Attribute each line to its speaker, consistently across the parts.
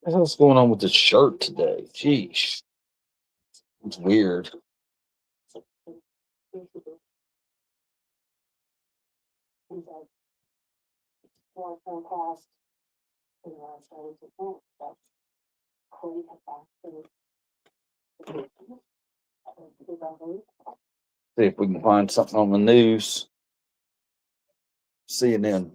Speaker 1: What's going on with this shirt today? Jeez, it's weird. See if we can find something on the news. CNN.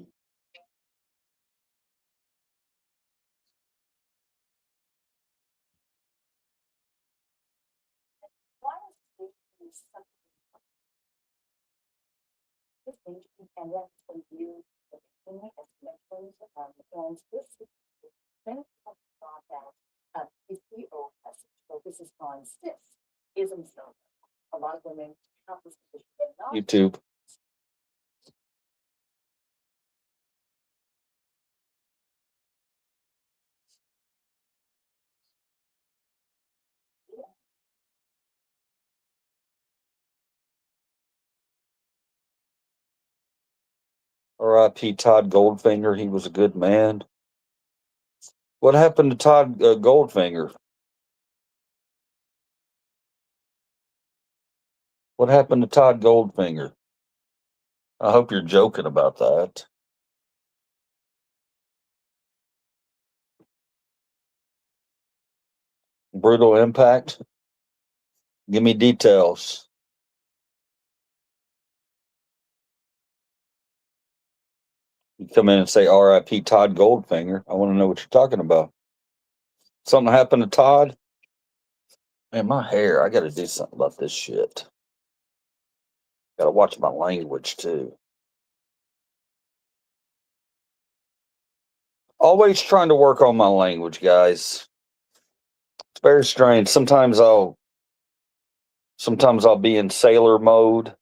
Speaker 1: YouTube. R.I.P. Todd Goldfinger. He was a good man. What happened to Todd Goldfinger? What happened to Todd Goldfinger? I hope you're joking about that. Brutal impact. Give me details. You come in and say R.I.P. Todd Goldfinger. I want to know what you're talking about. Something happened to Todd? Man, my hair. I got to do something about this shit. Got to watch my language too. Always trying to work on my language, guys. It's very strange. Sometimes I'll be in sailor mode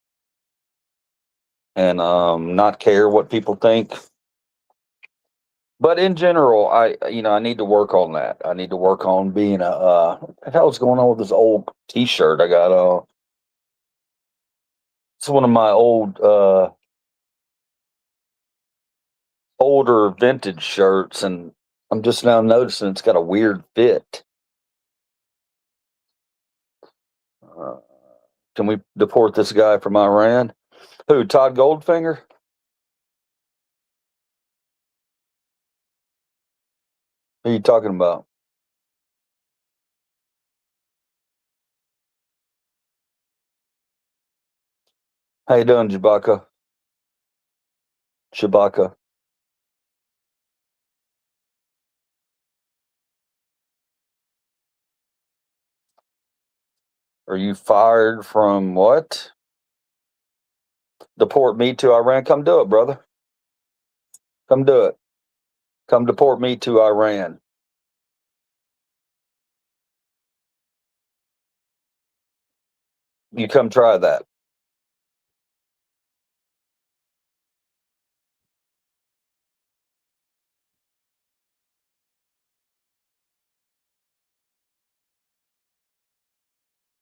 Speaker 1: and not care what people think. But in general, I need to work on that. I need to work on being what the hell's going on with this old T-shirt I got? It's one of my older vintage shirts, and I'm just now noticing it's got a weird fit. Can we deport this guy from Iran? Who, Todd Goldfinger? Who are you talking about? How you doing, Chewbacca? Chewbacca. Are you fired from what? Deport me to Iran? Come do it, brother. Come do it. Come deport me to Iran. You come try that.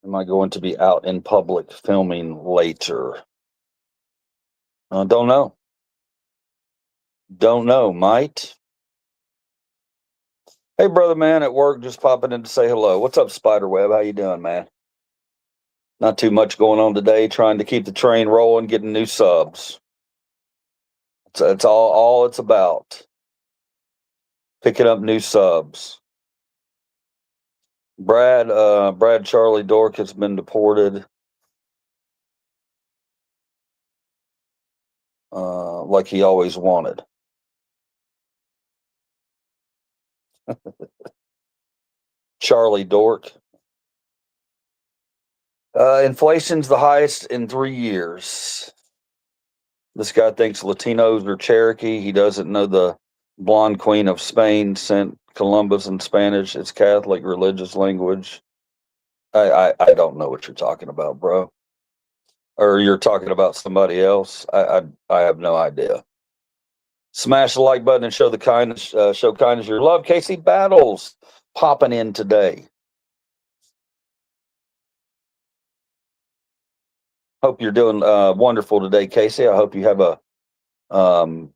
Speaker 1: Am I going to be out in public filming later? Don't know. Don't know. Might. Hey, brother, man, at work, just popping in to say hello. What's up, Spiderweb? How you doing, man? Not too much going on today. Trying to keep the train rolling, getting new subs. That's all it's about. Picking up new subs. Brad Charlie Dork has been deported. Like he always wanted. Charlie Dork. Inflation's the highest in 3 years. This guy thinks Latinos are Cherokee. He doesn't know the blonde queen of Spain sent Columbus in Spanish. It's Catholic religious language. I don't know what you're talking about, bro. Or you're talking about somebody else. I have no idea. Smash the like button and show kindness your love. Casey Battles popping in today. Hope you're doing wonderful today, Casey. I hope you have a um,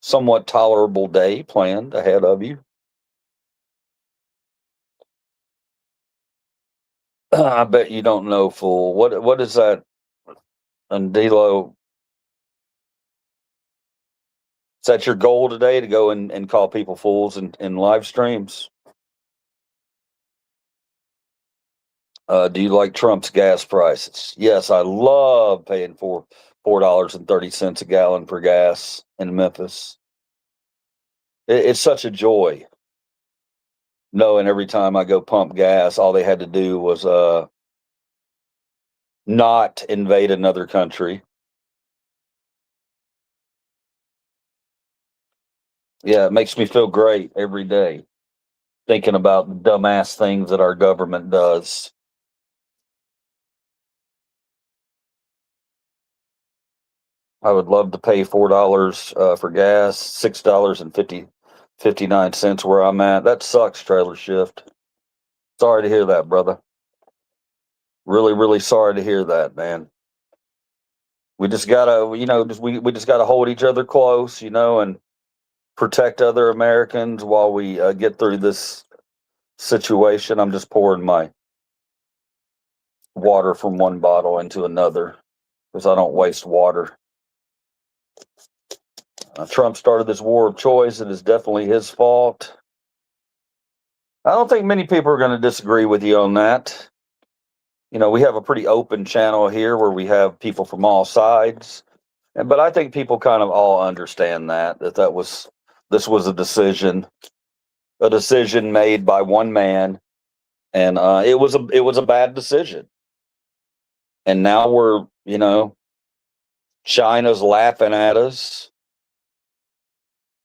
Speaker 1: somewhat tolerable day planned ahead of you. I bet you don't know, fool. What is that? Andilo, is that your goal today to go and call people fools in live streams? Do you like Trump's gas prices? Yes, I love paying $4.30 a gallon for gas in Memphis. It's such a joy knowing every time I go pump gas, all they had to do was not invade another country. Yeah, it makes me feel great every day thinking about the dumbass things that our government does. I would love to pay $4 for gas, $6.59 where I'm at. That sucks, trailer shift. Sorry to hear that, brother. Really, really sorry to hear that, man. We just gotta, we just gotta hold each other close, and protect other Americans while we get through this situation. I'm just pouring my water from one bottle into another because I don't waste water. Trump started this war of choice. It is definitely his fault. I don't think many people are going to disagree with you on that. We have a pretty open channel here where we have people from all sides, but I think people kind of all understand that this was a decision made by one man, and it was a bad decision. And now China's laughing at us.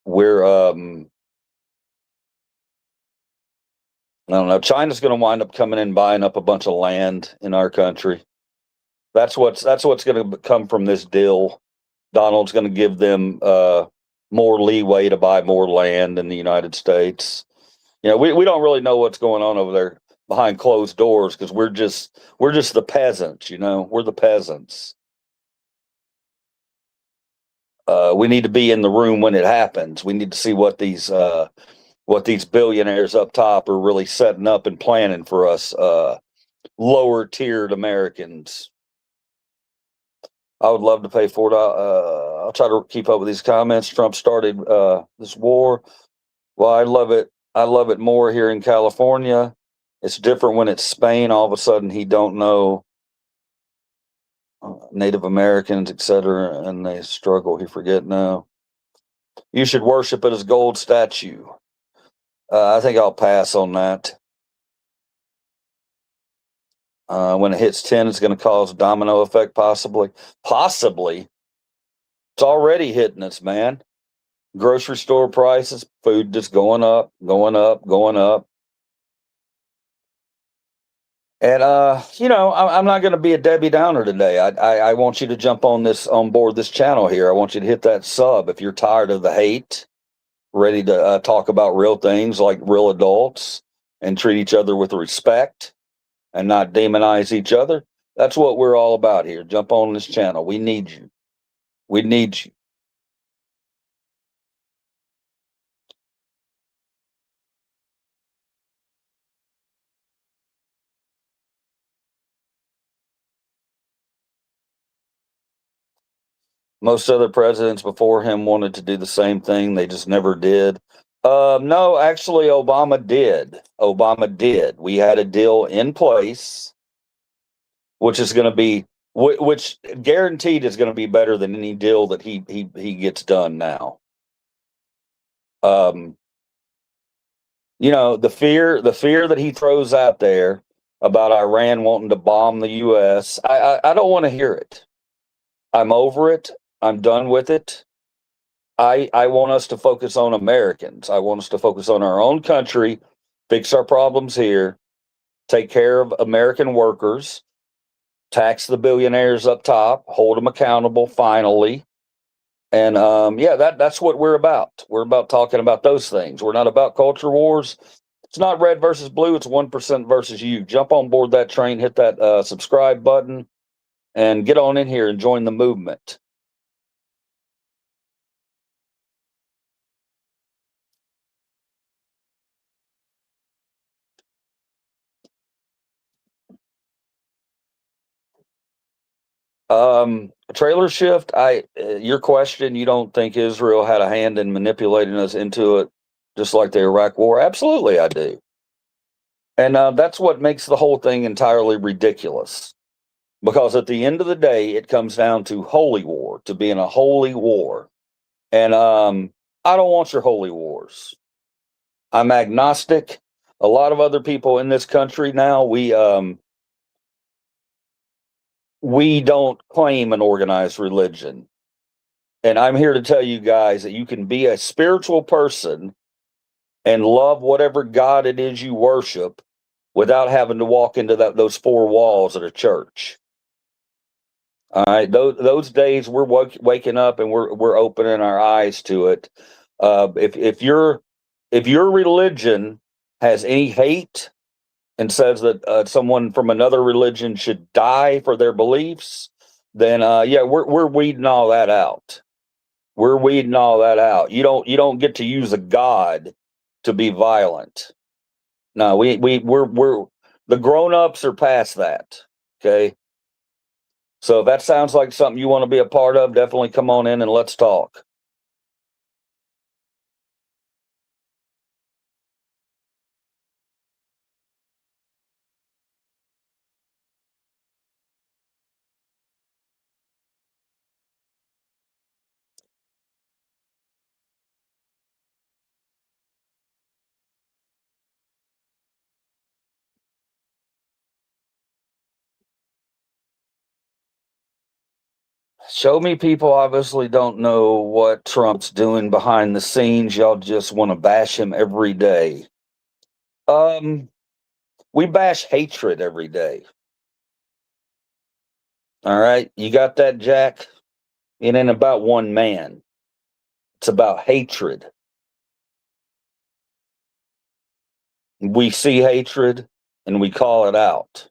Speaker 1: We're I don't know. China's going to wind up coming in buying up a bunch of land in our country. That's what's going to come from this deal. Donald's going to give them more leeway to buy more land in the United States. We don't really know what's going on over there behind closed doors because we're just the peasants. We're the peasants. We need to be in the room when it happens. We need to see what these billionaires up top are really setting up and planning for us lower tiered Americans. I would love to pay $4. I'll try to keep up with these comments. Trump started this war. Well, I love it. I love it more here in California. It's different when it's Spain. All of a sudden, he don't know Native Americans, etc., and they struggle. He forget now. You should worship at his gold statue. I think I'll pass on that. When it hits 10, it's going to cause a domino effect, possibly. Possibly. It's already hitting us, man. Grocery store prices, food just going up, going up, going up. And I'm not going to be a Debbie Downer today. I want you to jump on board this channel here. I want you to hit that sub if you're tired of the hate, ready to talk about real things like real adults and treat each other with respect and not demonize each other. That's what we're all about here. Jump on this channel. We need you. We need you. Most other presidents before him wanted to do the same thing. They just never did. No, actually, Obama did. Obama did. We had a deal in place, which is going to be, which guaranteed is going to be better than any deal that he gets done now. The fear that he throws out there about Iran wanting to bomb the U.S. I don't want to hear it. I'm over it. I'm done with it. I want us to focus on Americans. I want us to focus on our own country, fix our problems here, take care of American workers, tax the billionaires up top, hold them accountable finally. And that's what we're about. We're about talking about those things. We're not about culture wars. It's not red versus blue. It's 1% versus you. Jump on board that train, hit that subscribe button. and get on in here and join the movement. Trailer shift. Your question, you don't think Israel had a hand in manipulating us into it, just like the Iraq War? Absolutely, I do. And that's what makes the whole thing entirely ridiculous. Because at the end of the day, it comes down to holy war, to being a holy war. And I don't want your holy wars. I'm agnostic. A lot of other people in this country now, we don't claim an organized religion. And I'm here to tell you guys that you can be a spiritual person and love whatever God it is you worship without having to walk into those four walls at a church. All right, those days we're waking up and we're opening our eyes to it. If your religion has any hate and says that someone from another religion should die for their beliefs, then yeah, we're weeding all that out. We're weeding all that out. You don't get to use a god to be violent. No, we're the grown-ups are past that. Okay. So if that sounds like something you want to be a part of, definitely come on in and let's talk. Show me people obviously don't know what Trump's doing behind the scenes. Y'all just want to bash him every day. Um, we bash hatred every day. All right. You got that, Jack? It ain't about one man. It's about hatred. We see hatred and we call it out.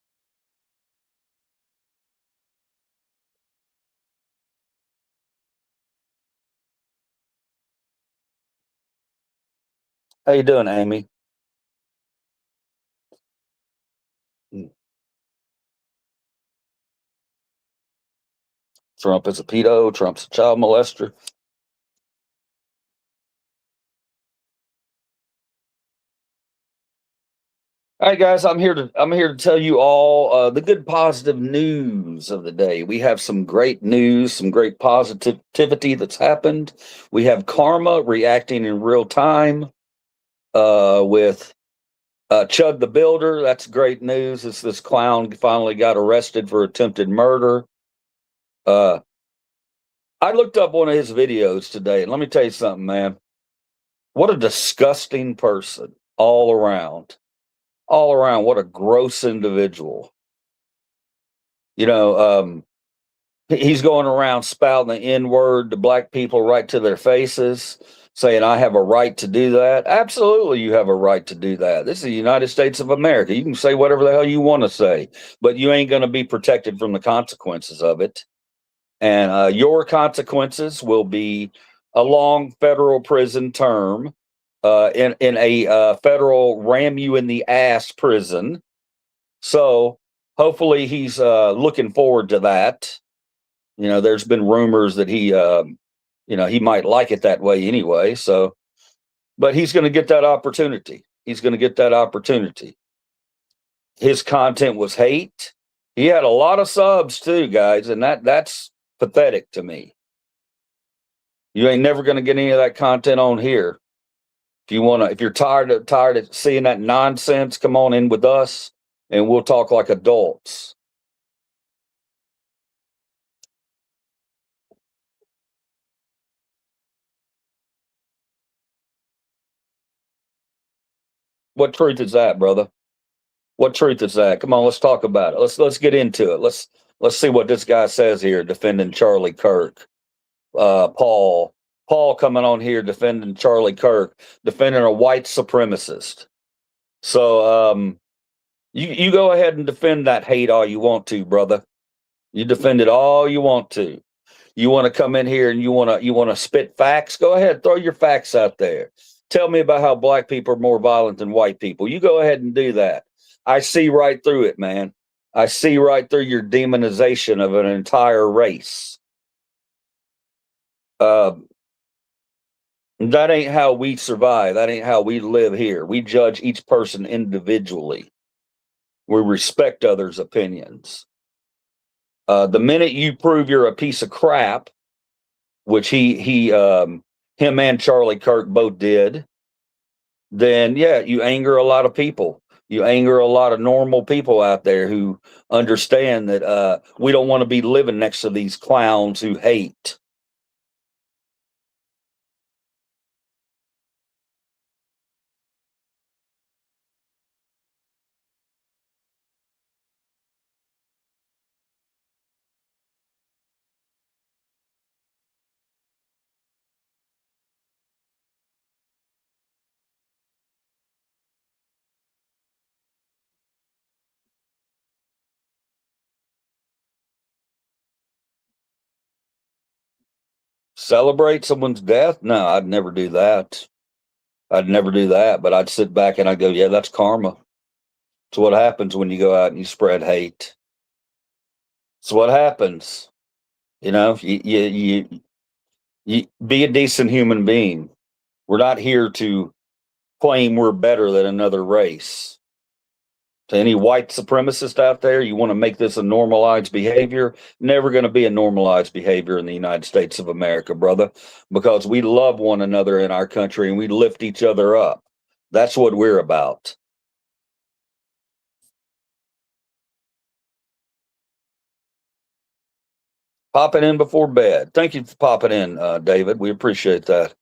Speaker 1: How you doing, Amy? Trump is a pedo. Trump's a child molester. All right, guys, I'm here to tell you all the good positive news of the day. We have some great news, some great positivity that's happened. We have karma reacting in real time with Chud the Builder. That's great news. This clown finally got arrested for attempted murder. Uh, I looked up one of his videos today, and let me tell you something, man. What a disgusting person all around. All around, what a gross individual. You know, he's going around spouting the N word to black people right to their faces, saying, I have a right to do that. Absolutely, you have a right to do that. This is the United States of America. You can say whatever the hell you want to say, but you ain't going to be protected from the consequences of it. And your consequences will be a long federal prison term in a federal ram you in the ass prison. So hopefully he's looking forward to that. You know, there's been rumors that he might like it that way anyway. So, but he's going to get that opportunity. He's going to get that opportunity. His content was hate. He had a lot of subs too, guys, and that's pathetic to me. You ain't never going to get any of that content on here. If you're tired of seeing that nonsense, come on in with us, and we'll talk like adults. What truth is that, brother? What truth is that? Come on, let's talk about it. Let's get into it. Let's see what this guy says here, defending Charlie Kirk. Paul coming on here defending Charlie Kirk, defending a white supremacist. So you go ahead and defend that hate all you want to, brother. You defend it all you want to. You want to come in here and you want to spit facts? Go ahead, throw your facts out there. Tell me about how black people are more violent than white people. You go ahead and do that. I see right through it, man. I see right through your demonization of an entire race. Uh, that ain't how we survive. That ain't how we live here. We judge each person individually. We respect others' opinions. The minute you prove you're a piece of crap, which him and Charlie Kirk both did, then yeah, you anger a lot of people. You anger a lot of normal people out there who understand that we don't want to be living next to these clowns who hate. Celebrate someone's death? No, I'd never do that. I'd never do that, but I'd sit back and I'd go, yeah, that's karma. It's what happens when you go out and you spread hate. It's what happens. You know, you be a decent human being. We're not here to claim we're better than another race. To any white supremacist out there, you want to make this a normalized behavior? Never going to be a normalized behavior in the United States of America, brother, because we love one another in our country and we lift each other up. That's what we're about. Popping in before bed. Thank you for popping in, David. We appreciate that.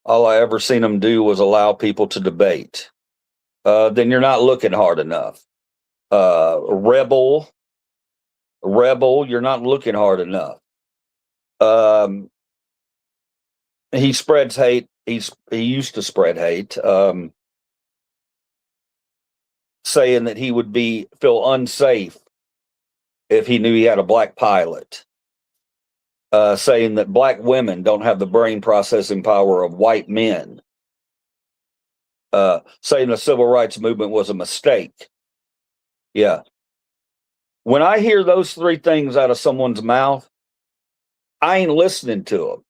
Speaker 1: All I ever seen them do was allow people to debate. Then you're not looking hard enough. Rebel, you're not looking hard enough. Um, he spreads hate. He used to spread hate, saying that he would feel unsafe if he knew he had a black pilot. Saying that black women don't have the brain processing power of white men. Saying the civil rights movement was a mistake. Yeah. When I hear those three things out of someone's mouth, I ain't listening to them.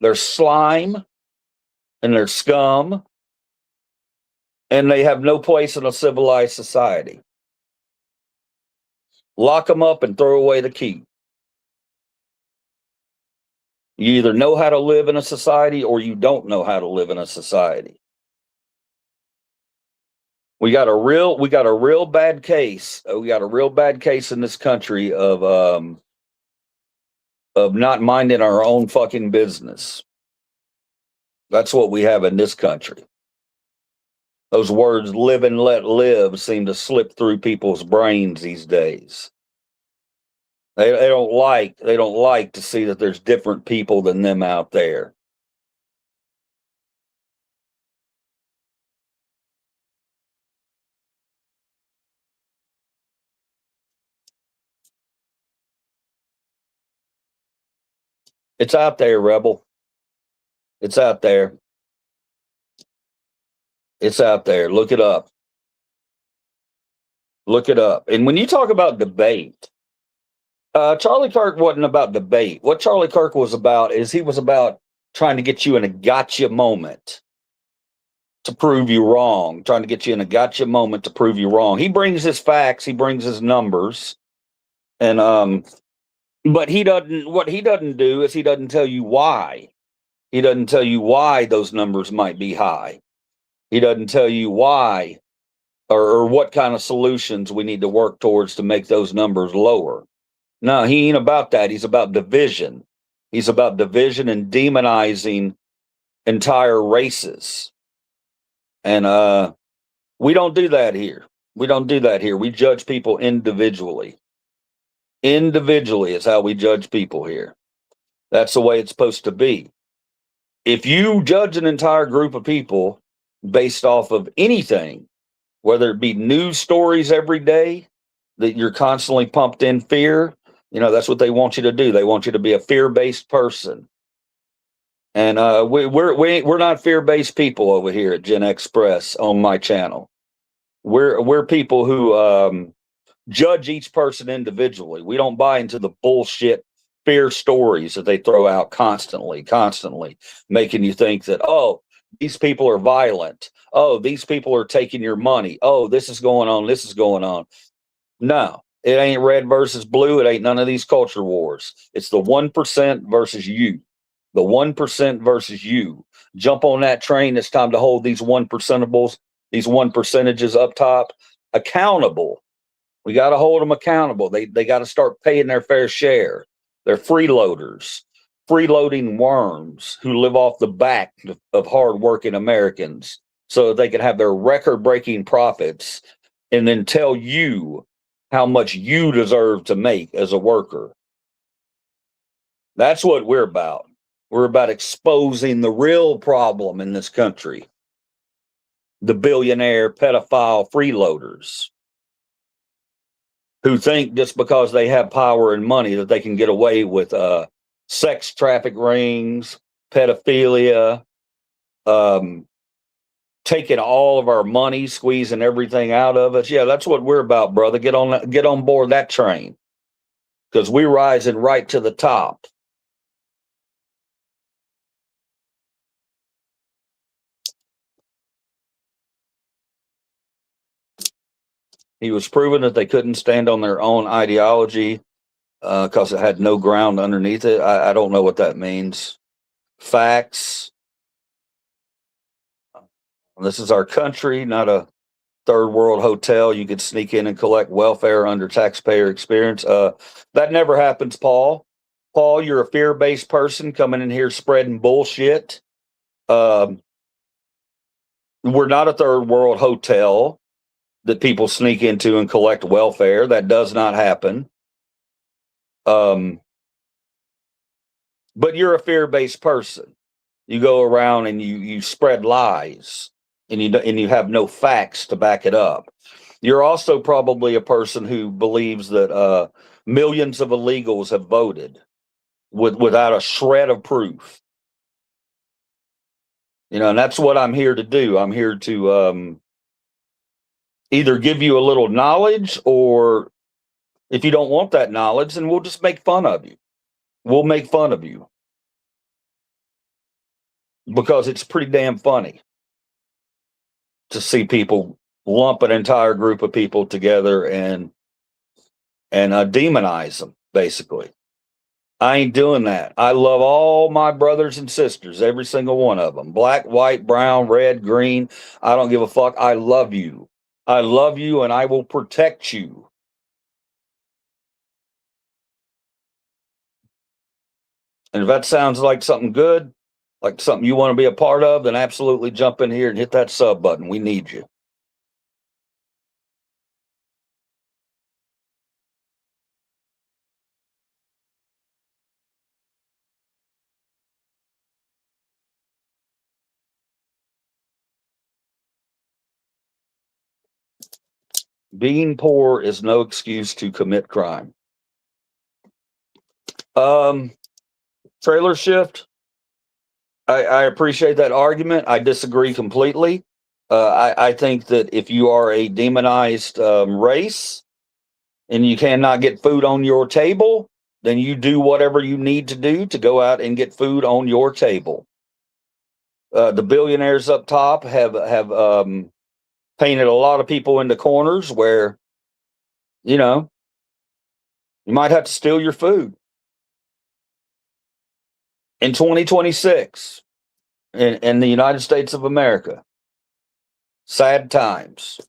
Speaker 1: They're slime and they're scum and they have no place in a civilized society. Lock them up and throw away the key. You either know how to live in a society or you don't know how to live in a society. We got a real bad case. We got a real bad case in this country of not minding our own fucking business. That's what we have in this country. Those words live and let live seem to slip through people's brains these days. They don't like to see that there's different people than them out there. It's out there, Rebel. It's out there. It's out there. Look it up. Look it up. And when you talk about debate, Charlie Kirk wasn't about debate. What Charlie Kirk was about is he was about trying to get you in a gotcha moment to prove you wrong, trying to get you in a gotcha moment to prove you wrong. He brings his facts, he brings his numbers, and but what he doesn't do is he doesn't tell you why. He doesn't tell you why those numbers might be high. He doesn't tell you why or what kind of solutions we need to work towards to make those numbers lower. No, he ain't about that. He's about division. He's about division and demonizing entire races. And we don't do that here. We don't do that here. We judge people individually. Individually is how we judge people here. That's the way it's supposed to be. If you judge an entire group of people based off of anything, whether it be news stories every day, that you're constantly pumped in fear. That's what they want you to do. They want you to be a fear-based person. And we're not fear-based people over here at Gen Express on my channel. We're people who judge each person individually. We don't buy into the bullshit fear stories that they throw out constantly, making you think that, oh, these people are violent. Oh, these people are taking your money. Oh, this is going on. This is going on. No, it ain't red versus blue. It ain't none of these culture wars. It's the 1% versus you. The 1% versus you. Jump on that train. It's time to hold these 1%ables, these 1%ages up top accountable. We got to hold them accountable. They got to start paying their fair share. They're freeloaders, freeloading worms who live off the back of hardworking Americans so that they can have their record-breaking profits and then tell you how much you deserve to make as a worker. That's what we're about. We're about exposing the real problem in this country. The billionaire pedophile freeloaders who think just because they have power and money that they can get away with sex traffic rings, pedophilia, taking all of our money, squeezing everything out of us. Yeah, that's what we're about, brother. Get on board that train, because we're rising right to the top. He was proving that they couldn't stand on their own ideology because it had no ground underneath it. I don't know what that means. Facts. This is our country, not a third world hotel you could sneak in and collect welfare under taxpayer experience. That never happens, Paul. Paul, you're a fear-based person coming in here spreading bullshit. We're not a third world hotel that people sneak into and collect welfare. That does not happen. But you're a fear-based person. You go around and you spread lies, and you have no facts to back it up. You're also probably a person who believes that millions of illegals have voted without a shred of proof. And that's what I'm here to do. I'm here to either give you a little knowledge, or if you don't want that knowledge, then we'll just make fun of you. We'll make fun of you because it's pretty damn funny to see people lump an entire group of people together and demonize them, basically. I ain't doing that. I love all my brothers and sisters, every single one of them. Black, white, brown, red, green. I don't give a fuck. I love you. I love you, and I will protect you. And if that sounds like something good, like something you want to be a part of, then absolutely jump in here and hit that sub button. We need you. Being poor is no excuse to commit crime. Trailer shift. I appreciate that argument. I disagree completely. I think that if you are a demonized race and you cannot get food on your table, then you do whatever you need to do to go out and get food on your table. The billionaires up top have painted a lot of people into corners where, you might have to steal your food. In 2026, in the United States of America, sad times.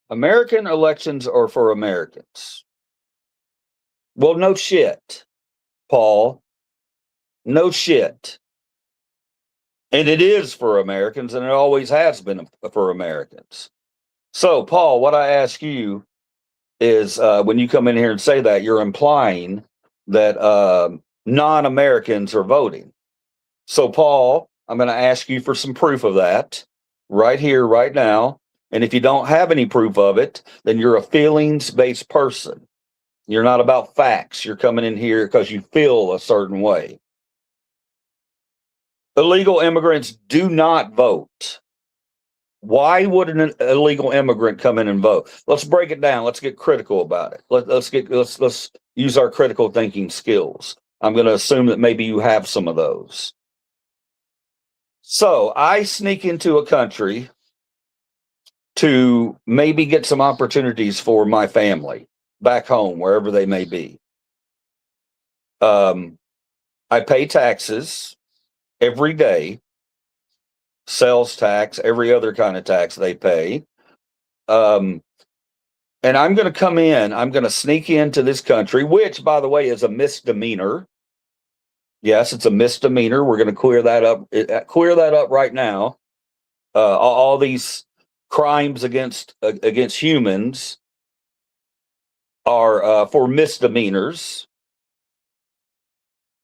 Speaker 1: American elections are for Americans. Well, no shit, Paul. No shit. And it is for Americans, and it always has been for Americans. So, Paul, what I ask you is when you come in here and say that, you're implying that non Americans are voting. So, Paul, I'm going to ask you for some proof of that right here, right now. And if you don't have any proof of it, then you're a feelings based person. You're not about facts. You're coming in here because you feel a certain way. Illegal immigrants do not vote. Why would an illegal immigrant come in and vote? Let's break it down. Let's get critical about it. Let's use our critical thinking skills. I'm going to assume that maybe you have some of those. So I sneak into a country to maybe get some opportunities for my family back home, wherever they may be. I pay taxes every day, sales tax, every other kind of tax they pay. And I'm going to come in, I'm going to sneak into this country, which, by the way, is a misdemeanor. Yes, it's a misdemeanor. We're going to clear that up right now. All these crimes against humans are for misdemeanors.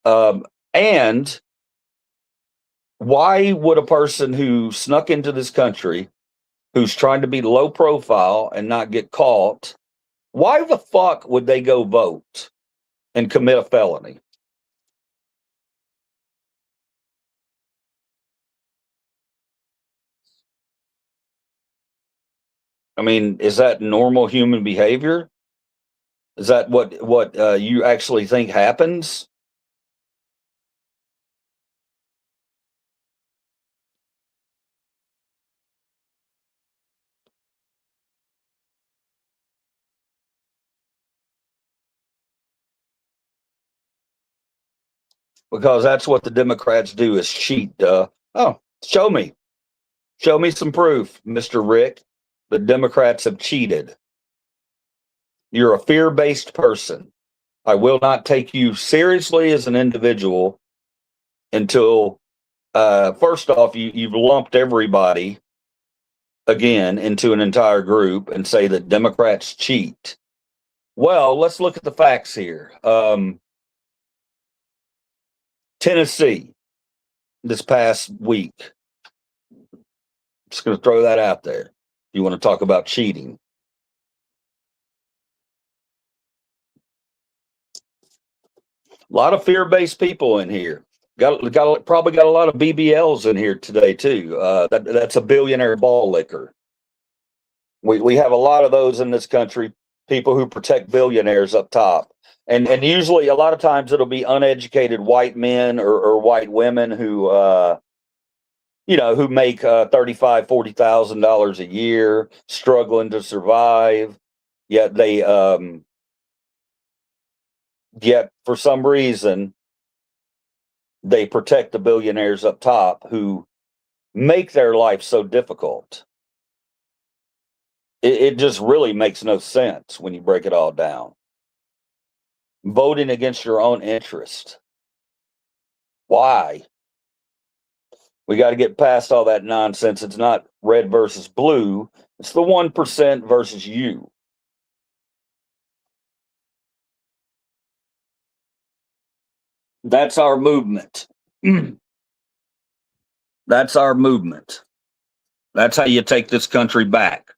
Speaker 1: And why would a person who snuck into this country, who's trying to be low profile and not get caught, why the fuck would they go vote and commit a felony? I mean, is that normal human behavior? Is that what you actually think happens? Because that's what the Democrats do is cheat. Oh, show me some proof, Mr. Rick. The Democrats have cheated. You're a fear-based person. I will not take you seriously as an individual until first off you've lumped everybody again into an entire group and say that Democrats cheat. Well, let's look at the facts here. Tennessee, this past week. Just going to throw that out there. You want to talk about cheating? A lot of fear-based people in here. Probably got a lot of BBLs in here today too. That's a billionaire ball licker. We have a lot of those in this country. People who protect billionaires up top, and usually a lot of times it'll be uneducated white men or white women who who make $35,000-$40,000 a year, struggling to survive. Yet yet for some reason they protect the billionaires up top who make their life so difficult. It just really makes no sense when you break it all down. Voting against your own interest. Why? We got to get past all that nonsense. It's not red versus blue. It's the 1% versus you. That's our movement. That's our movement. That's how you take this country back.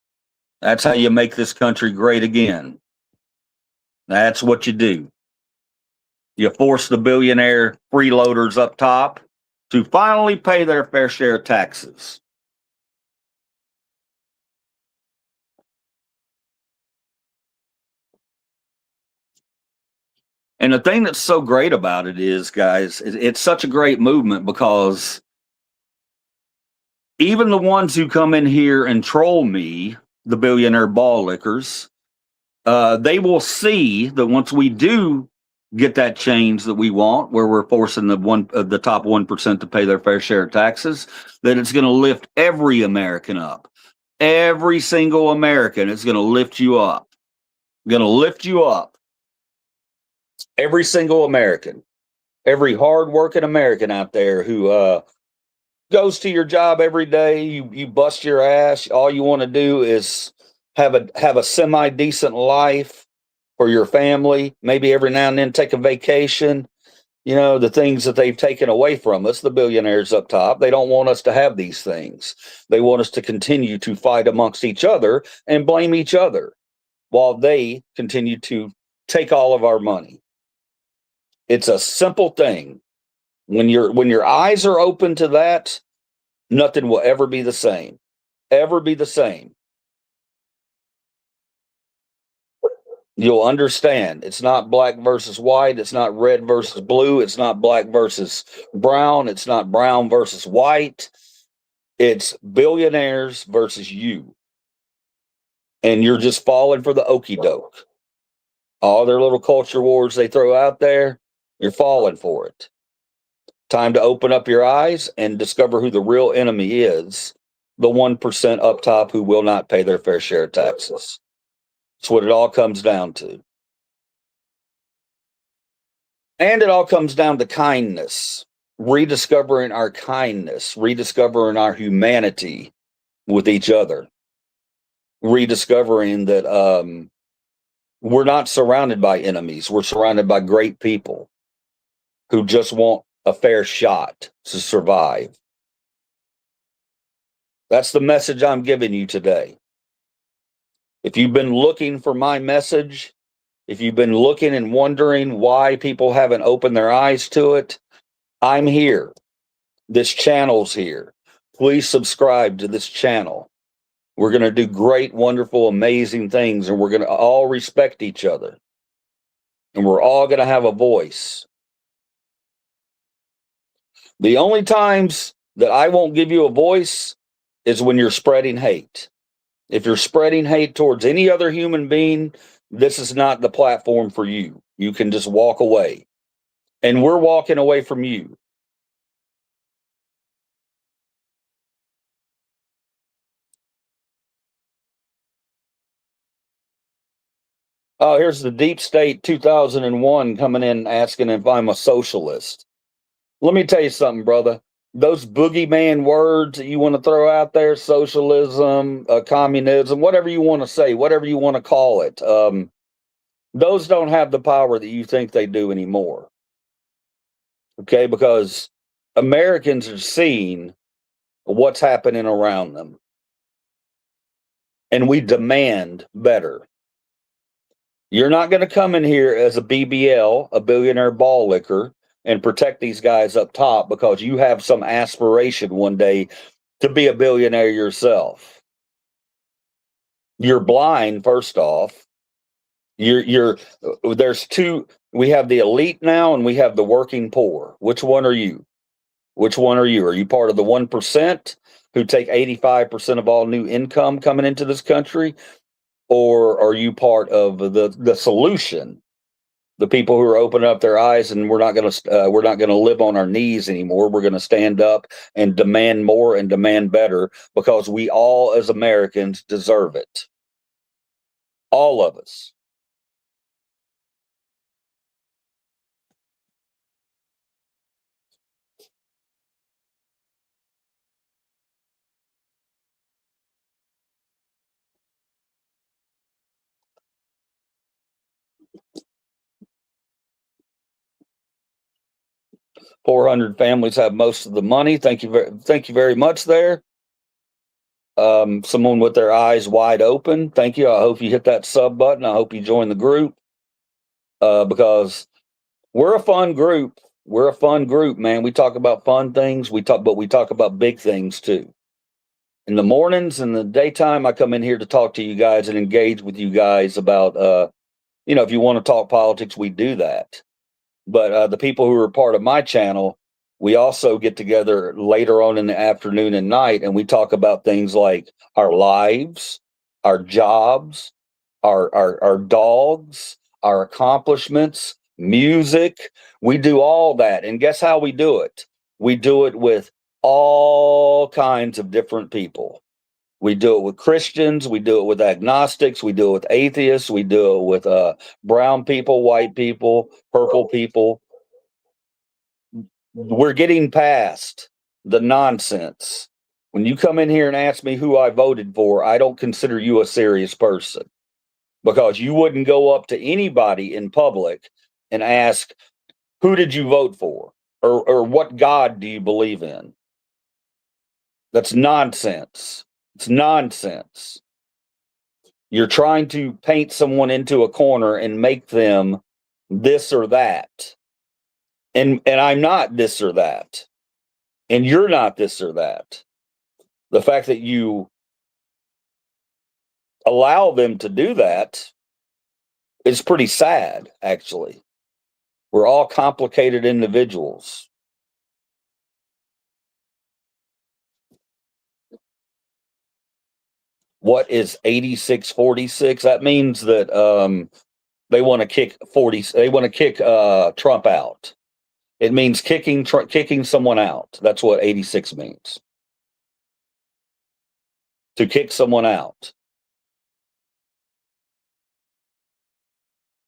Speaker 1: That's how you make this country great again. That's what you do. You force the billionaire freeloaders up top to finally pay their fair share of taxes. And the thing that's so great about it is, guys, it's such a great movement because even the ones who come in here and troll me, the billionaire ball lickers, they will see that once we do get that change that we want, where we're forcing the top 1% to pay their fair share of taxes, that it's going to lift every American up. Every single American is going to lift you up. Going to lift you up. Every single American. Every hardworking American out there who goes to your job every day. You bust your ass. All you want to do is have a semi decent life for your family. Maybe every now and then take a vacation. You know, the things that they've taken away from us, the billionaires up top, they don't want us to have these things. They want us to continue to fight amongst each other and blame each other while they continue to take all of our money. It's a simple thing. When your eyes are open to that, nothing will ever be the same. Ever be the same. You'll understand. It's not black versus white. It's not red versus blue. It's not black versus brown. It's not brown versus white. It's billionaires versus you. And you're just falling for the okey doke. All their little culture wars they throw out there, you're falling for it. Time to open up your eyes and discover who the real enemy is, the 1% up top who will not pay their fair share of taxes. That's what it all comes down to. And it all comes down to kindness, rediscovering our kindness, rediscovering our humanity with each other, rediscovering that we're not surrounded by enemies. We're surrounded by great people who just want a fair shot to survive. That's the message I'm giving you today. If you've been looking for my message, if you've been looking and wondering why people haven't opened their eyes to it, I'm here. This channel's here. Please subscribe to this channel. We're going to do great, wonderful, amazing things, and we're going to all respect each other. And we're all going to have a voice. The only times that I won't give you a voice is when you're spreading hate. If you're spreading hate towards any other human being, this is not the platform for you. You can just walk away. And we're walking away from you. Oh, here's the Deep State 2001 coming in asking if I'm a socialist. Let me tell you something, brother. Those boogeyman words that you want to throw out there, socialism, communism, whatever you want to say, whatever you want to call it, those don't have the power that you think they do anymore. Okay, because Americans are seeing what's happening around them. And we demand better. You're not going to come in here as a BBL, a billionaire ball licker, and protect these guys up top because you have some aspiration one day to be a billionaire yourself. You're blind, first off. There's two. We have the elite now and we have the working poor. Which one are you? Which one are you? Are you part of the 1% who take 85% of all new income coming into this country? Or are you part of the solution? The people who are opening up their eyes and we're not going to live on our knees anymore. We're going to stand up and demand more and demand better because we all as Americans deserve it. All of us. $400 families have most of the money. Thank you very much there. Someone with their eyes wide open. Thank you. I hope you hit that sub button. I hope you join the group because we're a fun group. We're a fun group, man. We talk about fun things. But we talk about big things too. In the mornings and the daytime, I come in here to talk to you guys and engage with you guys about, if you want to talk politics, we do that. But the people who are part of my channel, we also get together later on in the afternoon and night, and we talk about things like our lives, our jobs, our dogs, our accomplishments, music. We do all that. And guess how we do it? We do it with all kinds of different people. We do it with Christians. We do it with agnostics. We do it with atheists. We do it with brown people, white people, purple people. We're getting past the nonsense. When you come in here and ask me who I voted for, I don't consider you a serious person, because you wouldn't go up to anybody in public and ask, who did you vote for? Or what God do you believe in? That's nonsense. It's nonsense. You're trying to paint someone into a corner and make them this or that. And I'm not this or that. And you're not this or that. The fact that you allow them to do that is pretty sad, actually. We're all complicated individuals. What is 86-46? That means that they want to kick Trump out. It means kicking someone out. That's what 86 means. To kick someone out.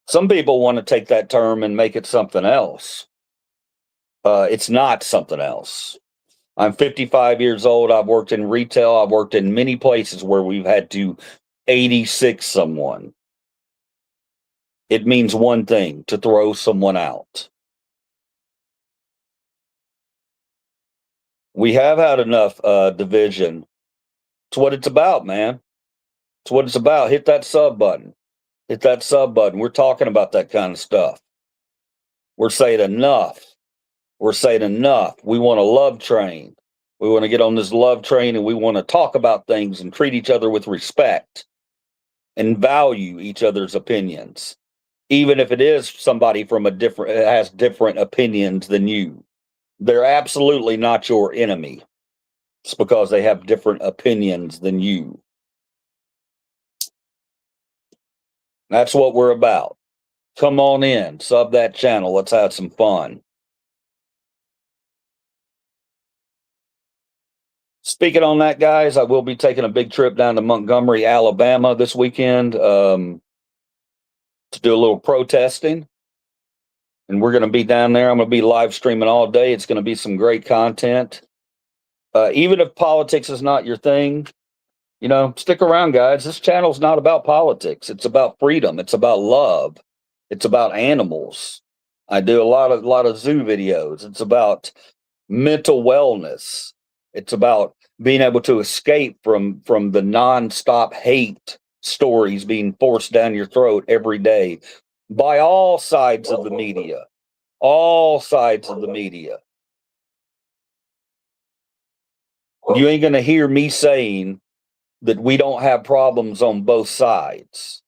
Speaker 1: Some people want to take that term and make it something else. It's not something else. I'm 55 years old. I've worked in retail. I've worked in many places where we've had to 86 someone. It means one thing: to throw someone out. We have had enough division. It's what it's about, man. It's what it's about. Hit that sub button. Hit that sub button. We're talking about that kind of stuff. We're saying enough. We're saying enough. We want a love train. We want to get on this love train, and we want to talk about things and treat each other with respect and value each other's opinions, even if it is somebody from has different opinions than you. They're absolutely not your enemy. It's because they have different opinions than you. That's what we're about. Come on in, sub that channel. Let's have some fun. Speaking on that, guys, I will be taking a big trip down to Montgomery, Alabama this weekend to do a little protesting. And we're going to be down there. I'm going to be live streaming all day. It's going to be some great content. Even if politics is not your thing, stick around, guys. This channel's not about politics. It's about freedom. It's about love. It's about animals. I do a lot of zoo videos. It's about mental wellness. It's about being able to escape from the nonstop hate stories being forced down your throat every day by all sides of the media. All sides of the media. You ain't going to hear me saying that we don't have problems on both sides,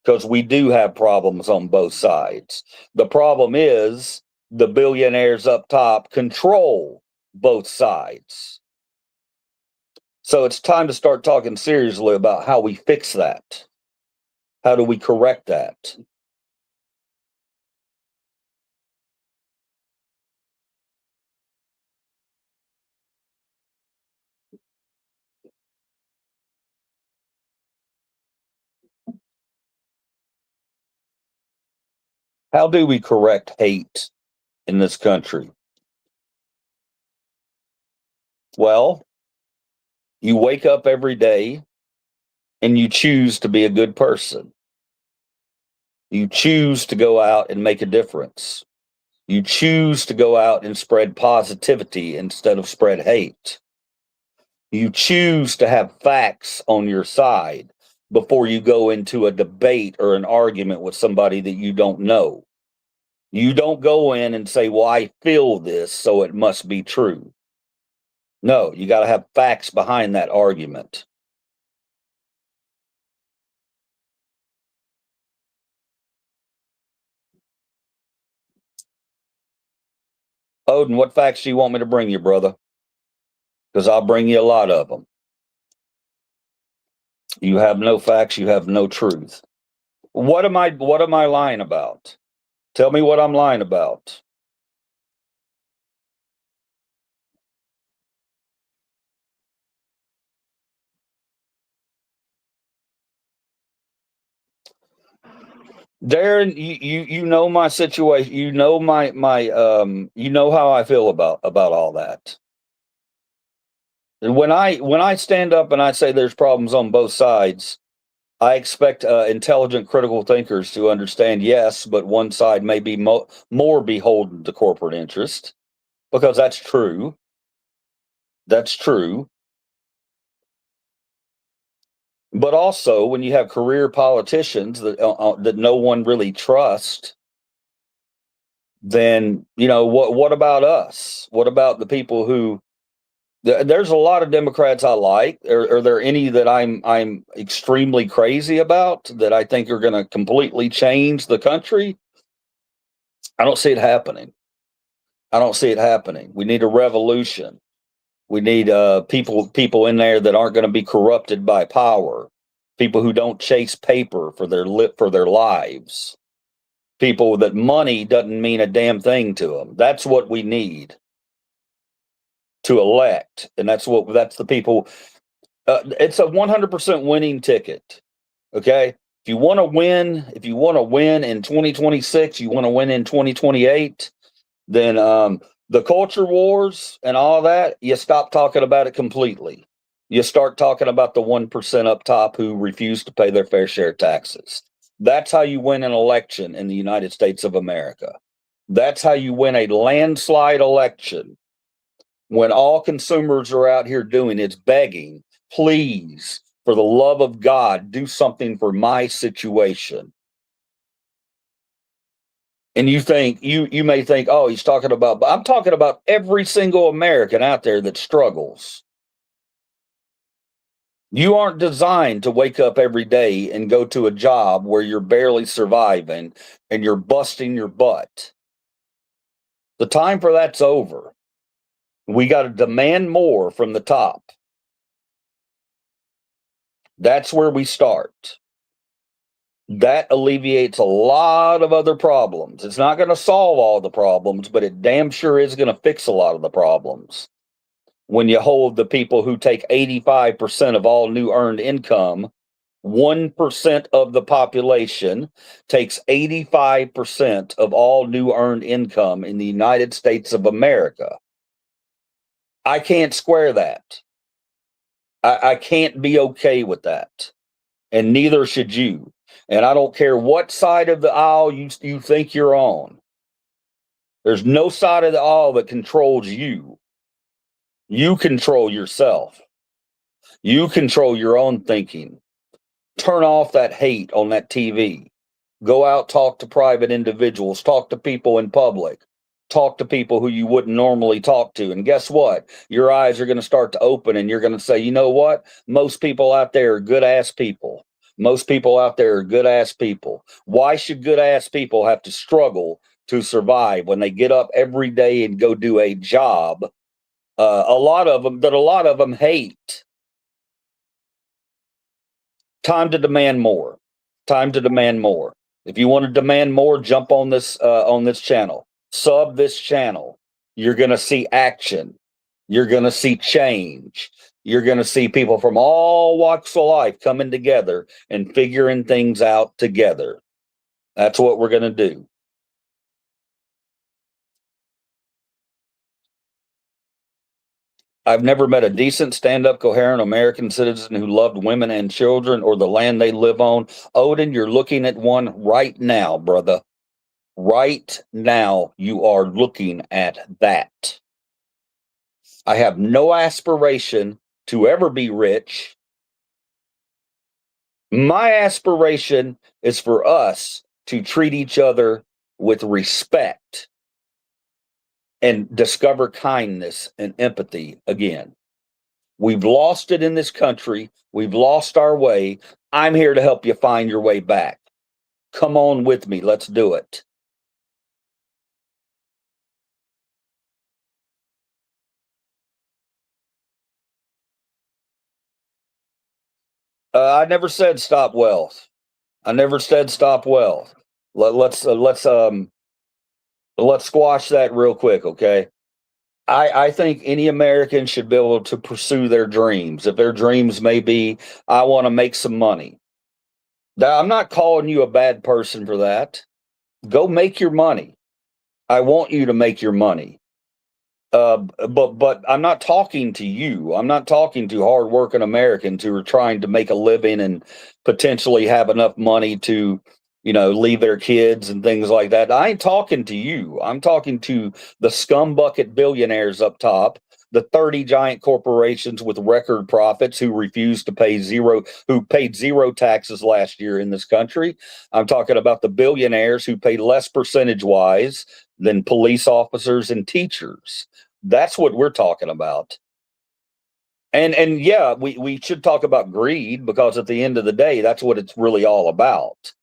Speaker 1: because we do have problems on both sides. The problem is the billionaires up top control both sides. So it's time to start talking seriously about how we fix that. How do we correct that? How do we correct hate in this country? Well, you wake up every day and you choose to be a good person. You choose to go out and make a difference. You choose to go out and spread positivity instead of spread hate. You choose to have facts on your side before you go into a debate or an argument with somebody that you don't know. You don't go in and say, well, I feel this, so it must be true. No, you got to have facts behind that argument. Odin, what facts do you want me to bring you, brother? Because I'll bring you a lot of them. You have no facts, you have no truth. What am I lying about? Tell me what I'm lying about. Darren, you know my situation. You know my you know how I feel about all that. When I stand up and I say there's problems on both sides, I expect intelligent, critical thinkers to understand. Yes, but one side may be more beholden to corporate interest because that's true. That's true. But also, when you have career politicians that no one really trusts, then what about us? What about the people who? There's a lot of Democrats I like. Are there any that I'm extremely crazy about that I think are going to completely change the country? I don't see it happening. I don't see it happening. We need a revolution. We need people in there that aren't going to be corrupted by power. People who don't chase paper for their lives. People that money doesn't mean a damn thing to them. That's what we need to elect, and that's the people. It's a 100% winning ticket. Okay, if you want to win in 2026, you want to win in 2028, then the culture wars and all that, you stop talking about it completely. You start talking about the 1% up top who refuse to pay their fair share of taxes. That's how you win an election in the United States of America. That's how you win a landslide election when all consumers are out here doing is begging, please, for the love of God, do something for my situation. And you may think, oh, he's talking about, but I'm talking about every single American out there that struggles. You aren't designed to wake up every day and go to a job where you're barely surviving and you're busting your butt. The time for that's over. We got to demand more from the top. That's where we start. That alleviates a lot of other problems. It's not going to solve all the problems, but it damn sure is going to fix a lot of the problems. When you hold the people who take 85% of all new earned income, 1% of the population takes 85% of all new earned income in the United States of America. I can't square that. I can't be okay with that. And neither should you. And I don't care what side of the aisle you think you're on. There's no side of the aisle that controls you. You control yourself. You control your own thinking. Turn off that hate on that TV. Go out, talk to private individuals, talk to people in public, talk to people who you wouldn't normally talk to. And guess what? Your eyes are going to start to open and you're going to say, you know what? Most people out there are good ass people. Most people out there are good ass people. Why should good ass people have to struggle to survive when they get up every day and go do a job? A lot of them hate. Time to demand more. Time to demand more. If you want to demand more, jump on this channel. Sub this channel. You're going to see action. You're going to see change. You're going to see people from all walks of life coming together and figuring things out together. That's what we're going to do. I've never met a decent, stand-up, coherent American citizen who loved women and children or the land they live on. Odin, you're looking at one right now, brother. Right now, you are looking at that. I have no aspiration to ever be rich. My aspiration is for us to treat each other with respect and discover kindness and empathy again. We've lost it in this country. We've lost our way. I'm here to help you find your way back. Come on with me. Let's do it. I never said stop wealth. I never said stop wealth. Let's squash that real quick, okay? I think any American should be able to pursue their dreams. If their dreams may be, I want to make some money. Now, I'm not calling you a bad person for that. Go make your money. I want you to make your money. But I'm not talking to you. I'm not talking to hardworking Americans who are trying to make a living and potentially have enough money to, leave their kids and things like that. I ain't talking to you. I'm talking to the scumbucket billionaires up top, the 30 giant corporations with record profits who refuse to pay zero, who paid zero taxes last year in this country. I'm talking about the billionaires who pay less percentage wise than police officers and teachers. That's what we're talking about. And yeah, we should talk about greed because at the end of the day, that's what it's really all about.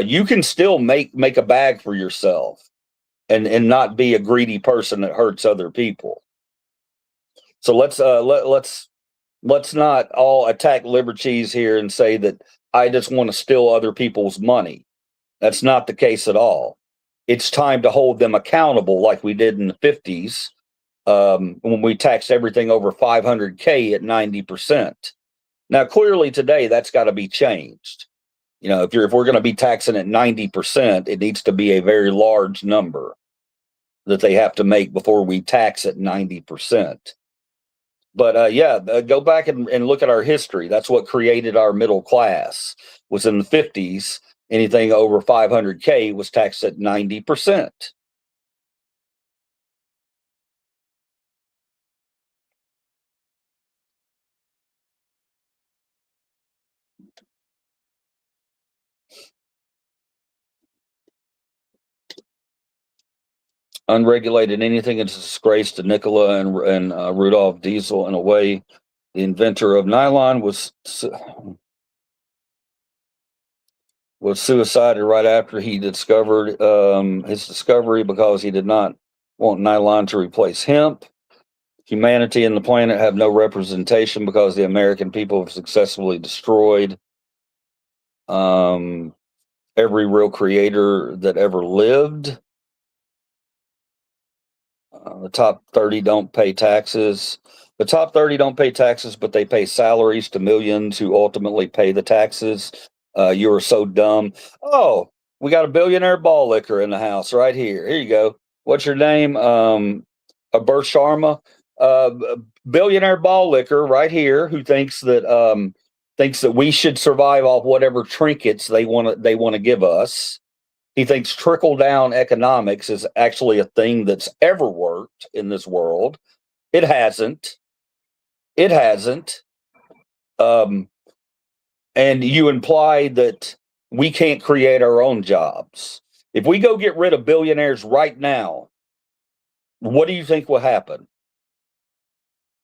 Speaker 1: You can still make a bag for yourself and not be a greedy person that hurts other people. So let's not all attack liberties here and say that I just want to steal other people's money. That's not the case at all. It's time to hold them accountable like we did in the 50s, when we taxed everything over 500K at 90%. Now, clearly today that's got to be changed. If we're going to be taxing at 90%, it needs to be a very large number that they have to make before we tax at 90%. But yeah, go back and look at our history. That's what created our middle class. Was in the 50s. Anything over 500K was taxed at 90%. Unregulated anything is a disgrace to Nikola and Rudolf Diesel. In a way, the inventor of nylon was suicided right after he discovered his discovery because he did not want nylon to replace hemp. Humanity and the planet have no representation because the American people have successfully destroyed every real creator that ever lived. The top 30 don't pay taxes. The top 30 don't pay taxes, but they pay salaries to millions who ultimately pay the taxes. You are so dumb. Oh, we got a billionaire ball licker in the house right here. Here you go. What's your name? Bert Sharma, uh, billionaire ball licker right here, who thinks that we should survive off whatever trinkets they want to give us. He thinks trickle down economics is actually a thing that's ever worked in this world. It hasn't. It hasn't. Um, and you imply that we can't create our own jobs. If we go get rid of billionaires right now, what do you think will happen?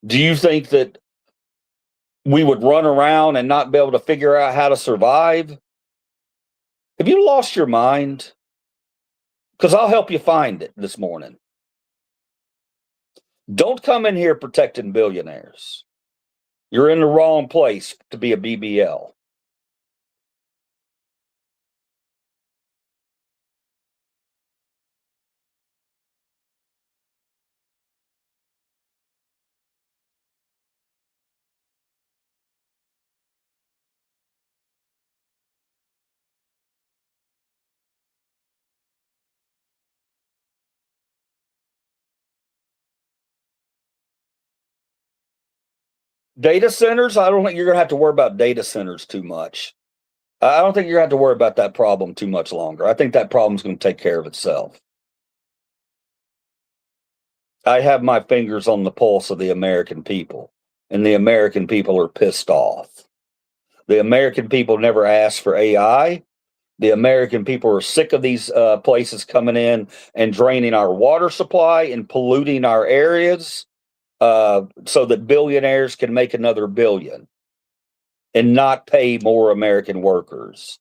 Speaker 1: Do you think that we would run around and not be able to figure out how to survive? Have you lost your mind? Because I'll help you find it this morning. Don't come in here protecting billionaires. You're in the wrong place to be a BBL. Data centers, I don't think you're going to have to worry about data centers too much. I don't think you're going to have to worry about that problem too much longer. I think that problem's going to take care of itself. I have my fingers on the pulse of the American people, and the American people are pissed off. The American people never asked for AI. The American people are sick of these places coming in and draining our water supply and polluting our areas, so that billionaires can make another billion and not pay more American workers.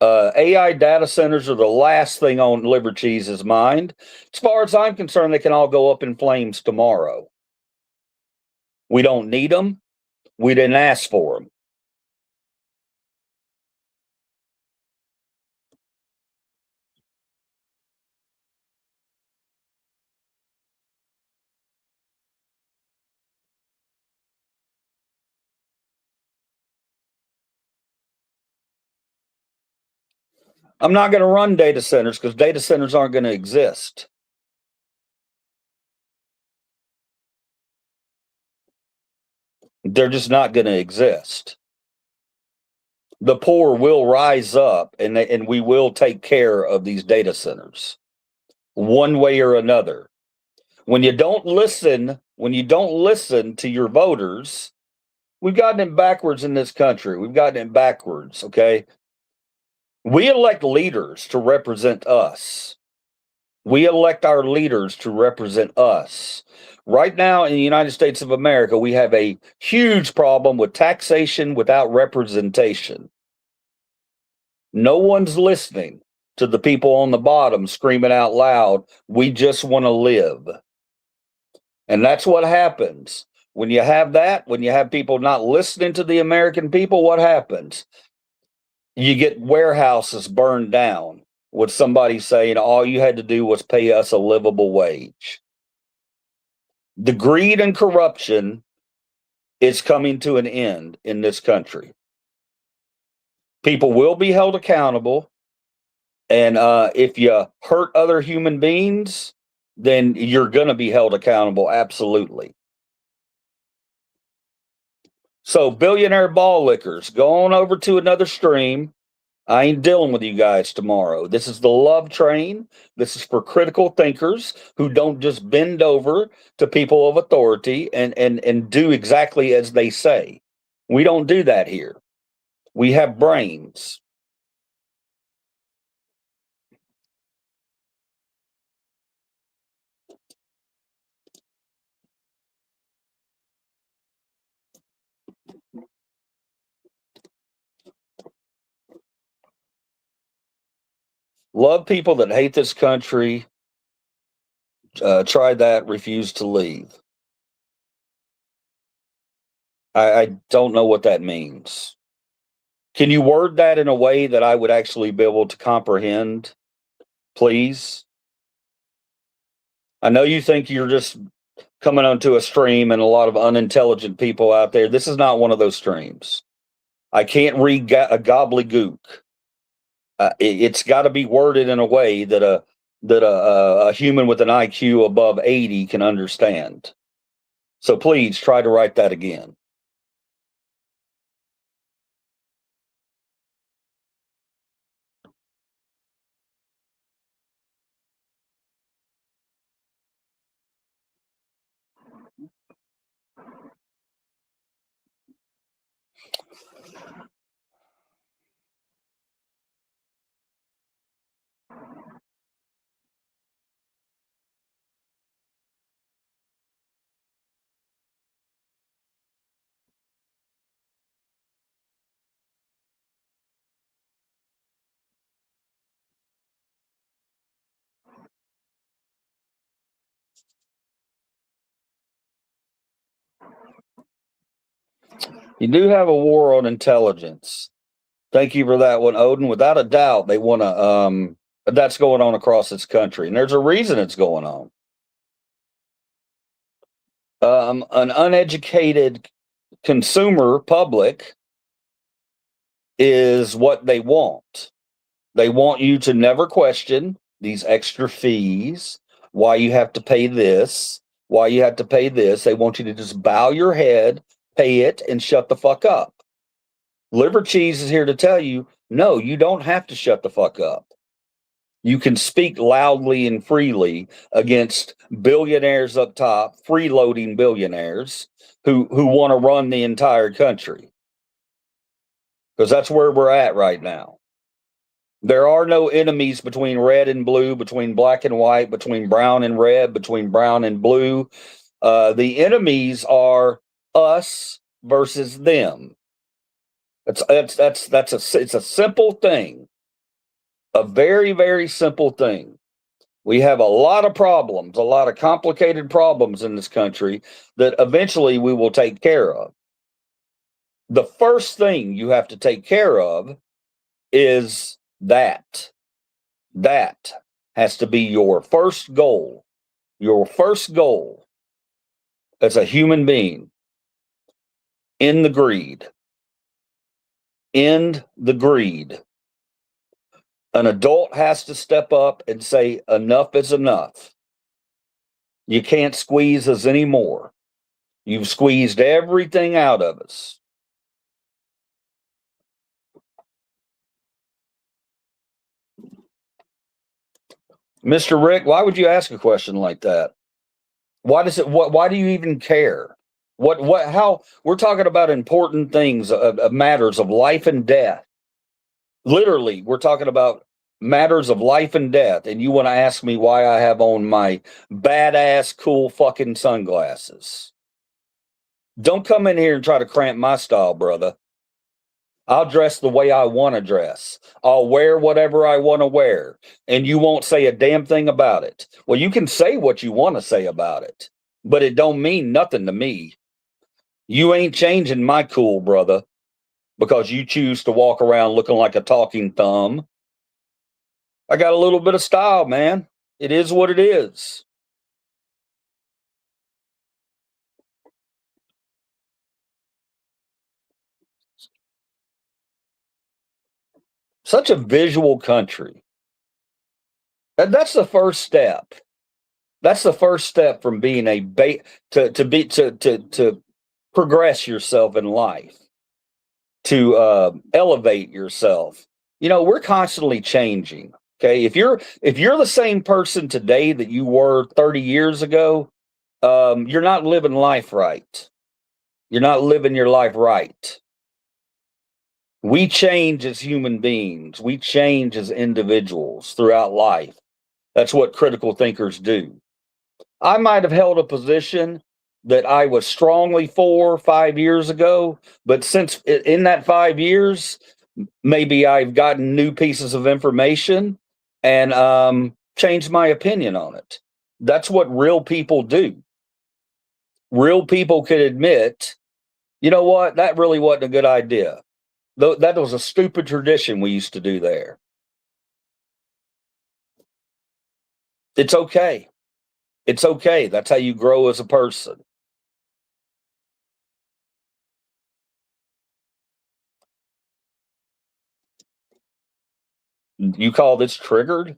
Speaker 1: AI data centers are the last thing on Libercheese's mind. As far as I'm concerned, they can all go up in flames tomorrow. We don't need them. We didn't ask for them. I'm not going to run data centers because data centers aren't going to exist. They're just not going to exist. The poor will rise up, and we will take care of these data centers one way or another. When you don't listen to your voters, we've gotten it backwards in this country. We've gotten it backwards, okay? We elect leaders to represent us. We elect our leaders to represent us. Right now in the United States of America, we have a huge problem with taxation without representation. No one's listening to the people on the bottom screaming out loud, we just want to live. And that's what happens. When you have that, when you have people not listening to the American people, what happens? You get warehouses burned down with somebody saying all you had to do was pay us a livable wage. The greed and corruption is coming to an end in this country. People will be held accountable. And if you hurt other human beings, then you're going to be held accountable. Absolutely. So, billionaire ball lickers, go on over to another stream. I ain't dealing with you guys tomorrow. This is the love train. This is for critical thinkers who don't just bend over to people of authority and do exactly as they say. We don't do that here. We have brains. Love people that hate this country. Try that, refuse to leave. I don't know what that means. Can you word that in a way that I would actually be able to comprehend, please? I know you think you're just coming onto a stream and a lot of unintelligent people out there. This is not one of those streams. I can't read a gobbledygook. It's got to be worded in a way that a human with an IQ above 80 can understand. So please try to write that again. You do have a war on intelligence. Thank you for that one, Odin. Without a doubt, they want to. That's going on across this country, and there's a reason it's going on. An uneducated consumer public is what they want. They want you to never question these extra fees, why you have to pay this, why you have to pay this. They want you to just bow your head, pay it, and shut the fuck up. Liver Cheese is here to tell you, no, you don't have to shut the fuck up. You can speak loudly and freely against billionaires up top, freeloading billionaires who want to run the entire country. Because that's where we're at right now. There are no enemies between red and blue, between black and white, between brown and red, between brown and blue. The enemies are us versus them. It's a simple thing, a very, very simple thing. We have a lot of problems, a lot of complicated problems in this country that eventually we will take care of. The first thing you have to take care of is that. That has to be your first goal. Your first goal as a human being. End the greed. End the greed. An adult has to step up and say, enough is enough. You can't squeeze us anymore. You've squeezed everything out of us. Mr. Rick, why would you ask a question like that? Why do you even care? How we're talking about important things, matters of life and death. Literally, we're talking about matters of life and death. And you want to ask me why I have on my badass, cool fucking sunglasses. Don't come in here and try to cramp my style, brother. I'll dress the way I want to dress. I'll wear whatever I want to wear. And you won't say a damn thing about it. Well, you can say what you want to say about it, but it don't mean nothing to me. You ain't changing my cool, brother, because you choose to walk around looking like a talking thumb. I got a little bit of style, man. It is what it is. Such a visual country. That's the first step. That's the first step from being to progress yourself in life, to elevate yourself. You know, we're constantly changing. Okay, if you're the same person today that you were 30 years ago, you're not living life right. You're not living your life right. We change as human beings. We change as individuals throughout life. That's what critical thinkers do. I might have held a position that I was strongly for 5 years ago, but since in that 5 years, maybe I've gotten new pieces of information and changed my opinion on it. That's what real people do. Real people could admit, you know what, that really wasn't a good idea. That was a stupid tradition we used to do there. It's okay. It's okay. That's how you grow as a person. You call this triggered?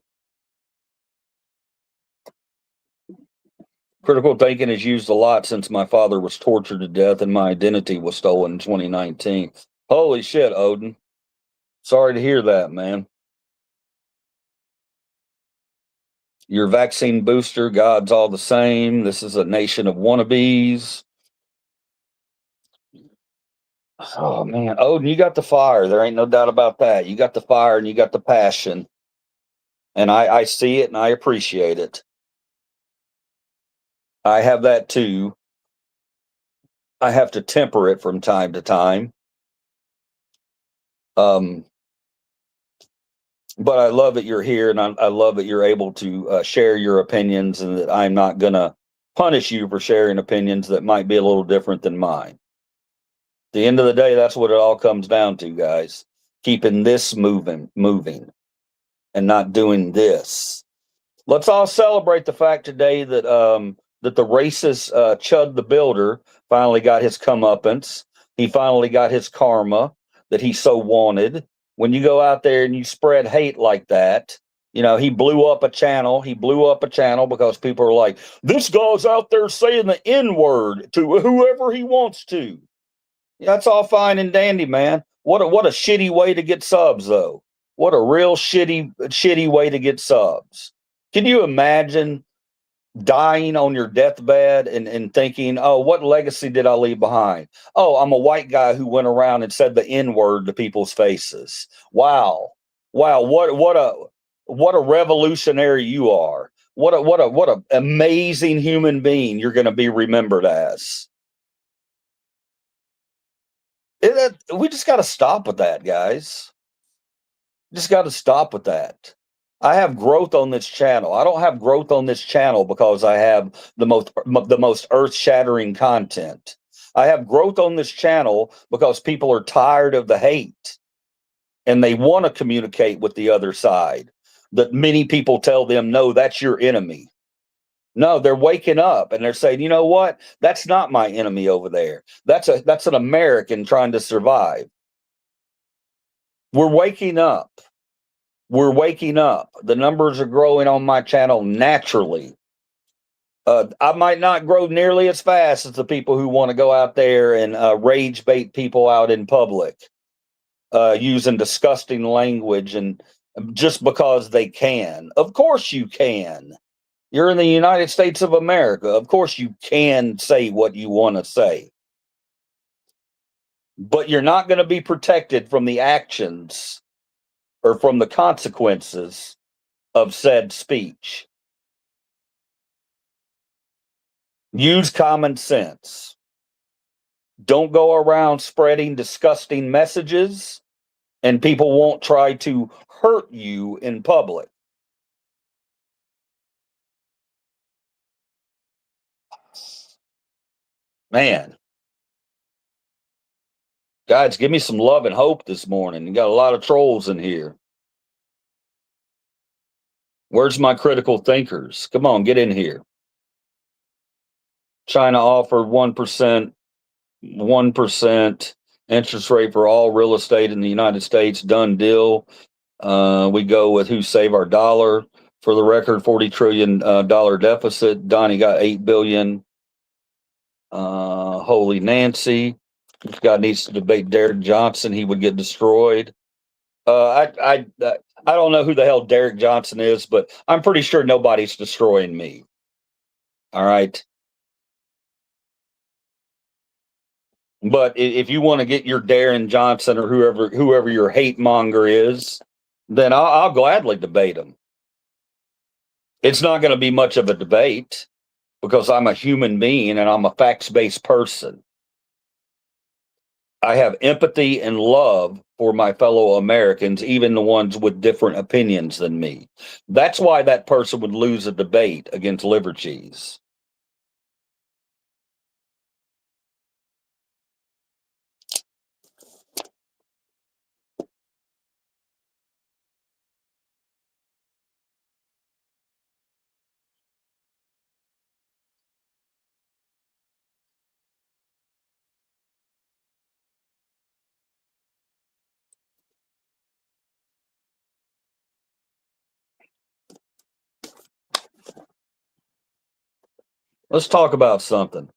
Speaker 1: Critical thinking is used a lot since my father was tortured to death and my identity was stolen in 2019. Holy shit, Odin. Sorry to hear that, man. Your vaccine booster, God's all the same. This is a nation of wannabes. Oh, man. Odin, you got the fire. There ain't no doubt about that. You got the fire and you got the passion. And I see it and I appreciate it. I have that too. I have to temper it from time to time. Um, but I love that you're here, and I love that you're able to share your opinions, and that I'm not gonna punish you for sharing opinions that might be a little different than mine. At the end of the day, that's what it all comes down to, guys. Keeping this moving, and not doing this. Let's all celebrate the fact today that that the racist Chud the Builder finally got his comeuppance. He finally got his karma that he so wanted. When you go out there and you spread hate like that, you know, he blew up a channel. He blew up a channel because people are like, this guy's out there saying the N word to whoever he wants to. That's all fine and dandy, man. What a shitty way to get subs, though. What a real shitty way to get subs. Can you imagine dying on your deathbed and thinking, oh, what legacy did I leave behind? Oh, I'm a white guy who went around and said the N-word to people's faces. Wow. Wow, what a revolutionary you are. What a amazing human being you're going to be remembered as. We just got to stop with that, guys. Just got to stop with that. I have growth on this channel. I don't have growth on this channel because I have the most earth-shattering content. I have growth on this channel because people are tired of the hate and they want to communicate with the other side. That many people tell them, no, that's your enemy. No, they're waking up and they're saying, you know what? That's not my enemy over there. That's an American trying to survive. We're waking up. We're waking up. The numbers are growing on my channel naturally. I might not grow nearly as fast as the people who want to go out there and rage bait people out in public, using disgusting language and just because they can. Of course you can. You're in the United States of America. Of course you can say what you want to say. But you're not going to be protected from the actions or from the consequences of said speech. Use common sense. Don't go around spreading disgusting messages, and people won't try to hurt you in public. Man, guys, give me some love and hope this morning. You got a lot of trolls in here. Where's my critical thinkers? Come on, get in here. China offered 1% interest rate for all real estate in the United States. Done deal. We go with who save our dollar. For the record, $40 trillion deficit. Donnie got $8 billion. Holy Nancy. This guy needs to debate Derek Johnson. He would get destroyed. I don't know who the hell Derek Johnson is, but I'm pretty sure nobody's destroying me. All right. But if you want to get your Darren Johnson or whoever your hate monger is, then I'll gladly debate him. It's not going to be much of a debate because I'm a human being and I'm a facts-based person. I have empathy and love for my fellow Americans, even the ones with different opinions than me. That's why that person would lose a debate against liver cheese. Let's talk about something.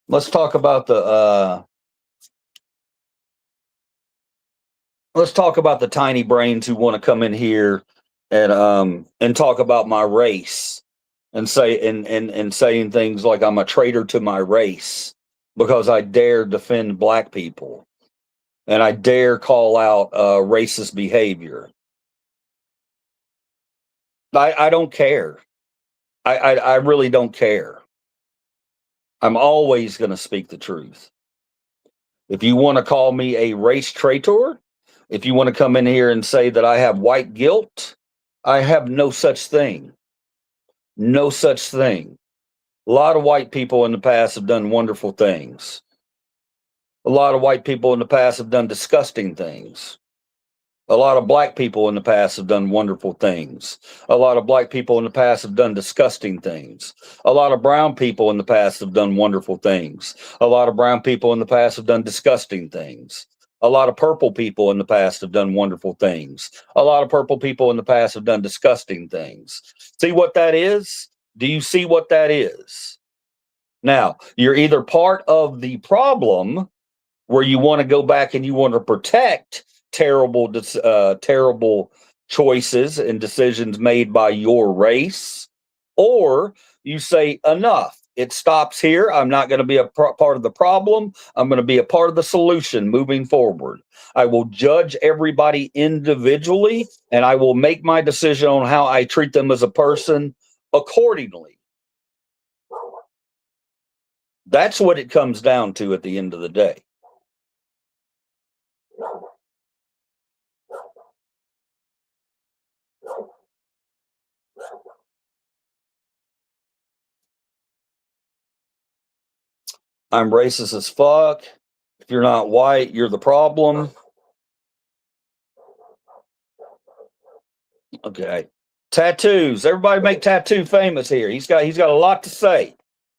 Speaker 1: Let's talk about the tiny brains who want to come in here and talk about my race and say and saying things like I'm a traitor to my race because I dare defend black people and I dare call out racist behavior. I don't care. I really don't care. I'm always going to speak the truth. If you want to call me a race traitor, if you want to come in here and say that I have white guilt, I have no such thing. No such thing. A lot of white people in the past have done wonderful things. A lot of white people in the past have done disgusting things. A lot of black people in the past have done wonderful things. A lot of black people in the past have done disgusting things. A lot of brown people in the past have done wonderful things. A lot of brown people in the past have done disgusting things. A lot of purple people in the past have done wonderful things. A lot of purple people in the past have done disgusting things. See what that is? Do you see what that is? Now, you're either part of the problem where you want to go back and you want to protect terrible choices and decisions made by your race, or you say enough. It stops here. I'm not going to be a part of the problem. I'm going to be a part of the solution moving forward. I will judge everybody individually, and I will make my decision on how I treat them as a person accordingly. That's what it comes down to at the end of the day. I'm racist as fuck. If you're not white, you're the problem. Okay. Tattoos. Everybody make Tattoo famous here. He's got a lot to say.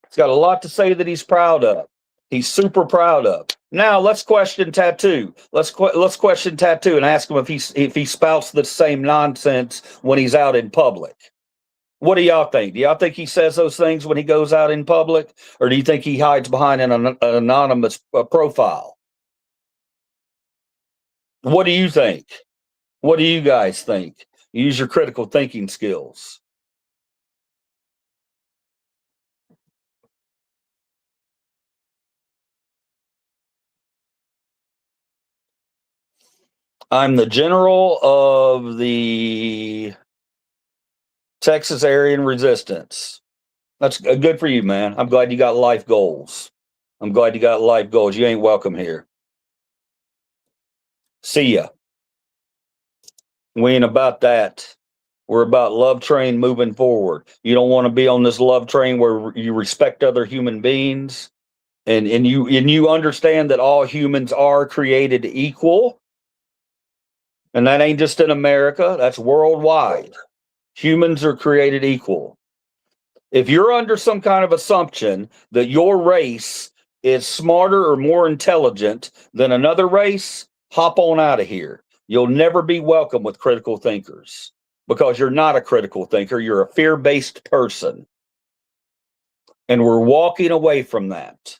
Speaker 1: He's got a lot to say that he's proud of. He's super proud of. Now let's question Tattoo. Let's question Tattoo and ask him if he spouts the same nonsense when he's out in public. What do y'all think? Do y'all think he says those things when he goes out in public, or do you think he hides behind an anonymous profile? What do you think? What do you guys think? Use your critical thinking skills. I'm the general of the Texas Aryan Resistance. That's good for you, man. I'm glad you got life goals. I'm glad you got life goals. You ain't welcome here. See ya. We ain't about that. We're about love train moving forward. You don't want to be on this love train where you respect other human beings and you understand that all humans are created equal. And that ain't just in America, that's worldwide. Humans are created equal. If you're under some kind of assumption that your race is smarter or more intelligent than another race, hop on out of here. You'll never be welcome with critical thinkers because you're not a critical thinker. You're a fear-based person. And we're walking away from that.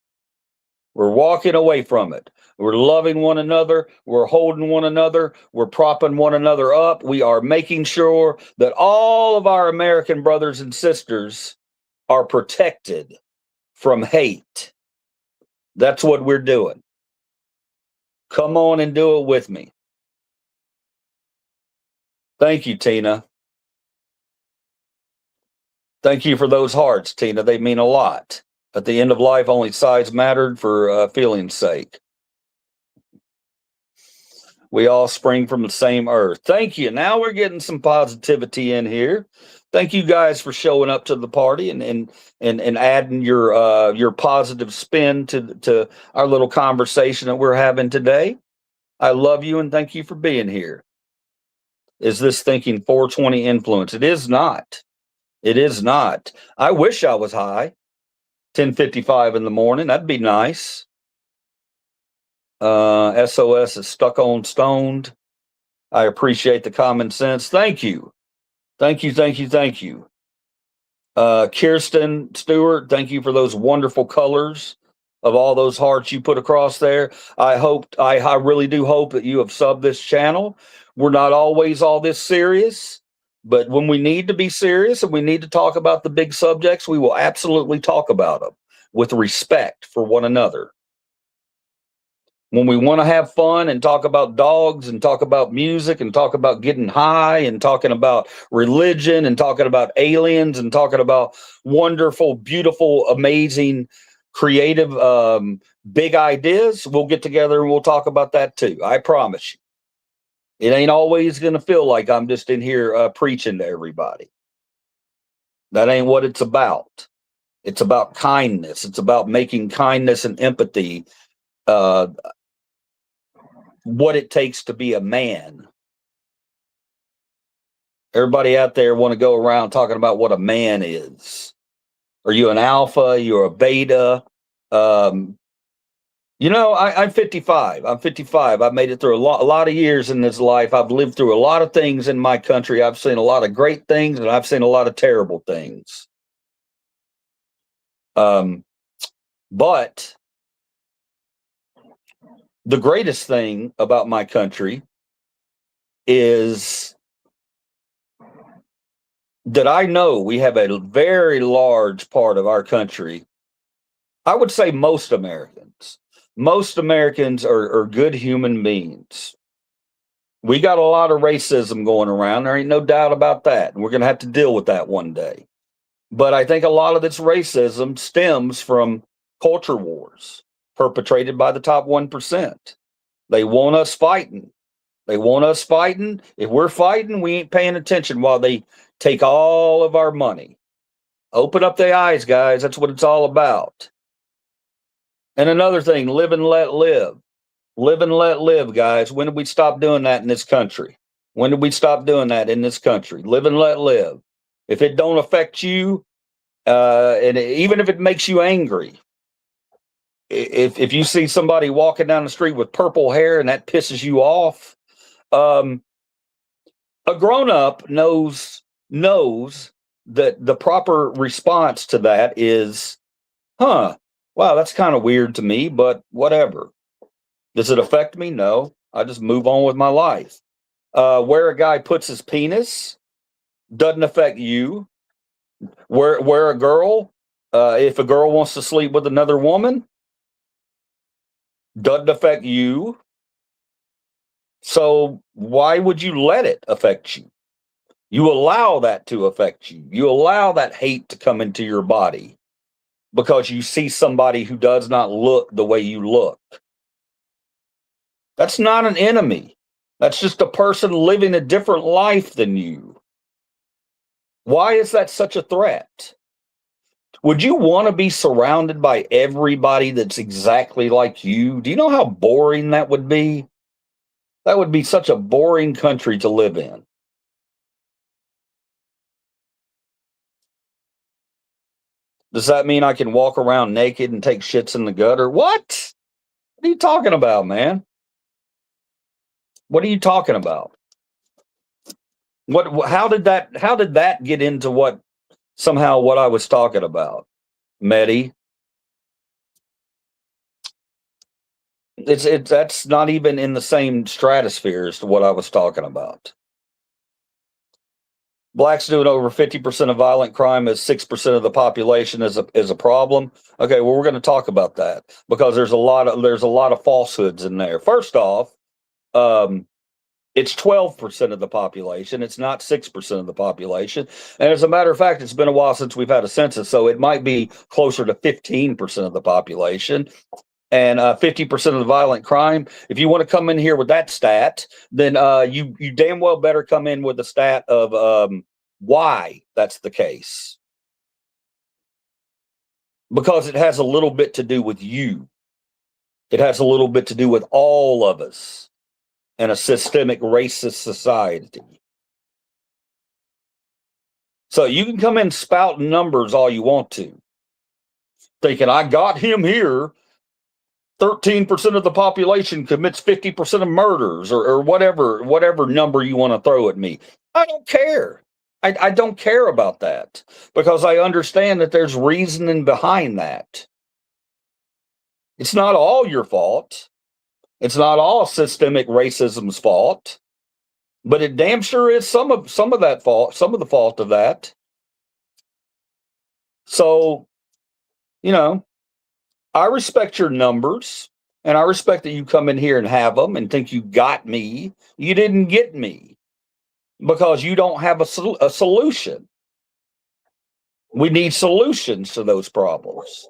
Speaker 1: We're walking away from it. We're loving one another. We're holding one another. We're propping one another up. We are making sure that all of our American brothers and sisters are protected from hate. That's what we're doing. Come on and do it with me. Thank you, Tina. Thank you for those hearts, Tina. They mean a lot. At the end of life, only size mattered for feeling's sake. We all spring from the same earth. Thank you. Now we're getting some positivity in here. Thank you guys for showing up to the party and adding your positive spin to our little conversation that we're having today. I love you and thank you for being here. Is this thinking 420 influence? It is not. It is not. I wish I was high. 10:55 in the morning. That'd be nice. SOS is stuck on stoned. I appreciate the common sense. Thank you. Thank you. Thank you. Thank you. Kirsten Stewart, thank you for those wonderful colors of all those hearts you put across there. I really do hope that you have subbed this channel. We're not always all this serious, but when we need to be serious and we need to talk about the big subjects, we will absolutely talk about them with respect for one another. When we want to have fun and talk about dogs and talk about music and talk about getting high and talking about religion and talking about aliens and talking about wonderful, beautiful, amazing, creative, big ideas, we'll get together and we'll talk about that too. I promise you. It ain't always going to feel like I'm just in here preaching to everybody. That ain't what it's about. It's about kindness. It's about making kindness and empathy what it takes to be a man. Everybody out there want to go around talking about what a man is. Are you an alpha? You're a beta? I'm 55. I'm 55. I've made it through a lot of years in this life. I've lived through a lot of things in my country. I've seen a lot of great things and I've seen a lot of terrible things. But the greatest thing about my country is that I know we have a very large part of our country. I would say most Americans are good human beings. We got a lot of racism going around. There ain't no doubt about that. And we're going to have to deal with that one day. But I think a lot of this racism stems from culture wars perpetrated by the top 1%. They want us fighting. They want us fighting. If we're fighting, we ain't paying attention while they take all of our money. Open up their eyes, guys. That's what it's all about. And another thing, live and let live. Live and let live, guys. When did we stop doing that in this country? When did we stop doing that in this country? Live and let live. If it don't affect you, and even if it makes you angry, if you see somebody walking down the street with purple hair and that pisses you off, a grown-up knows the proper response to that is, huh, wow, that's kind of weird to me, but whatever. Does it affect me? No. I just move on with my life. Where a guy puts his penis doesn't affect you. Where a girl, if a girl wants to sleep with another woman, doesn't affect you. So why would you let it affect you? You allow that to affect you. You allow that hate to come into your body because you see somebody who does not look the way you look. That's not an enemy. That's just a person living a different life than you. Why is that such a threat? Would you want to be surrounded by everybody that's exactly like you? Do you know how boring that would be? That would be such a boring country to live in. Does that mean I can walk around naked and take shits in the gutter? What? What are you talking about, man? What are you talking about? What how did that get into what somehow what I was talking about? Medi. It's that's not even in the same stratosphere as to what I was talking about. Blacks doing over 50% of violent crime as 6% of the population is a problem. Okay, well we're going to talk about that because there's a lot of falsehoods in there. First off, um, it's 12% of the population. It's not 6% of the population. And as a matter of fact, it's been a while since we've had a census, so it might be closer to 15% of the population. And 50% of the violent crime. If you want to come in here with that stat, then you damn well better come in with a stat of why that's the case, because it has a little bit to do with you. It has a little bit to do with all of us in a systemic racist society. So you can come in spouting numbers all you want to, thinking I got him here. 13% of the population commits 50% of murders or whatever number you want to throw at me. I don't care. I don't care about that because I understand that there's reasoning behind that. It's not all your fault. It's not all systemic racism's fault, but it damn sure is some of that fault, some of the fault of that. So, you know, I respect your numbers and I respect that you come in here and have them and think you got me. You didn't get me because you don't have a solution. We need solutions to those problems.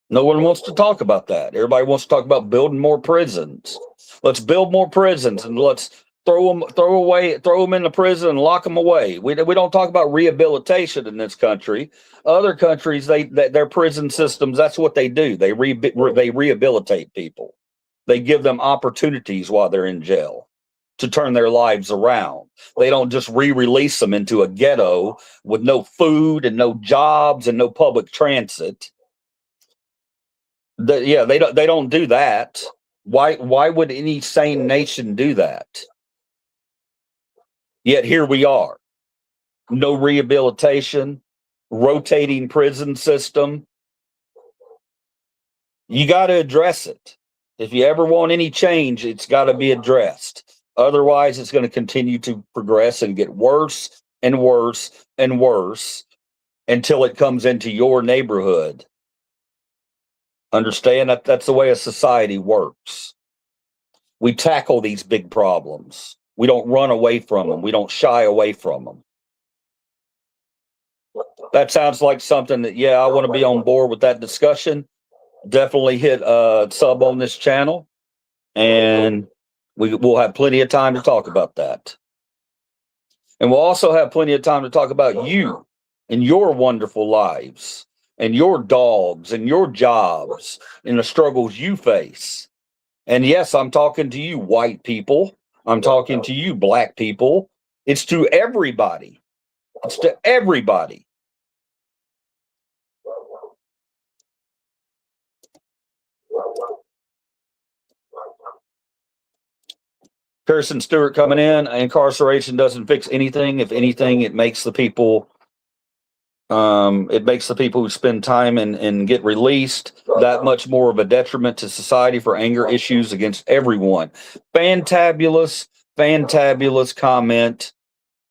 Speaker 1: No one wants to talk about that. Everybody wants to talk about building more prisons. Let's build more prisons and let's throw them into prison and lock them away. We don't talk about rehabilitation in this country. Other countries, their prison systems, that's what they do. They rehabilitate people. They give them opportunities while they're in jail to turn their lives around. They don't just re-release them into a ghetto with no food and no jobs and no public transit. They don't do that. Why would any sane nation do that? Yet here we are. No rehabilitation, rotating prison system. You got to address it. If you ever want any change, it's got to be addressed. Otherwise, it's going to continue to progress and get worse and worse and worse until it comes into your neighborhood. Understand that that's the way a society works. We tackle these big problems. We don't run away from them. We don't shy away from them. That sounds like something that, yeah, I want to be on board with that discussion. Definitely hit sub on this channel, and we'll have plenty of time to talk about that. And we'll also have plenty of time to talk about you and your wonderful lives and your dogs and your jobs and the struggles you face. And yes, I'm talking to you, white people. I'm talking to you, black people. It's to everybody. It's to everybody. Kirsten Stewart coming in. Incarceration doesn't fix anything. If anything, it makes the people It makes the people who spend time and get released that much more of a detriment to society for anger issues against everyone. Fantabulous, fantabulous comment.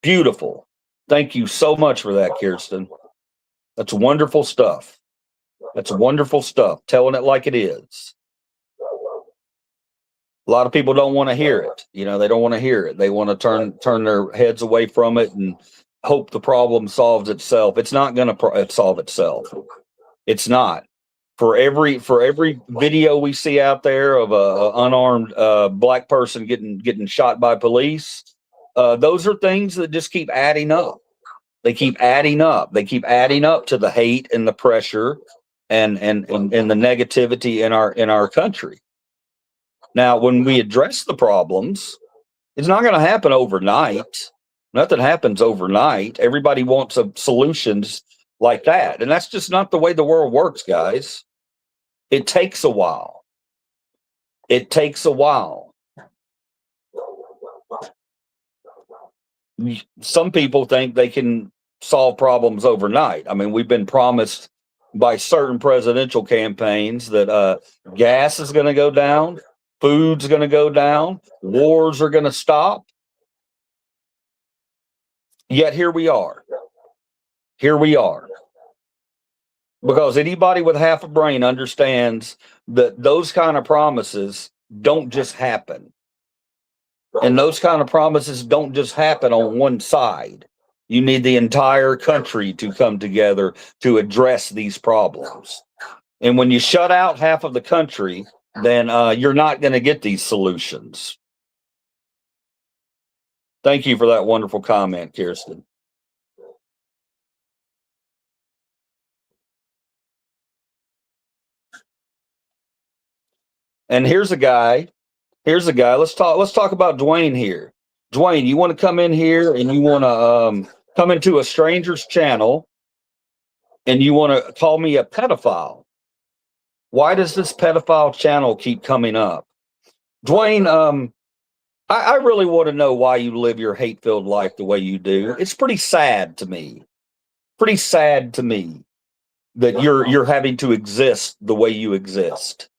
Speaker 1: Beautiful. Thank you so much for that, Kirsten. That's wonderful stuff. That's wonderful stuff. Telling it like it is. A lot of people don't want to hear it. You know, they don't want to hear it. They want to turn their heads away from it and hope the problem solves itself. It's not going to solve itself. It's not. For every video we see out there of a unarmed black person getting shot by police, those are things that just keep adding up. They keep adding up. They keep adding up to the hate and the pressure and the negativity in our country. Now, when we address the problems, it's not going to happen overnight. Nothing happens overnight. Everybody wants solutions like that. And that's just not the way the world works, guys. It takes a while. It takes a while. Some people think they can solve problems overnight. I mean, we've been promised by certain presidential campaigns that gas is going to go down, food's going to go down, wars are going to stop. Yet here we are. Here we are. Because anybody with half a brain understands that those kind of promises don't just happen. And those kind of promises don't just happen on one side. You need the entire country to come together to address these problems. And when you shut out half of the country, then you're not going to get these solutions. Thank you for that wonderful comment, Kirsten. And here's a guy. Let's talk about Dwayne here. Dwayne, you want to come in here and you want to come into a stranger's channel and you want to call me a pedophile. Why does this pedophile channel keep coming up? Dwayne, I really want to know why you live your hate-filled life the way you do. It's pretty sad to me. Pretty sad to me that you're having to exist the way you exist.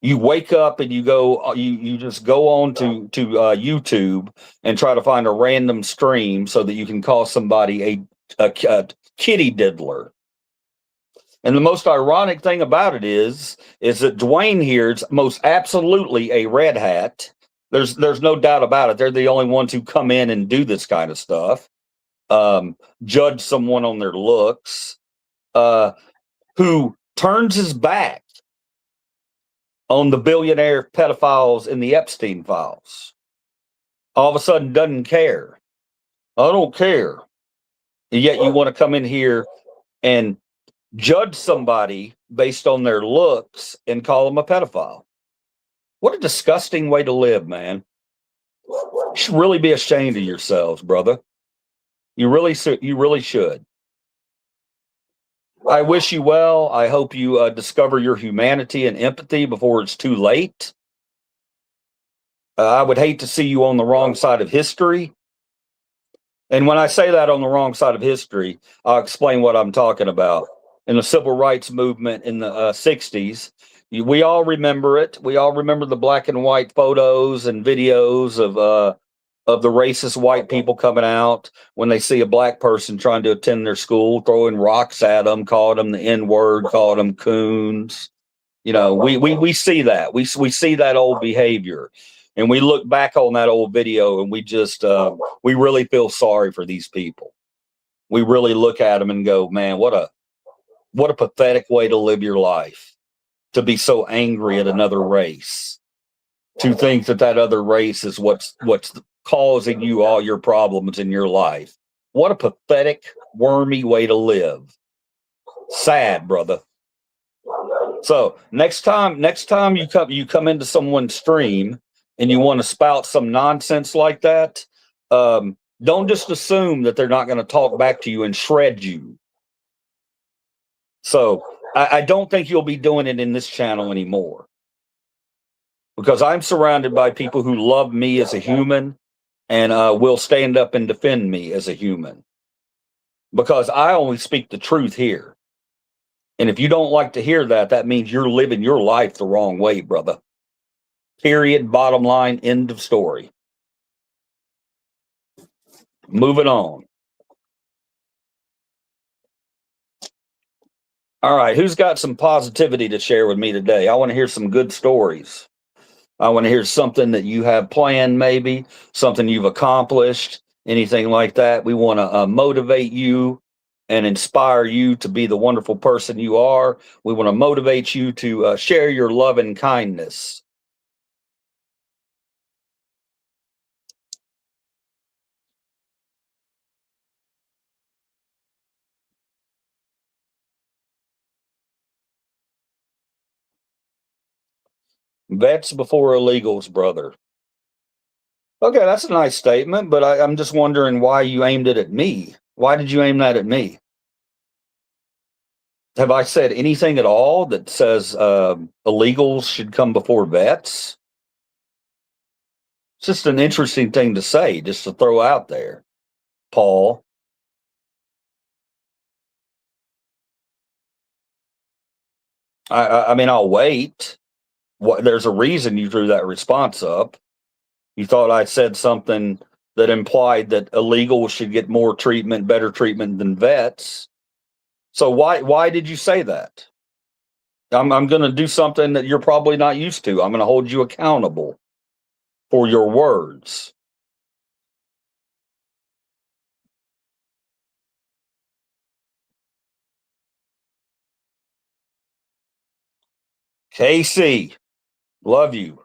Speaker 1: You wake up and you go, you just go on to YouTube and try to find a random stream so that you can call somebody a kitty diddler. And the most ironic thing about it is that Dwayne here is most absolutely a red hat. There's no doubt about it. They're the only ones who come in and do this kind of stuff. Judge someone on their looks, who turns his back on the billionaire pedophiles in the Epstein files. All of a sudden doesn't care. I don't care. And yet you want to come in here and judge somebody based on their looks and call them a pedophile. What a disgusting way to live, man. You should really be ashamed of yourselves, brother. You really should. I wish you well. I hope you discover your humanity and empathy before it's too late. I would hate to see you on the wrong side of history. And when I say that, on the wrong side of history, I'll explain what I'm talking about. In the civil rights movement in the 60s, we all remember it. We all remember the black and white photos and videos of the racist white people coming out when they see a black person trying to attend their school, throwing rocks at them, calling them the N-word, calling them coons. You know, we see that. We see that old behavior. And we look back on that old video and we just, we really feel sorry for these people. We really look at them and go, man, what a pathetic way to live your life, to be so angry at another race, to think that other race is what's causing you all your problems in your life. What a pathetic, wormy way to live. Sad, brother. So next time you come into someone's stream and you want to spout some nonsense like that, don't just assume that they're not going to talk back to you and shred you. So I don't think you'll be doing it in this channel anymore, because I'm surrounded by people who love me as a human and will stand up and defend me as a human. because I only speak the truth here. And if you don't like to hear that, that means you're living your life the wrong way, brother. Period. Bottom line. End of story. Moving on. All right. Who's got some positivity to share with me today? I want to hear some good stories. I want to hear something that you have planned, maybe something you've accomplished, anything like that. We want to motivate you and inspire you to be the wonderful person you are. We want to motivate you to share your love and kindness. Vets before illegals, brother. Okay, that's a nice statement, but I'm just wondering why you aimed it at me. Why did you aim that at me? Have I said anything at all that says illegals should come before vets? It's just an interesting thing to say, just to throw out there, Paul. I mean, I'll wait. There's a reason you drew that response up. You thought I said something that implied that illegals should get more treatment, better treatment than vets. So why did you say that? I'm going to do something that you're probably not used to. I'm going to hold you accountable for your words. Casey, love you.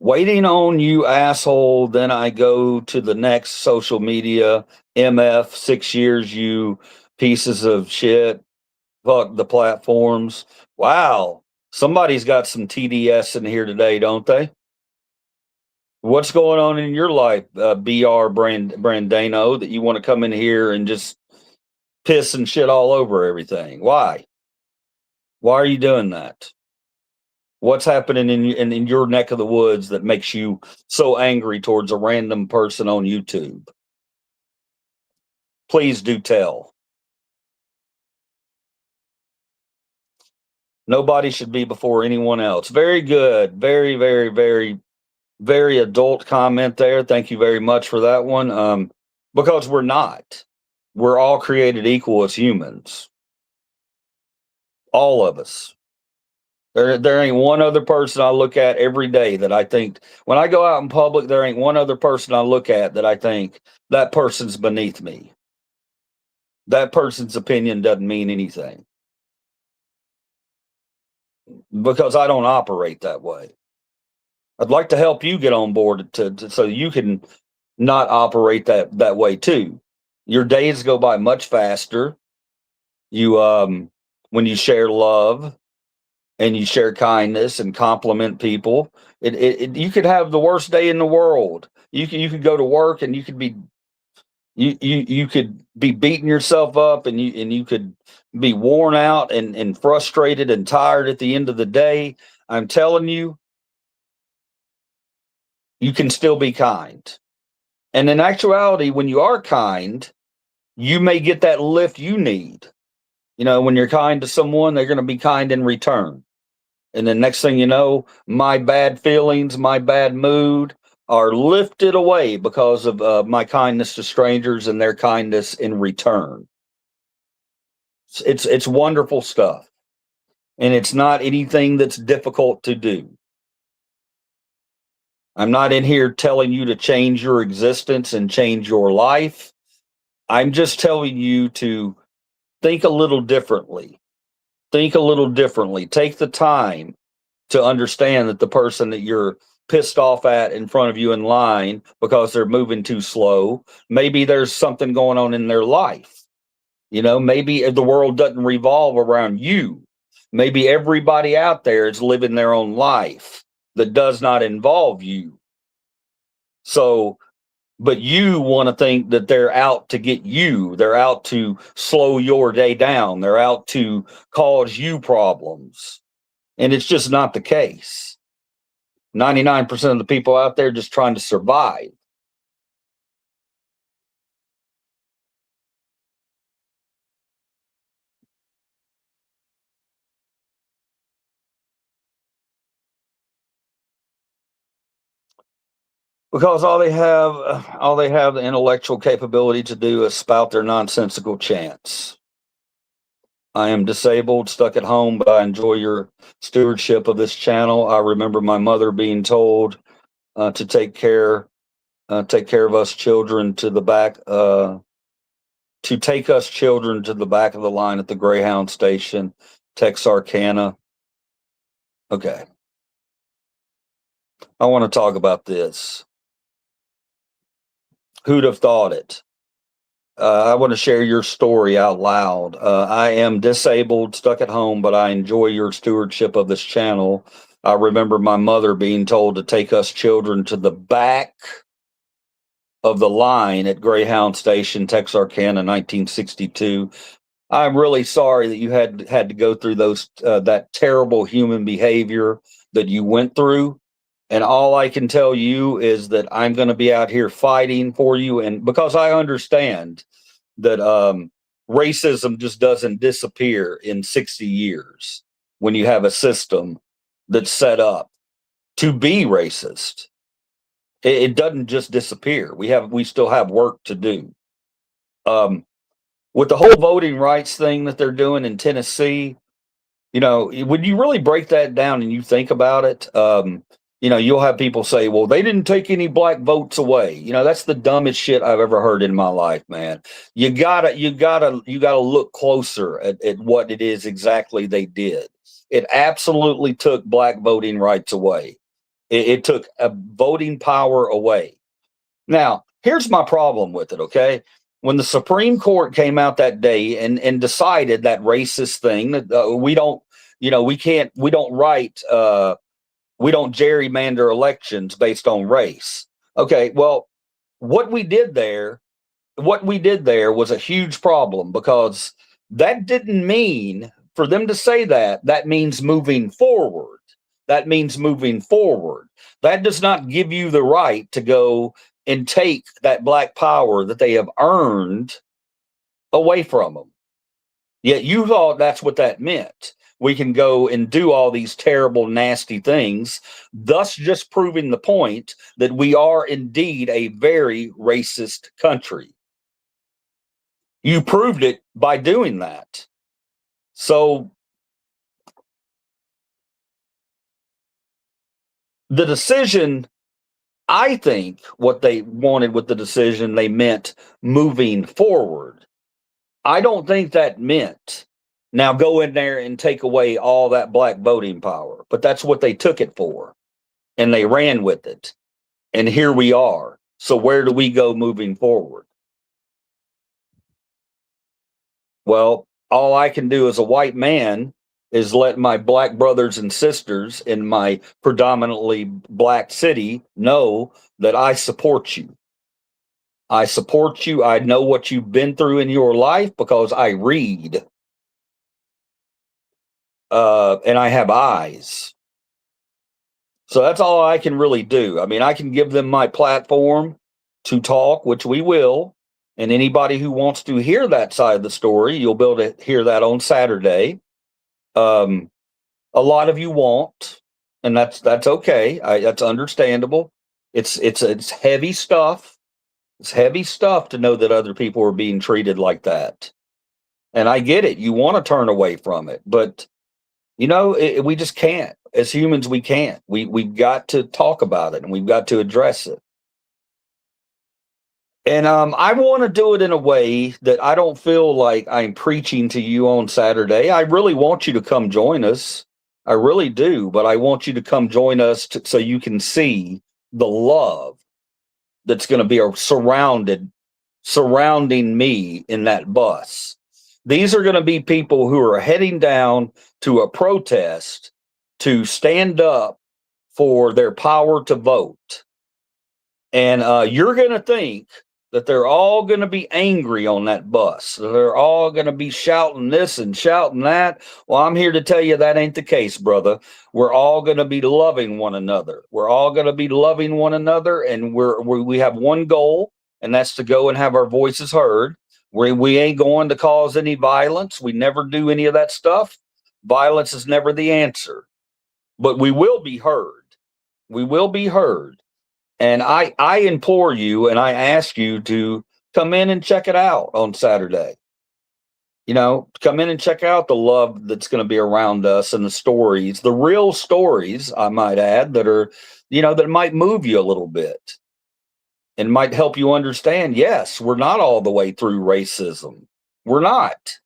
Speaker 1: Waiting on you, asshole. Then I go to the next social media. MF, 6 years, you pieces of shit. Fuck the platforms. Wow. Somebody's got some TDS in here today, don't they? What's going on in your life, Brandano, that you want to come in here and just piss and shit all over everything? Why? Why are you doing that? What's happening in your neck of the woods that makes you so angry towards a random person on YouTube? Please do tell. Nobody should be before anyone else. Very good. Very, very, very, very adult comment there. Thank you very much for that one. Because we're not. We're all created equal as humans. All of us. There ain't one other person I look at every day that I think, when I go out in public, there ain't one other person I look at that I think that person's beneath me. That person's opinion doesn't mean anything, because I don't operate that way. I'd like to help you get on board so you can not operate that way too. Your days go by much faster. You when you share love and you share kindness and compliment people, you could have the worst day in the world. You could go to work and you could be you could be beating yourself up, and you could be worn out and frustrated and tired at the end of the day. I'm telling you, you can still be kind. And in actuality, when you are kind, you may get that lift you need. You know, when you're kind to someone, they're going to be kind in return. And then next thing you know, my bad feelings, my bad mood are lifted away because of my kindness to strangers and their kindness in return. It's wonderful stuff. And it's not anything that's difficult to do. I'm not in here telling you to change your existence and change your life. I'm just telling you to think a little differently. Think a little differently. Take the time to understand that the person that you're pissed off at in front of you in line because they're moving too slow, maybe there's something going on in their life. You know, maybe the world doesn't revolve around you. Maybe everybody out there is living their own life that does not involve you. So, but you want to think that they're out to get you. They're out to slow your day down. They're out to cause you problems. And it's just not the case. 99% of the people out there just trying to survive. Because all they have the intellectual capability to do is spout their nonsensical chants. I am disabled, stuck at home, but I enjoy your stewardship of this channel. I remember my mother being told to take care of us children to the back, to take us children to the back of the line at the Greyhound station, Texarkana. Okay. I want to talk about this. Who'd have thought it? I want to share your story out loud. I am disabled, stuck at home, but I enjoy your stewardship of this channel. I remember my mother being told to take us children to the back of the line at Greyhound Station, Texarkana, 1962. I'm really sorry that you had to go through that terrible human behavior that you went through. And all I can tell you is that I'm going to be out here fighting for you. And because I understand that racism just doesn't disappear in 60 years when you have a system that's set up to be racist. It doesn't just disappear. We still have work to do. With the whole voting rights thing that they're doing in Tennessee, when you really break that down and you think about it, you'll have people say, well, they didn't take any black votes away. That's the dumbest shit I've ever heard in my life, man. You gotta look closer at what it is exactly they did. It absolutely took black voting rights away. It took a voting power away. Now, here's my problem with it, okay? When the Supreme Court came out that day and decided that racist thing that we don't gerrymander elections based on race. Okay, well, what we did there was a huge problem, because that didn't mean, for them to say that means moving forward. That means moving forward. That does not give you the right to go and take that black power that they have earned away from them. Yet you thought that's what that meant. We can go and do all these terrible, nasty things, thus just proving the point that we are indeed a very racist country. You proved it by doing that. So the decision, I think what they wanted with the decision, they meant moving forward. I don't think that meant now go in there and take away all that black voting power, but that's what they took it for. And they ran with it. And here we are. So where do we go moving forward? Well, all I can do as a white man is let my black brothers and sisters in my predominantly black city know that I support you. I support you. I know what you've been through in your life because I read. And I have eyes. So that's all I can really do. I mean, I can give them my platform to talk, which we will. And anybody who wants to hear that side of the story, you'll be able to hear that on Saturday. A lot of you won't, and that's okay. That's understandable. It's heavy stuff. It's heavy stuff to know that other people are being treated like that. And I get it. You want to turn away from it, but we just can't. As humans, we can't. We've got to talk about it, and we've got to address it. And I want to do it in a way that I don't feel like I'm preaching to you on Saturday. I really want you to come join us. I really do. But I want you to come join us so you can see the love that's going to be surrounding me in that bus. These are going to be people who are heading down to a protest to stand up for their power to vote. And you're going to think that they're all going to be angry on that bus. They're all going to be shouting this and shouting that. Well, I'm here to tell you that ain't the case, brother. We're all going to be loving one another. We're all going to be loving one another, and we have one goal, and that's to go and have our voices heard. We ain't going to cause any violence. We never do any of that stuff. Violence is never the answer, but we will be heard. We will be heard. And I implore you and I ask you to come in and check it out on Saturday. You know, come in and check out the love that's going to be around us and the stories, the real stories, I might add, that are, you know, that might move you a little bit and might help you understand, yes, we're not all the way through racism. We're not.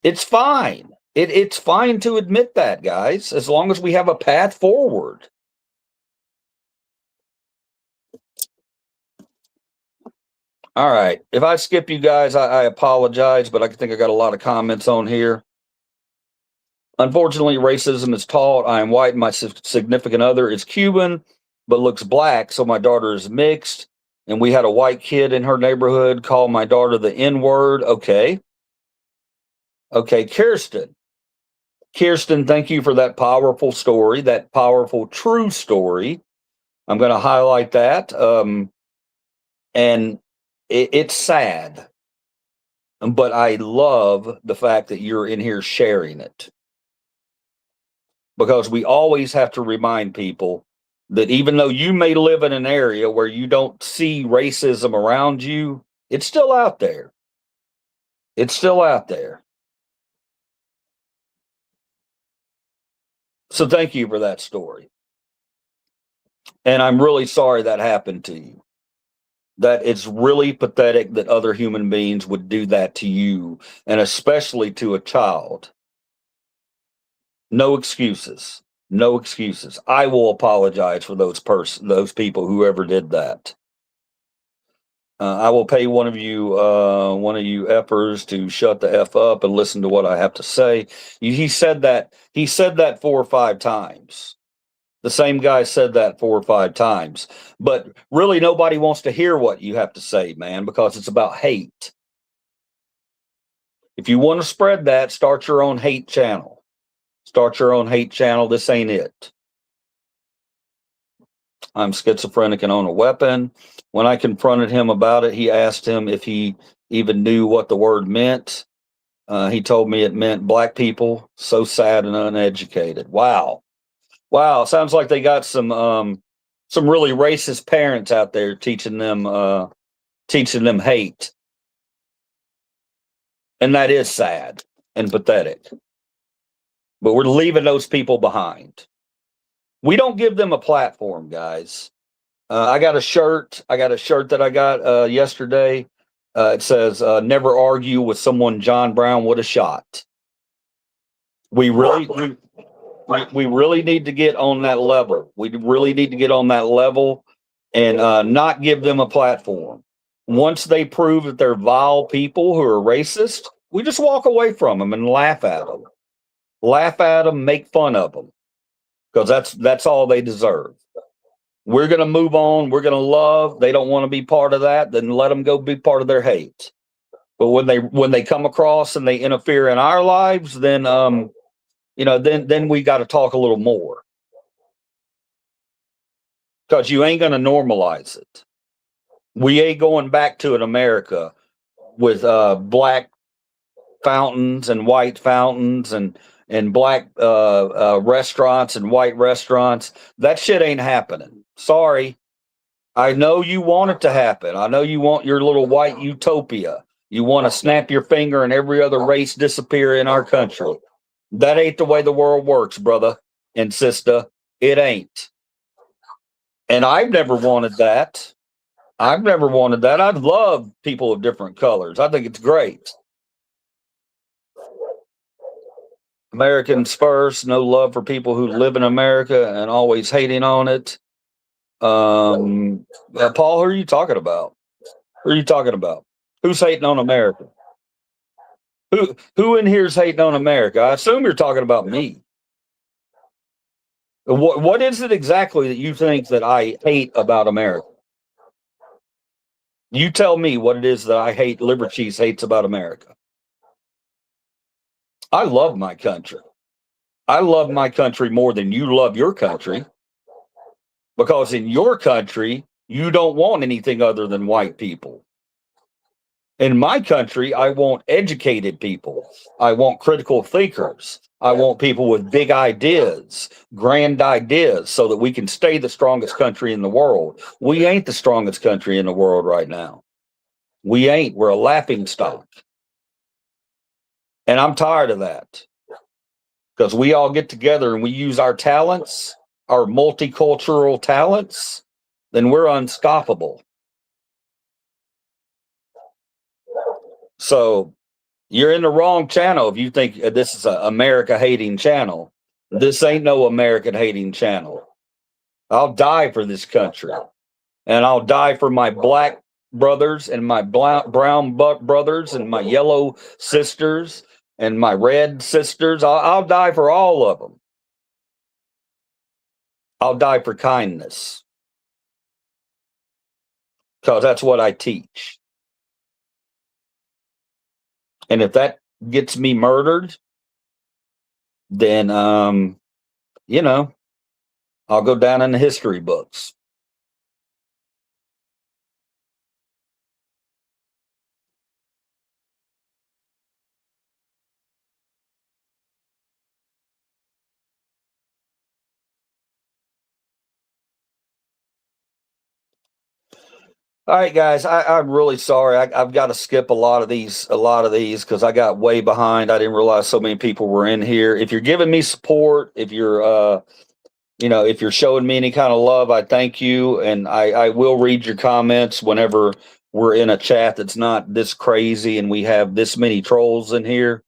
Speaker 1: It's fine. It's fine to admit that, guys, as long as we have a path forward. All right. If I skip you guys, I apologize, but I think I got a lot of comments on here. Unfortunately, racism is taught. I am white. My significant other is Cuban, but looks black. So my daughter is mixed. And we had a white kid in her neighborhood call my daughter the N word. Okay. Okay. Kirsten, thank you for that powerful story, that powerful, true story. I'm going to highlight that. And it's sad, but I love the fact that you're in here sharing it, because we always have to remind people that even though you may live in an area where you don't see racism around you, it's still out there. It's still out there. So thank you for that story. And I'm really sorry that happened to you. That it's really pathetic that other human beings would do that to you, and especially to a child. No excuses. No excuses. I will apologize for those people, whoever did that. I will pay one of you effers to shut the F up and listen to what I have to say. He said that 4 or 5 times. The same guy said that 4 or 5 times. But really, nobody wants to hear what you have to say, man, because it's about hate. If you want to spread that, start your own hate channel. Start your own hate channel. This ain't it. I'm schizophrenic and own a weapon. When I confronted him about it, he asked him if he even knew what the word meant. He told me it meant black people. So sad and uneducated. Wow. Wow, sounds like they got some really racist parents out there teaching them hate. And that is sad and pathetic. But we're leaving those people behind. We don't give them a platform, guys. I got a shirt that I got yesterday. It says, never argue with someone John Brown would have shot. We really need to get on that level. We really need to get on that level and not give them a platform. Once they prove that they're vile people who are racist, we just walk away from them and laugh at them. Laugh at them, make fun of them, because that's all they deserve. We're going to move on. We're going to love. They don't want to be part of that, then let them go be part of their hate. But when they come across and they interfere in our lives, then then we got to talk a little more, because you ain't going to normalize it. We ain't going back to an America with black fountains and white fountains and black restaurants and white restaurants. That shit ain't happening. Sorry. I know you want it to happen. I know you want your little white utopia. You want to snap your finger and every other race disappear in our country. That ain't the way the world works, brother and sister. It ain't. And I've never wanted that. I've love people of different colors. I think it's great. Americans first, no love for people who live in America and always hating on it. Paul, who are you talking about? Who's hating on America? Who in here is hating on America? I assume you're talking about me. What is it exactly that you think that I hate about America? You tell me what it is that I hate, Libercheese hates about America. I love my country. I love my country more than you love your country, because in your country, you don't want anything other than white people. In my country, I want educated people. I want critical thinkers. I want people with big ideas, grand ideas, so that we can stay the strongest country in the world. We ain't the strongest country in the world right now. We ain't. We're a laughing stock. And I'm tired of that, because we all get together and we use our talents, our multicultural talents, then we're unstoppable. So you're in the wrong channel if you think this is an America hating channel. This ain't no American hating channel. I'll die for this country, and I'll die for my black brothers and my brown brothers and my yellow sisters and my red sisters. I'll die for all of them. I'll die for kindness, because that's what I teach. And if that gets me murdered, then you know, I'll go down in the history books. All right, guys, I'm really sorry. I've got to skip a lot of these, because I got way behind. I didn't realize so many people were in here. If you're giving me support, if you're if you're showing me any kind of love, I thank you, and I will read your comments whenever we're in a chat that's not this crazy and we have this many trolls in here.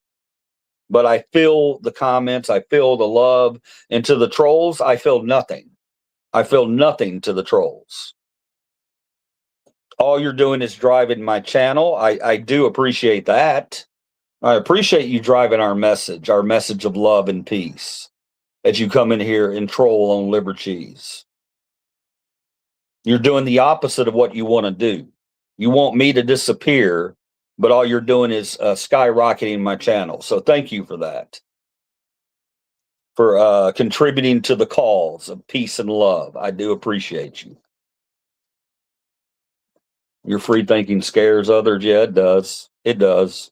Speaker 1: But I feel the comments, I feel the love, and to the trolls, I feel nothing. I feel nothing to the trolls. All you're doing is driving my channel. I do appreciate that. I appreciate you driving our message of love and peace, as you come in here and troll on Libercheese. You're doing the opposite of what you want to do. You want me to disappear, but all you're doing is skyrocketing my channel. So thank you for that, for contributing to the cause of peace and love. I do appreciate you. Your free thinking scares others. Yeah, it does. It does.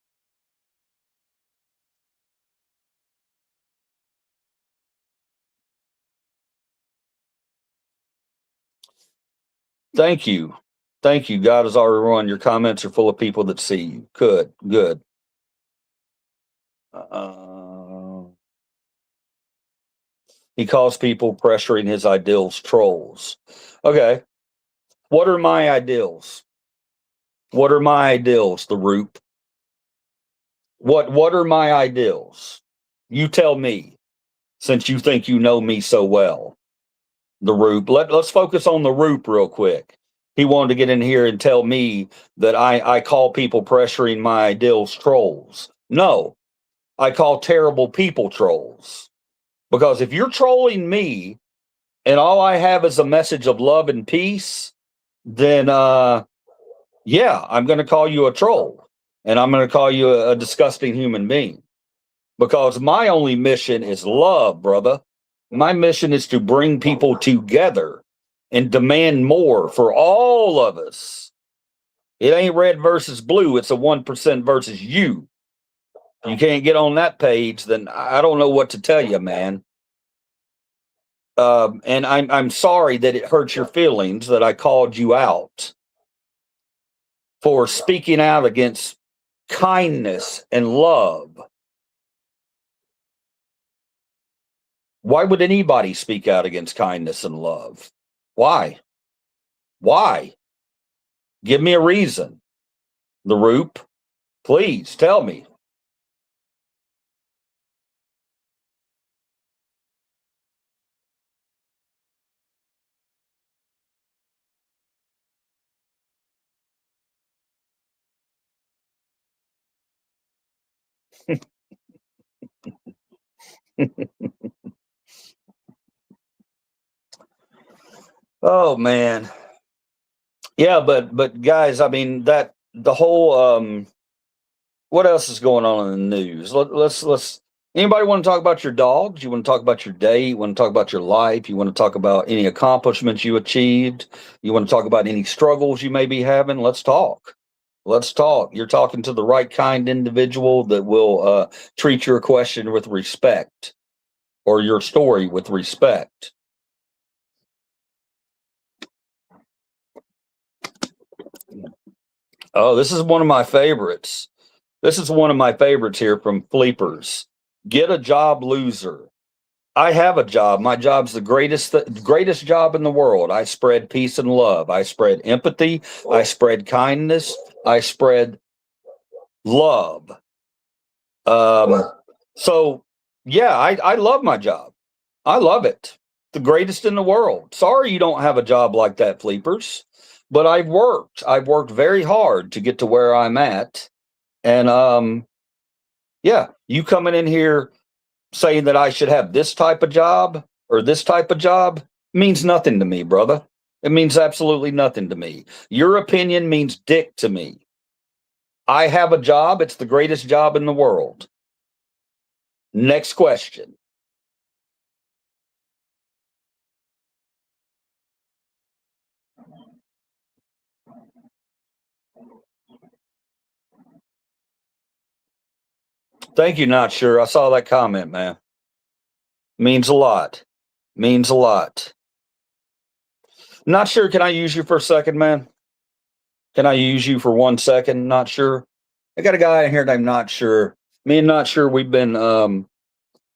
Speaker 1: Thank you. Thank you. God is already run. Your comments are full of people that see you. Good. Good. He calls people pressuring his ideals trolls. Okay. What are my ideals? What are my ideals, the Roop? What are my ideals? You tell me, since you think you know me so well. The Roop. Let's focus on the Roop real quick. He wanted to get in here and tell me that I call people pressuring my ideals trolls. No, I call terrible people trolls. Because if you're trolling me and all I have is a message of love and peace, then yeah, I'm going to call you a troll, and I'm going to call you a disgusting human being, because my only mission is love, brother. My mission is to bring people together and demand more for all of us. It ain't red versus blue. It's a 1% versus you. If you can't get on that page, then I don't know what to tell you, man. And I'm sorry that it hurts your feelings that I called you out for speaking out against kindness and love. Why would anybody speak out against kindness and love? Why? Why? Give me a reason. The Roop, please tell me. Oh man. Yeah, but guys, I mean that the whole what else is going on in the news? Let's anybody want to talk about your dogs? You want to talk about your day? You want to talk about your life? You want to talk about any accomplishments you achieved? You want to talk about any struggles you may be having? Let's talk. Let's talk. You're talking to the right kind individual that will treat your question with respect or your story with respect. Oh, this is one of my favorites. This is one of my favorites here from Fleepers. Get a job, loser. I have a job. My job's the greatest job in the world. I spread peace and love. I spread empathy. I spread kindness. I spread love. Um, so yeah, I love my job. I love it. The greatest in the world. Sorry you don't have a job like that, Fleepers. But I've worked. I've worked very hard to get to where I'm at. And yeah, you coming in here saying that I should have this type of job or this type of job means nothing to me, brother. It means absolutely nothing to me. Your opinion means dick to me. I have a job. It's the greatest job in the world. Next question. Thank you, not sure. I saw that comment, man. Means a lot. Means a lot. Not sure. Can I use you for a second, man? Can I use you for 1 second? Not sure. I got a guy in here named Not Sure. Me and Not Sure, we've been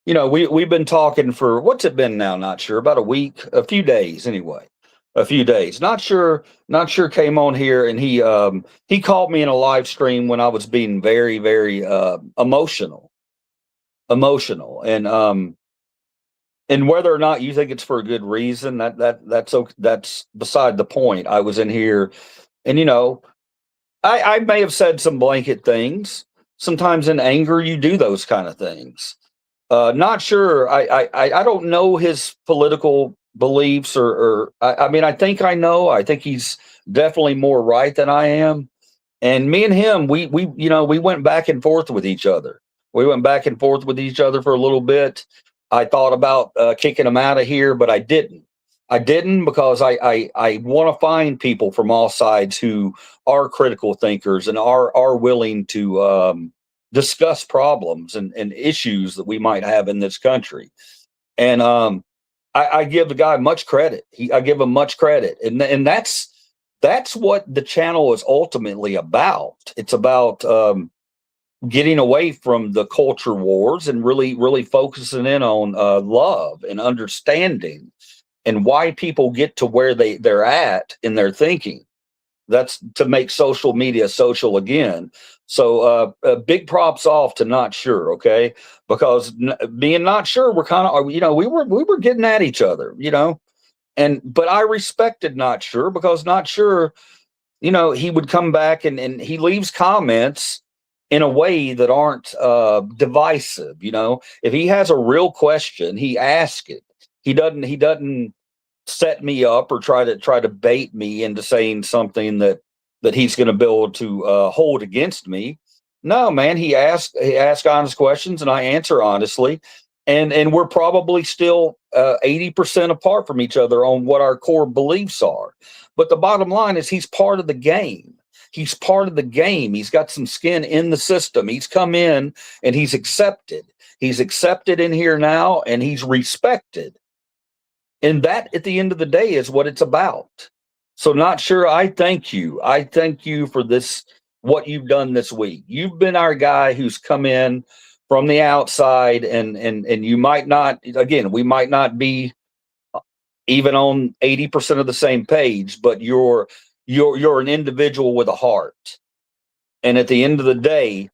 Speaker 1: we've been talking for what's it been now? Not sure. About a week, a few days anyway. A few days. Not sure came on here and he called me in a live stream when I was being very, very emotional. Emotional. And whether or not you think it's for a good reason, that's beside the point. I was in here and I may have said some blanket things. Sometimes in anger you do those kind of things. Not sure. I don't know his political beliefs or I mean I think I know. I think he's definitely more right than I am. And me and him, we went back and forth with each other. We went back and forth with each other for a little bit. I thought about kicking him out of here, but I didn't. I didn't because I want to find people from all sides who are critical thinkers and are willing to discuss problems and issues that we might have in this country. And I give the guy much credit. I give him much credit, and that's what the channel is ultimately about. It's about getting away from the culture wars and really focusing in on love and understanding and why people get to where they're at in their thinking. That's to make social media social again. So big props off to Not Sure, okay? Because being Not Sure, we're kind of we were getting at each other, and but I respected Not Sure because Not Sure, he would come back and he leaves comments in a way that aren't divisive. If he has a real question, he asks it. He doesn't set me up or try to bait me into saying something that he's going to be able to hold against me. No, man, he asks honest questions and I answer honestly, and we're probably still 80% apart from each other on what our core beliefs are. But the bottom line is he's part of the game. He's part of the game. He's got some skin in the system. He's come in and he's accepted. He's accepted in here now and he's respected. And that, at the end of the day, is what it's about. So, Not Sure, I thank you. I thank you for this, what you've done this week. You've been our guy who's come in from the outside, and you might not, again, we might not be even on 80% of the same page, but you're an individual with a heart. And at the end of the day,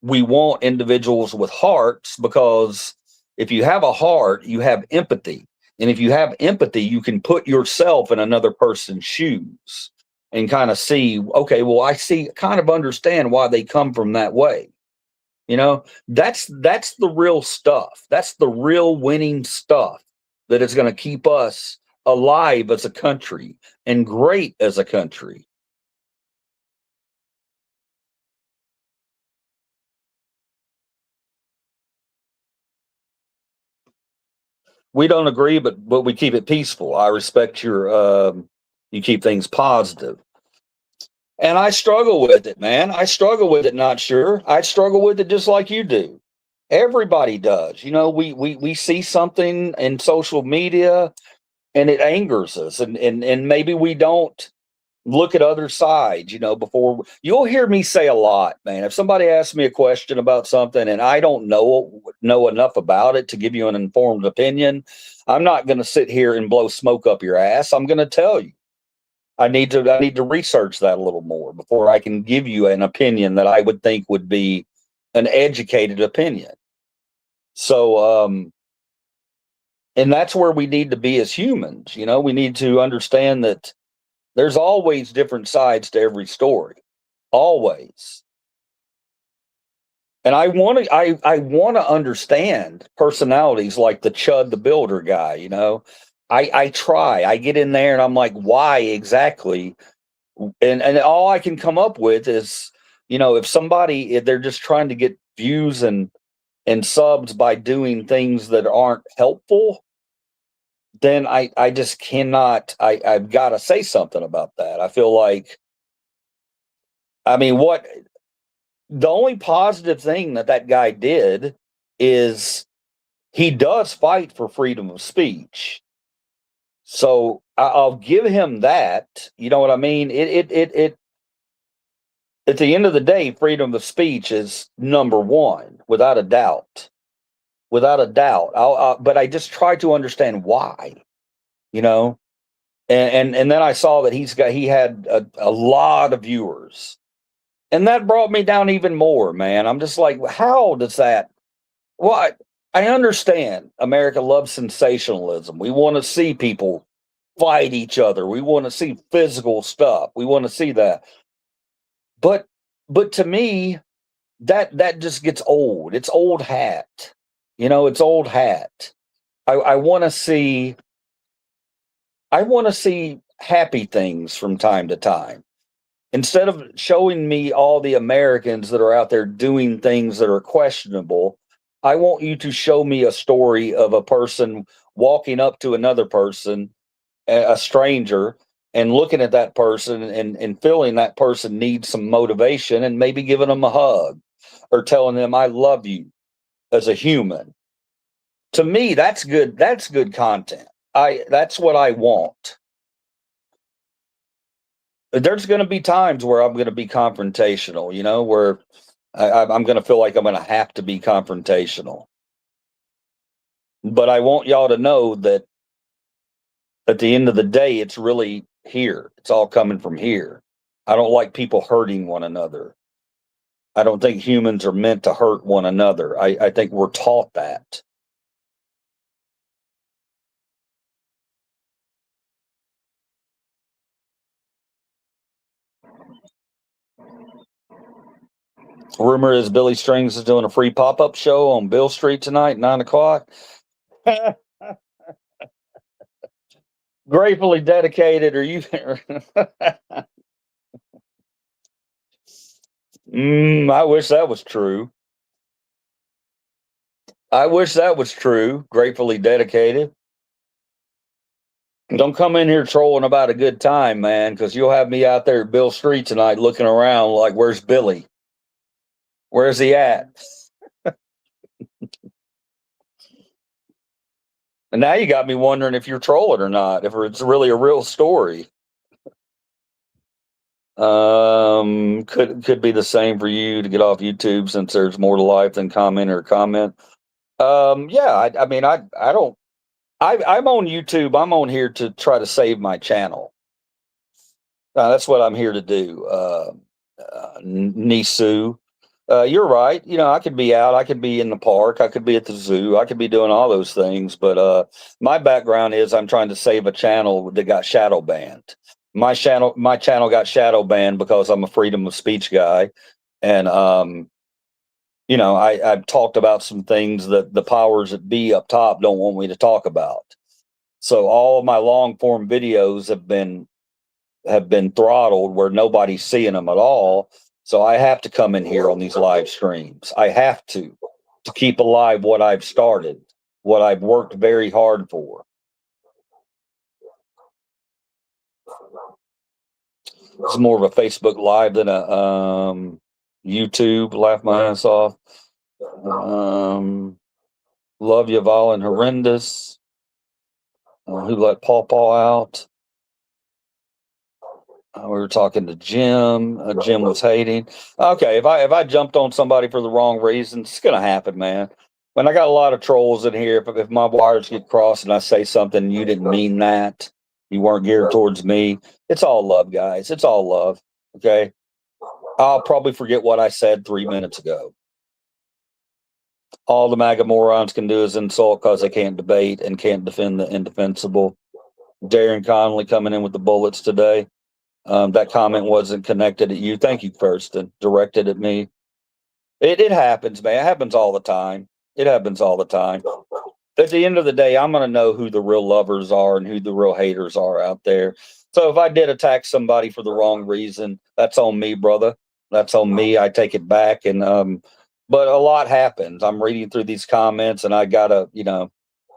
Speaker 1: we want individuals with hearts because if you have a heart, you have empathy. And if you have empathy, you can put yourself in another person's shoes and kind of see, okay, well, kind of understand why they come from that way. That's the real stuff. That's the real winning stuff that is going to keep us alive as a country and great as a country. we don't agree, but we keep it peaceful. I respect your you keep things positive. And I struggle with it, man. I struggle with it, not sure. I struggle with it just like you do. Everybody does. You know, we see something in social media and it angers us, and maybe we don't look at other sides, you know, before. You'll hear me say a lot, man. If somebody asks me a question about something and I don't know enough about it to give you an informed opinion, I'm not going to sit here and blow smoke up your ass. I'm going to tell you. I need to research that a little more before I can give you an opinion that I would think would be an educated opinion. So and that's where we need to be as humans, you know. We need to understand that there's always different sides to every story. Always. And I want to understand personalities like the Chud the Builder guy, you know. I try. I get in there and I'm like, why exactly? And all I can come up with is, you know, if they're just trying to get views and subs by doing things that aren't helpful, then I just cannot. I've got to say something about that. I feel like, I mean, what the only positive thing that guy did is he does fight for freedom of speech. So I'll give him that. You know what I mean? It at the end of the day, freedom of speech is number one, without a doubt. Without a doubt. But I just try to understand why, you know. And then I saw that he had a lot of viewers, and that brought me down even more, man. I'm just like, how does that? What? I understand America loves sensationalism. We want to see people fight each other. We want to see physical stuff. We want to see that. But but to me, that just gets old. It's old hat. You know, it's old hat. I want to see happy things from time to time. Instead of showing me all the Americans that are out there doing things that are questionable, I want you to show me a story of a person walking up to another person, a stranger, and looking at that person and feeling that person needs some motivation and maybe giving them a hug or telling them, I love you as a human. To me, that's good. That's good content. That's what I want. There's going to be times where I'm going to be confrontational, you know, where I'm going to feel like I'm going to have to be confrontational. But I want y'all to know that at the end of the day, it's really here. It's all coming from here. I don't like people hurting one another. I don't think humans are meant to hurt one another. I think we're taught that. Rumor is Billy Strings is doing a free pop up show on Bill Street tonight, 9 o'clock. Gratefully dedicated. Are you? I wish that was true. I wish that was true. Gratefully dedicated. Don't come in here trolling about a good time, man, because you'll have me out there at Bill Street tonight looking around like, where's Billy? Where's he at? And now you got me wondering if you're trolling or not, if it's really a real story. Could be the same for you to get off YouTube since there's more to life than comment or comment. Yeah, I mean, I don't. I'm on YouTube. I'm on here to try to save my channel. That's what I'm here to do. Nisu. You're right. You know, I could be out. I could be in the park. I could be at the zoo. I could be doing all those things. But my background is I'm trying to save a channel that got shadow banned. My channel got shadow banned because I'm a freedom of speech guy, and you know, I've talked about some things that the powers that be up top don't want me to talk about. So all of my long form videos have been throttled where nobody's seeing them at all. So I have to come in here on these live streams. I have to keep alive what I've started, what I've worked very hard for. It's more of a Facebook Live than a YouTube. Laugh my ass off. Love you, Val and Horrendous. Who let Paw Paw out? We were talking to Jim. Jim was hating. Okay, if I jumped on somebody for the wrong reasons, it's gonna happen, man. When I got a lot of trolls in here, if my wires get crossed and I say something you didn't mean that, you weren't geared towards me, it's all love, guys. It's all love. Okay, I'll probably forget what I said 3 minutes ago. All the MAGA morons can do is insult because they can't debate and can't defend the indefensible. Darren Conley coming in with the bullets today. That comment wasn't connected at you. Thank you, Kirsten. Directed at me. It happens, man. It happens all the time. It happens all the time. At the end of the day, I'm going to know who the real lovers are and who the real haters are out there. So if I did attack somebody for the wrong reason, that's on me, brother. That's on me. I take it back. And but a lot happens. I'm reading through these comments, and I gotta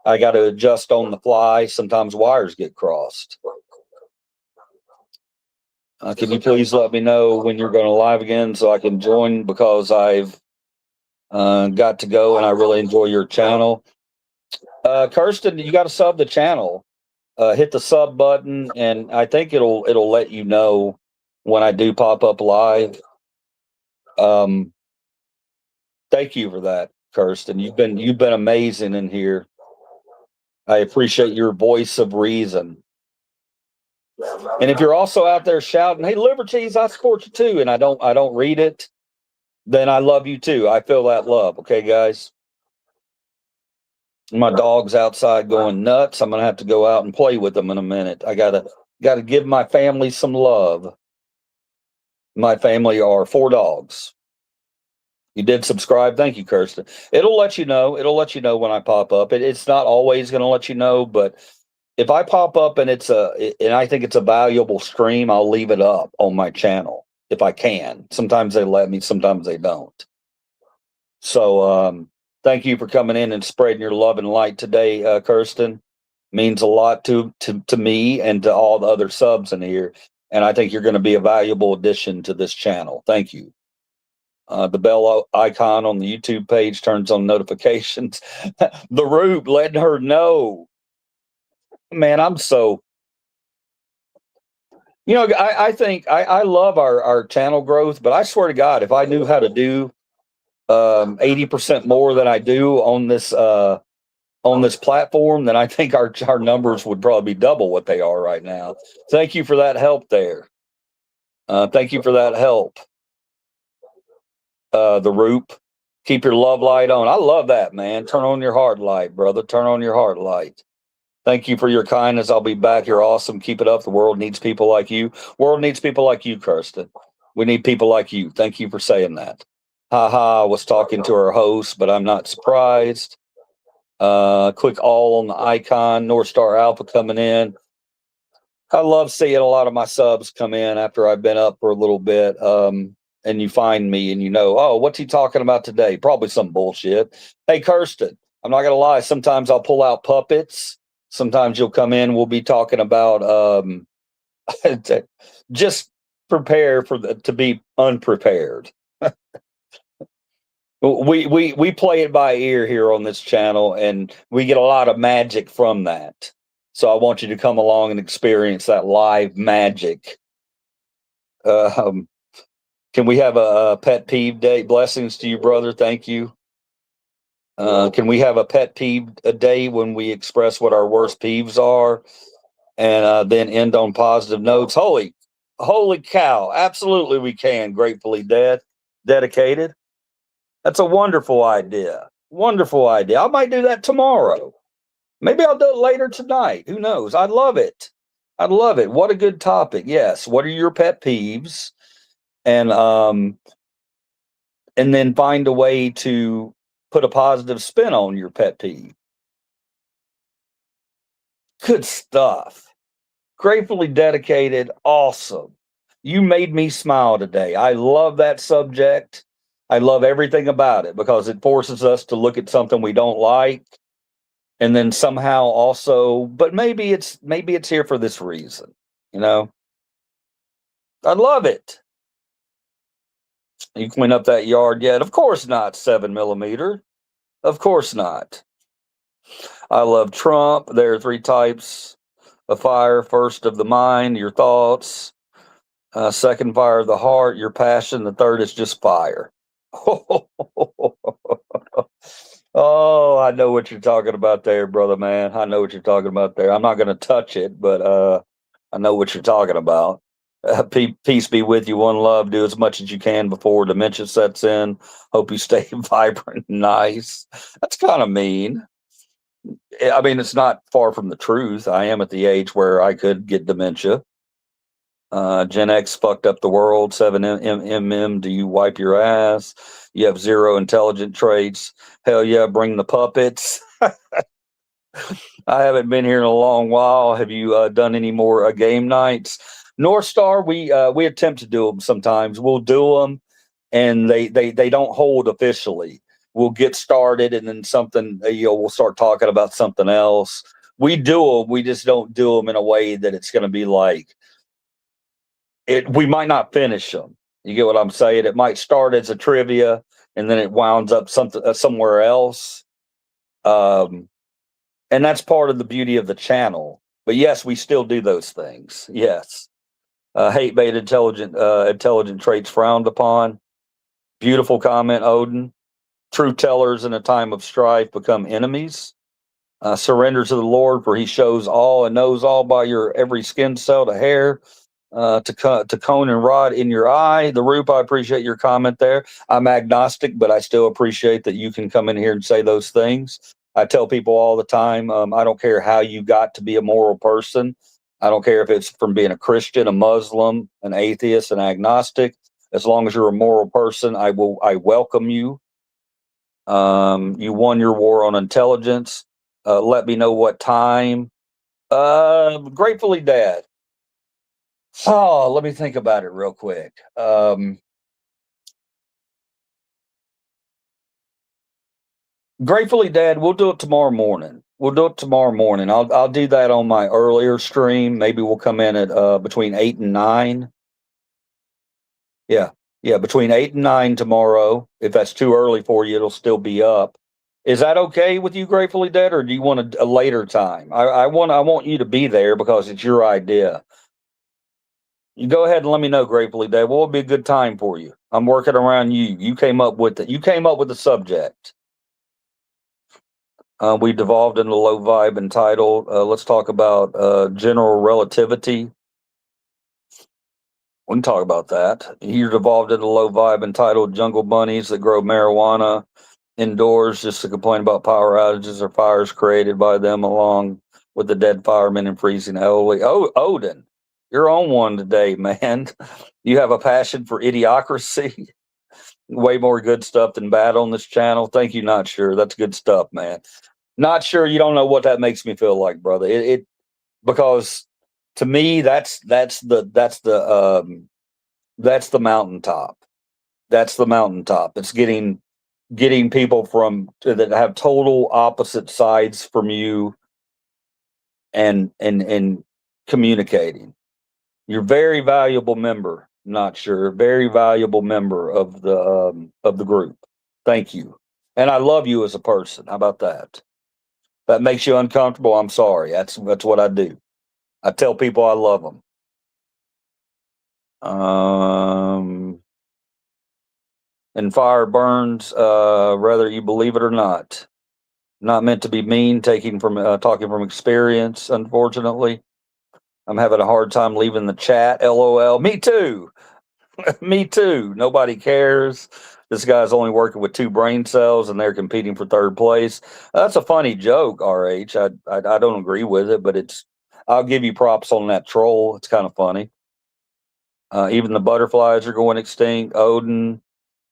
Speaker 1: adjust on the fly. Sometimes wires get crossed. Can you please let me know when you're going to live again so I can join, because I've got to go and I really enjoy your channel. Kirsten, you got to sub the channel. Hit the sub button, and I think it'll let you know when I do pop up live. Thank you for that, Kirsten. You've been amazing in here. I appreciate your voice of reason. And if you're also out there shouting, "Hey, Liberties, I support you too," and I don't read it, then I love you too. I feel that love. Okay, guys. My dog's outside going nuts. I'm gonna have to go out and play with them in a minute. I gotta give my family some love. My family are 4 dogs. You did subscribe. Thank you, Kirsten. It'll let you know. It'll let you know when I pop up. It's not always going to let you know, but if I pop up and and I think it's a valuable stream, I'll leave it up on my channel if I can. Sometimes they let me, sometimes they don't. So thank you for coming in and spreading your love and light today, Kirsten. Means a lot to me and to all the other subs in here. And I think you're going to be a valuable addition to this channel. Thank you. The bell icon on the YouTube page turns on notifications. The Rube letting her know. Man, I'm so, I think I love our channel growth, but I swear to God, if I knew how to do 80% more than I do on this platform, then I think our numbers would probably be double what they are right now. Thank you for that help there. Thank you for that help. The Roop, keep your love light on. I love that, man. Turn on your heart light, brother. Turn on your heart light. Thank you for your kindness. I'll be back. You're awesome. Keep it up. The world needs people like you. World needs people like you, Kirsten. We need people like you. Thank you for saying that. I was talking to our host, but I'm not surprised. Click all on the icon. North Star Alpha coming in. I love seeing a lot of my subs come in after I've been up for a little bit. And you find me and oh, what's he talking about today? Probably some bullshit. Hey, Kirsten, I'm not going to lie. Sometimes I'll pull out puppets. Sometimes you'll come in. We'll be talking about just prepare to be unprepared. We play it by ear here on this channel, and we get a lot of magic from that. So I want you to come along and experience that live magic. Can we have a pet peeve day? Blessings to you, brother. Thank you. Can we have a pet peeve a day when we express what our worst peeves are, and then end on positive notes? Holy cow. Absolutely we can. Gratefully dedicated. That's a wonderful idea. Wonderful idea. I might do that tomorrow. Maybe I'll do it later tonight. Who knows? I love it. I love it. What a good topic. Yes. What are your pet peeves? And then find a way to put a positive spin on your pet peeve. Good stuff. Gratefully dedicated. Awesome. You made me smile today. I love that subject. I love everything about it because it forces us to look at something we don't like and then somehow also, but maybe it's here for this reason. You know, I love it. You clean up that yard yet? Of course not. 7 millimeter. Of course not. I love Trump. There are 3 types of fire. First of the mind, your thoughts. Second, fire of the heart, your passion. The third is just fire. Oh, I know what you're talking about there, brother man. I know what you're talking about there. I'm not going to touch it, but I know what you're talking about. Peace be with you. One love. Do as much as you can before dementia sets in. Hope you stay vibrant and nice. That's kind of mean. I mean, it's not far from the truth. I am at the age where I could get dementia. Gen X fucked up the world. 7 do you wipe your ass? You have 0 intelligent traits. Hell yeah, bring the puppets. I haven't been here in a long while. Have you done any more game nights? North Star, we attempt to do them sometimes. We'll do them, and they don't hold officially. We'll get started, and then something we'll start talking about something else. We do them. We just don't do them in a way that it's going to be like it. We might not finish them. You get what I'm saying? It might start as a trivia, and then it winds up something somewhere else. And that's part of the beauty of the channel. But yes, we still do those things. Yes. Hate bait intelligent traits frowned upon. Beautiful comment, Odin. True tellers in a time of strife become enemies. Surrender to the Lord, for he shows all and knows all by your every skin cell to hair, to cone and rod in your eye. The Roop, I appreciate your comment there. I'm agnostic, but I still appreciate that you can come in here and say those things. I tell people all the time, I don't care how you got to be a moral person. I don't care if it's from being a Christian, a Muslim, an atheist, an agnostic. As long as you're a moral person, I welcome you. You won your war on intelligence. Let me know what time. Gratefully Dad. Oh, let me think about it real quick. Gratefully Dad, we'll do it tomorrow morning. I'll do that on my earlier stream. Maybe we'll come in at between 8 and 9. Yeah. Yeah, between 8 and 9 tomorrow. If that's too early for you, it'll still be up. Is that okay with you, Gratefully Dead, or do you want a later time? I want you to be there because it's your idea. You go ahead and let me know, Gratefully Dead. What would be a good time for you? I'm working around you. You came up with it. You came up with the subject. We devolved into low vibe entitled. Let's talk about general relativity. We can talk about that. You're devolved into low vibe entitled jungle bunnies that grow marijuana indoors just to complain about power outages or fires created by them, along with the dead firemen and freezing elderly. Oh, Odin, you're on one today, man. You have a passion for idiocracy. Way more good stuff than bad on this channel. Thank you, Not Sure. That's good stuff, man. Not sure. You don't know what that makes me feel like, brother. It because to me that's the mountaintop. That's the mountaintop. It's getting people that have total opposite sides from you and communicating. You're a very valuable member. Not Sure. Very valuable member of the group. Thank you. And I love you as a person. How about that? That makes you uncomfortable. I'm sorry. That's what I do. I tell people I love them. And fire burns, whether you believe it or not. Not meant to be mean, talking from experience, unfortunately. I'm having a hard time leaving the chat. LOL. Me too. Me too. Nobody cares. This guy's only working with 2 brain cells and they're competing for 3rd place. That's a funny joke, RH. I don't agree with it, but I'll give you props on that troll. It's kind of funny. Even the butterflies are going extinct. Odin,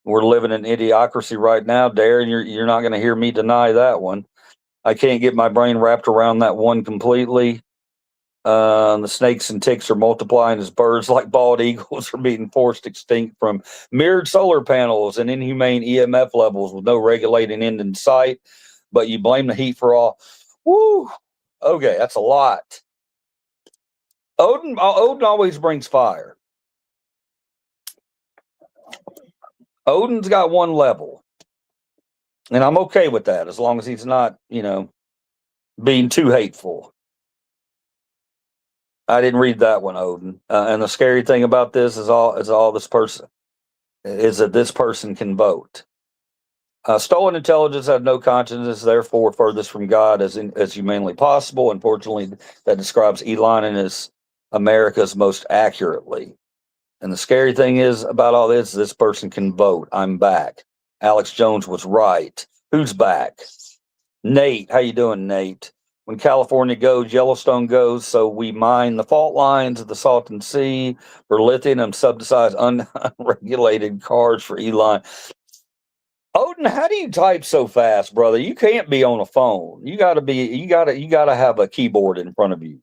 Speaker 1: we're living in idiocracy right now. Darren, you're not going to hear me deny that one. I can't get my brain wrapped around that one completely. The snakes and ticks are multiplying as birds like bald eagles are being forced extinct from mirrored solar panels and inhumane EMF levels with no regulating end in sight. But you blame the heat for all. Woo. Okay, that's a lot. Odin always brings fire. Odin's got one level, and I'm okay with that as long as he's not, being too hateful. I didn't read that one, Odin. And the scary thing about this is all this person is that this person can vote. Stolen intelligence have no conscience, therefore furthest from God as humanly possible. Unfortunately, that describes Elon and his America's most accurately. And the scary thing is about all this person can vote. I'm back. Alex Jones was right. Who's back? Nate. How you doing, Nate? When California goes, Yellowstone goes. So we mine the fault lines of the Salton Sea for lithium and subsidize unregulated cars for Elon. Odin, how do you type so fast, brother? You can't be on a phone. You gotta have a keyboard in front of you.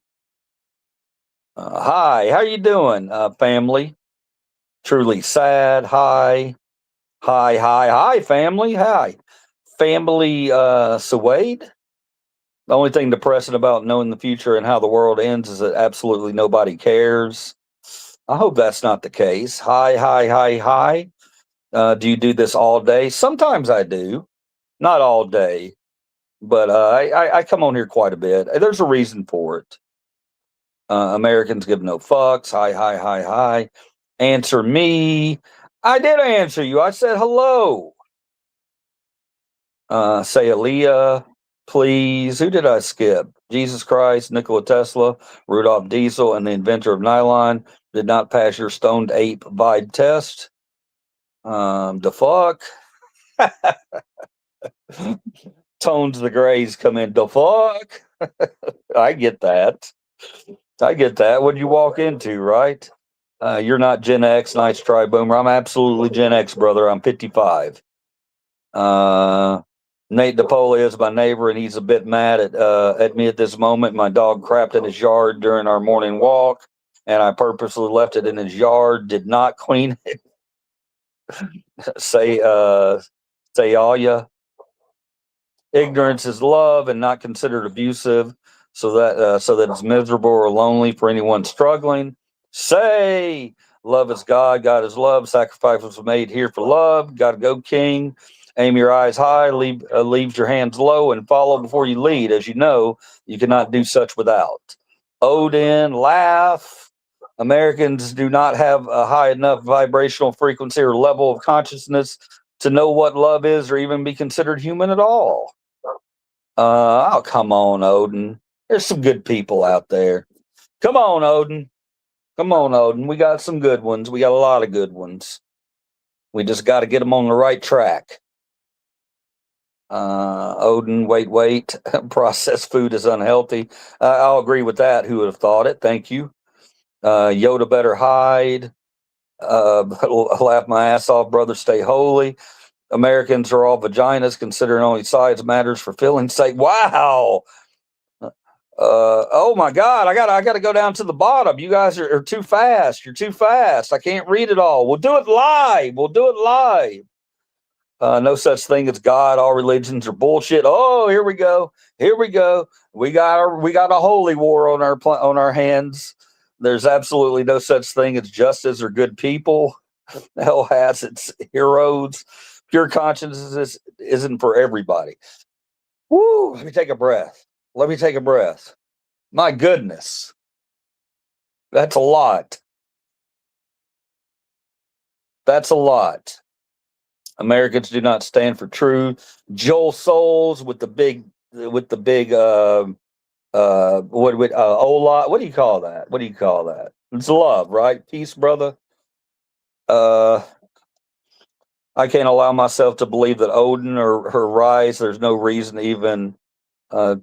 Speaker 1: Hi, how you doing, family? Truly sad. Hi, family. Hi, family. Suede. The only thing depressing about knowing the future and how the world ends is that absolutely nobody cares. I hope that's not the case. Hi. Do you do this all day? Sometimes I do, not all day, but I come on here quite a bit. There's a reason for it. Americans give no fucks. Hi. Answer me. I did answer you. I said hello. Say Aaliyah, please. Who did I skip? Jesus Christ, Nikola Tesla, Rudolph Diesel, and the inventor of nylon did not pass your stoned ape vibe test. The fuck? Tones the Grays come in. The fuck? I get that. What'd you walk into, right? You're not Gen X. Nice try, Boomer. I'm absolutely Gen X, brother. I'm 55. Nate DePoli is my neighbor, and he's a bit mad at me at this moment. My dog crapped in his yard during our morning walk, and I purposely left it in his yard. Did not clean it. say all ya. Ignorance is love and not considered abusive, so that it's miserable or lonely for anyone struggling. Say love is God, God is love. Sacrifice was made here for love. Gotta go, King. Aim your eyes high, leave your hands low, and follow before you lead. As you know, you cannot do such without. Odin, laugh. Americans do not have a high enough vibrational frequency or level of consciousness to know what love is or even be considered human at all. Oh, come on, Odin. There's some good people out there. Come on, Odin. We got some good ones. We got a lot of good ones. We just got to get them on the right track. Odin, wait. Processed food is unhealthy. I'll agree with that. Who would have thought it? Thank you. Yoda better hide. Laugh my ass off, brother. Stay holy. Americans are all vaginas, considering only size matters for feeling's sake. Wow. Oh my God, I gotta go down to the bottom. You guys are too fast. You're too fast. I can't read it all. We'll do it live. No such thing as God. All religions are bullshit. Oh, here we go. We got a holy war on our hands. There's absolutely no such thing as justice or good people. Hell has its heroes. Pure consciousness isn't for everybody. Woo! Let me take a breath. My goodness. That's a lot. Americans do not stand for truth. Joel Souls with the big what do you call that? It's love, right? Peace, brother. I can't allow myself to believe that Odin or her rise. There's no reason to even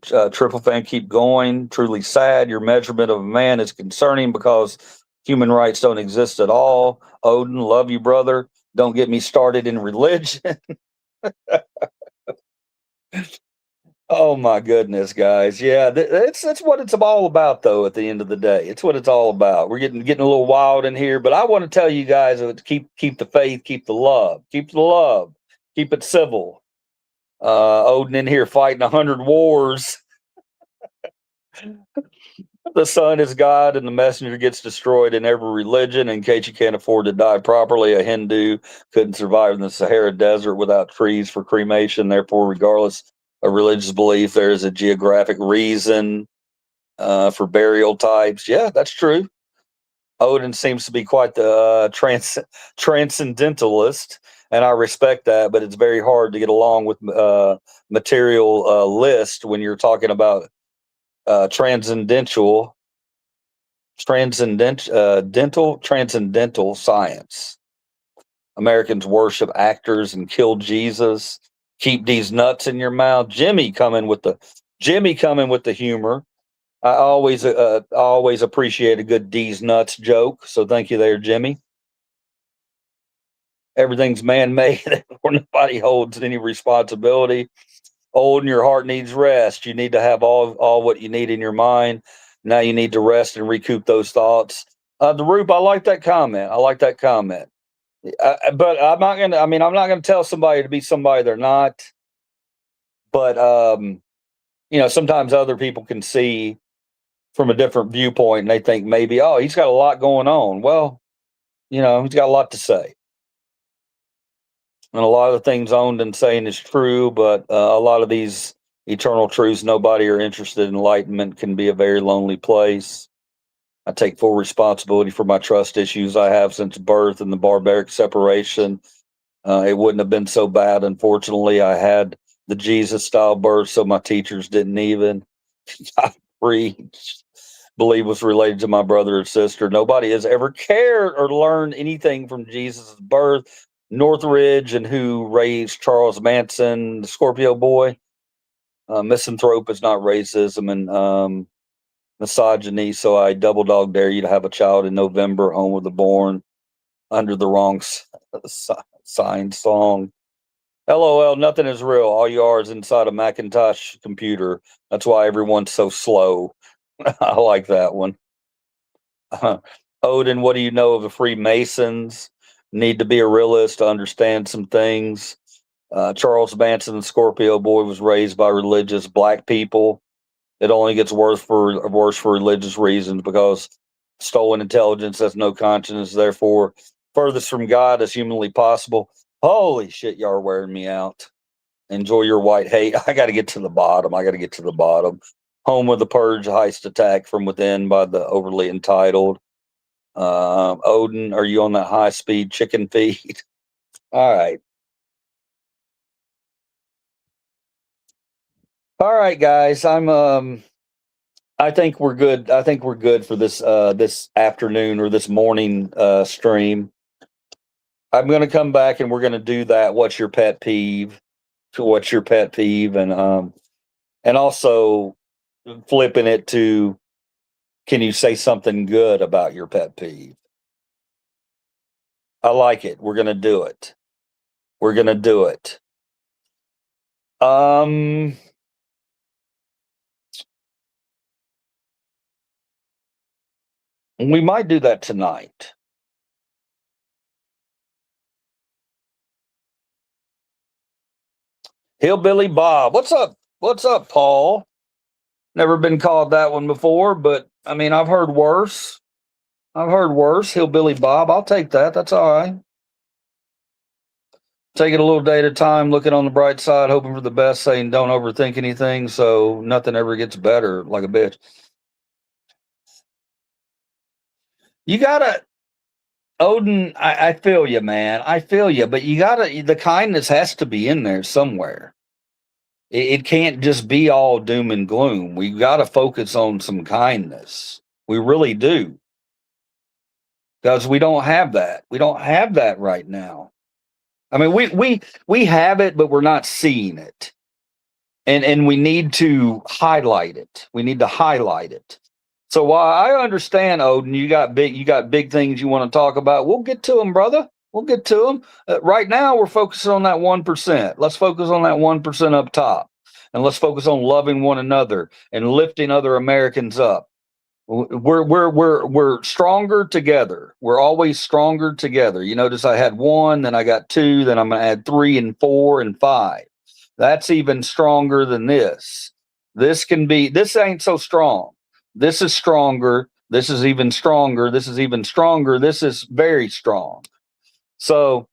Speaker 1: triple fan keep going. Truly sad. Your measurement of a man is concerning because human rights don't exist at all. Odin, love you, brother. Don't get me started in religion. Oh my goodness, guys. Yeah, that's what it's all about, though. At the end of the day, it's what it's all about. We're getting a little wild in here, but I want to tell you guys to keep the faith, keep the love, keep it civil. Odin in here fighting 100 wars. The Son is God and the messenger gets destroyed in every religion. In case you can't afford to die properly, a Hindu couldn't survive in the Sahara Desert without trees for cremation. Therefore, regardless of religious belief, there is a geographic reason for burial types. Yeah, that's true. Odin seems to be quite the transcendentalist, and I respect that. But it's very hard to get along with material list when you're talking about transcendental transcendental science. Americans worship actors and kill Jesus. Keep these nuts in your mouth. Jimmy coming with the humor. I always appreciate a good D's nuts joke. So thank you there, Jimmy. Everything's man made. Nobody holds any responsibility. Old and your heart needs rest. You need to have all what you need in your mind. Now you need to rest and recoup those thoughts. The Roop, I like that comment. But I'm not gonna. I mean, I'm not gonna tell somebody to be somebody they're not. But sometimes other people can see from a different viewpoint, and they think maybe, oh, he's got a lot going on. Well, he's got a lot to say, and a lot of the things owned and saying is true. But a lot of these eternal truths, nobody are interested in. Enlightenment can be a very lonely place. I take full responsibility for my trust issues I have since birth and the barbaric separation. It wouldn't have been so bad. Unfortunately, I had the Jesus style birth, so my teachers didn't even believe was related to my brother or sister. Nobody has ever cared or learned anything from Jesus' birth. Northridge and who raised Charles Manson, the Scorpio boy. Misanthrope is not racism and misogyny. So I double dog dare you to have a child in November, home of the born, under the wrong sign song. LOL, nothing is real. All you are is inside a Macintosh computer. That's why everyone's so slow. I like that one. Odin, what do you know of the Freemasons? Need to be a realist to understand some things. Charles Manson, the Scorpio boy, was raised by religious black people. It only gets worse for religious reasons because stolen intelligence has no conscience, therefore furthest from God as humanly possible. Holy shit, y'all are wearing me out. Enjoy your white hate. I got to get to the bottom. Home of the Purge heist attack from within by the overly entitled. Odin, are you on that high speed chicken feed? All right. All right, guys. I think we're good. I think we're good for this afternoon or this morning stream. I'm going to come back and we're going to do that. What's your pet peeve? What's your pet peeve? And also flipping it to, can you say something good about your pet peeve? I like it. We're going to do it. We might do that tonight. Hillbilly Bob. What's up? What's up, Paul? Never been called that one before, but I mean, I've heard worse. Hillbilly Bob. I'll take that. That's all right. Take it a little day at a time, looking on the bright side, hoping for the best, saying don't overthink anything so nothing ever gets better like a bitch. You gotta, Odin, I feel you, man. I feel you, but the kindness has to be in there somewhere. It can't just be all doom and gloom. We got to focus on some kindness. We really do. Because we don't have that. We don't have that right now. I mean, we have it, but we're not seeing it. And we need to highlight it. So while I understand, Odin, you got big things you want to talk about. We'll get to them, brother. We'll get to them. Right now, we're focusing on that 1%. Let's focus on that 1% up top, and let's focus on loving one another and lifting other Americans up. We're stronger together. We're always stronger together. You notice I had 1, then I got 2, then I'm going to add 3 and 4 and 5. That's even stronger than this. This ain't so strong. This is stronger. This is even stronger. This is even stronger. This is very strong. So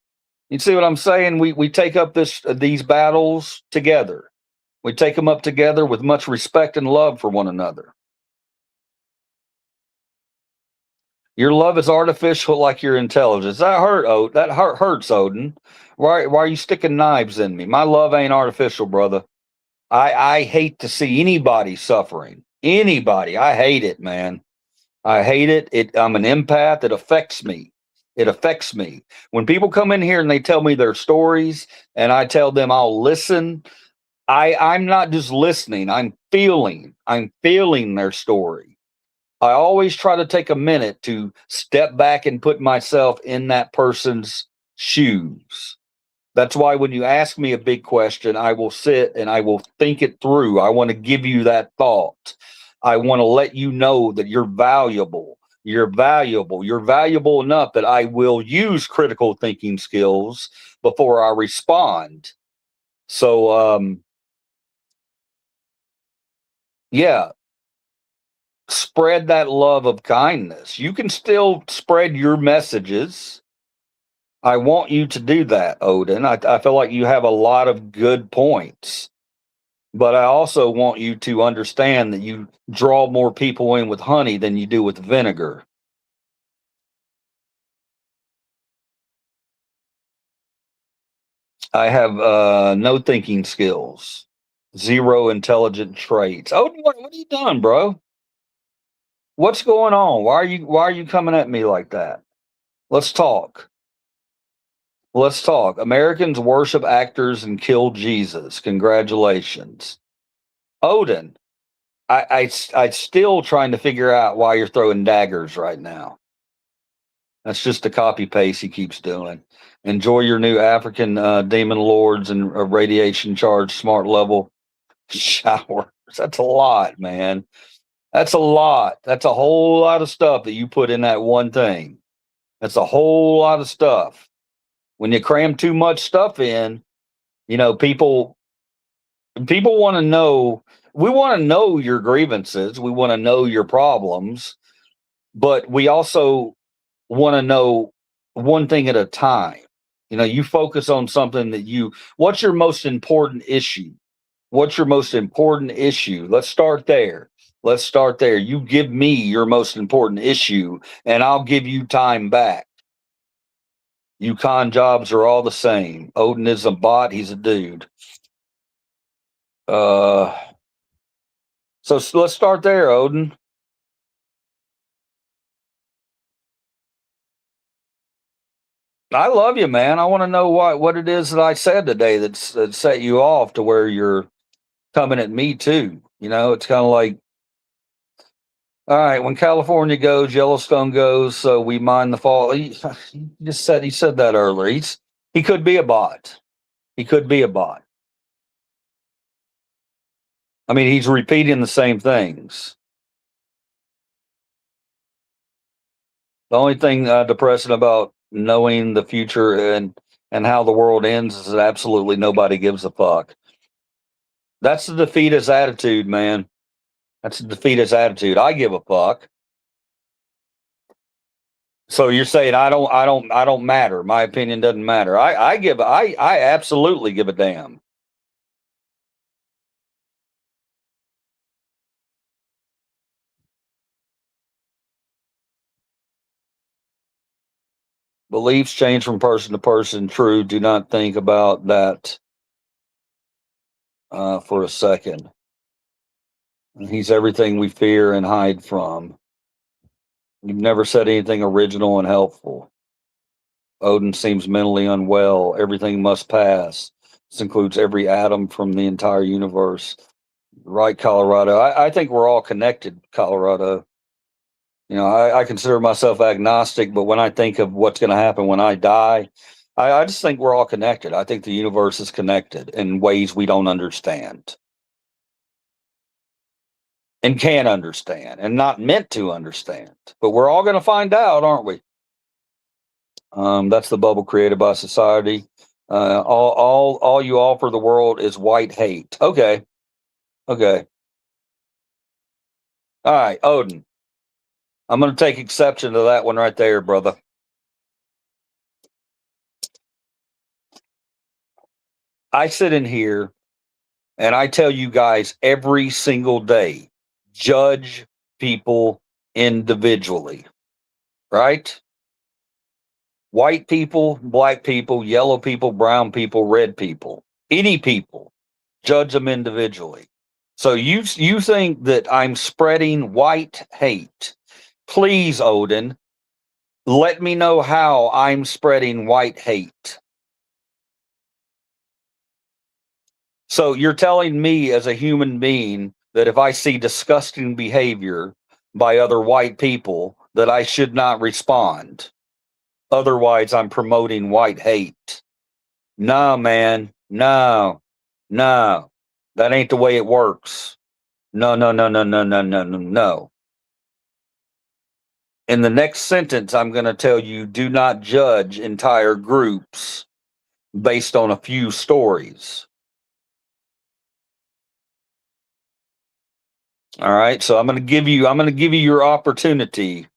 Speaker 1: you see what I'm saying? We take up these battles together. We take them up together with much respect and love for one another. Your love is artificial like your intelligence. That hurts, Odin. Why are you sticking knives in me? My love ain't artificial, brother. I hate to see anybody suffering. Anybody. I hate it, man. I hate it. I'm an empath. It affects me. It affects me. When people come in here and they tell me their stories and I tell them I'll listen, I'm not just listening. I'm feeling. I'm feeling their story. I always try to take a minute to step back and put myself in that person's shoes. That's why when you ask me a big question, I will sit and I will think it through. I want to give you that thought. I want to let you know that you're valuable. You're valuable. You're valuable enough that I will use critical thinking skills before I respond. So, yeah, spread that love of kindness. You can still spread your messages. I want you to do that, Odin. I feel like you have a lot of good points, but I also want you to understand that you draw more people in with honey than you do with vinegar. I have no thinking skills, zero intelligent traits. Odin, what are you doing, bro? What's going on? Why are you coming at me like that? Let's talk. Let's talk. Americans worship actors and kill Jesus. Congratulations. Odin, I still trying to figure out why you're throwing daggers right now. That's just a copy paste he keeps doing. Enjoy your new African demon lords and radiation charge smart level showers. That's a lot, man. That's a lot. That's a whole lot of stuff that you put in that one thing. That's a whole lot of stuff. When you cram too much stuff in, people want to know. We want to know your grievances. We want to know your problems, but we also want to know one thing at a time. You focus on something what's your most important issue? What's your most important issue? Let's start there. Let's start there. You give me your most important issue, and I'll give you time back. You con jobs are all the same. Odin is a bot. He's a dude. Uh, so let's start there, Odin. I love you, man. I want to know what it is that I said today that set you off to where you're coming at me too. It's kind of like, all right, when California goes, Yellowstone goes, so we mind the fall. He said that earlier. He could be a bot. He could be a bot. I mean, he's repeating the same things. The only thing depressing about knowing the future and how the world ends is that absolutely nobody gives a fuck. That's the defeatist attitude, man. That's the defeatist attitude. I give a fuck. So you're saying I don't matter. My opinion doesn't matter. I absolutely give a damn. Beliefs change from person to person. True. Do not think about that for a second. He's everything we fear and hide from. You've never said anything original and helpful. Odin seems mentally unwell. Everything must pass. This includes every atom from the entire universe. Right, Colorado. I think we're all connected, Colorado. I consider myself agnostic, but when I think of what's going to happen when I die, I just think we're all connected. I think the universe is connected in ways we don't understand and can't understand and not meant to understand. But we're all going to find out, aren't we? That's the bubble created by society. All you offer the world is white hate. Okay. Okay. All right, Odin. I'm going to take exception to that one right there, brother. I sit in here and I tell you guys every single day, judge people individually, right? White people, black people, yellow people, brown people, red people, any people, judge them individually. So you think that I'm spreading white hate? Please, Odin, let me know how I'm spreading white hate. So you're telling me as a human being that if I see disgusting behavior by other white people that I should not respond. Otherwise I'm promoting white hate. No, man. No. No. That ain't the way it works. No, no, no, no, no, no, no, no, no. In the next sentence, I'm going to tell you do not judge entire groups based on a few stories. All right. So I'm going to give you your opportunity.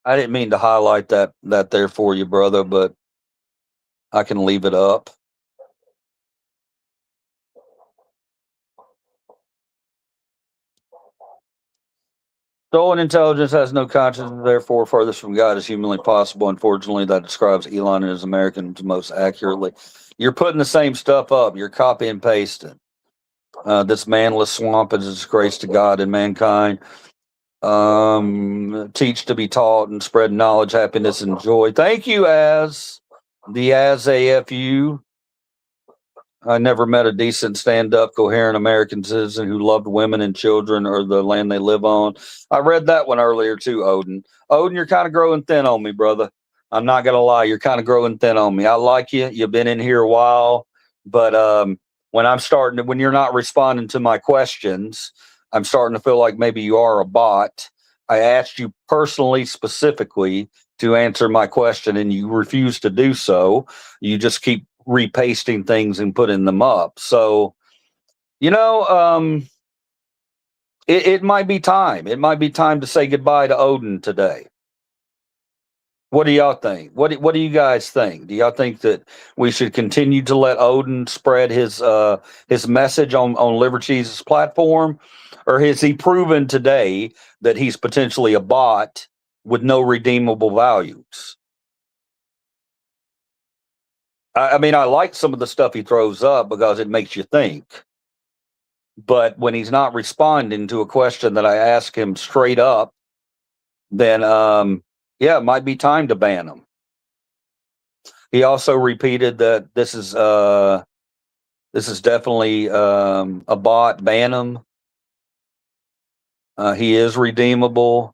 Speaker 1: I didn't mean to highlight that there for you, brother, but I can leave it up. Stolen intelligence has no conscience, and therefore furthest from God as humanly possible. Unfortunately, that describes Elon and his Americans most accurately. You're putting the same stuff up. You're copy and pasting. This manless swamp is a disgrace to God and mankind. Teach to be taught and spread knowledge, happiness, and joy. Thank you, as AFU. I never met a decent, stand-up, coherent American citizen who loved women and children or the land they live on. I read that one earlier too, Odin. Odin, you're kind of growing thin on me, brother. I'm not gonna lie, you're kind of growing thin on me. I like you. You've been in here a while, but when you're not responding to my questions, I'm starting to feel like maybe you are a bot. I asked you personally, specifically, to answer my question, and you refuse to do so. You just keep repasting things and putting them up. So, you know, it might be time. It might be time to say goodbye to Odin today. What do y'all think? What do you guys think? Do y'all think that we should continue to let Odin spread his message on Liver Cheese's platform, or has he proven today that he's potentially a bot with no redeemable values? I mean, I like some of the stuff he throws up because it makes you think. But when he's not responding to a question that I ask him straight up, then yeah, it might be time to ban him. He also repeated that this is definitely a bot. Ban him. He is redeemable.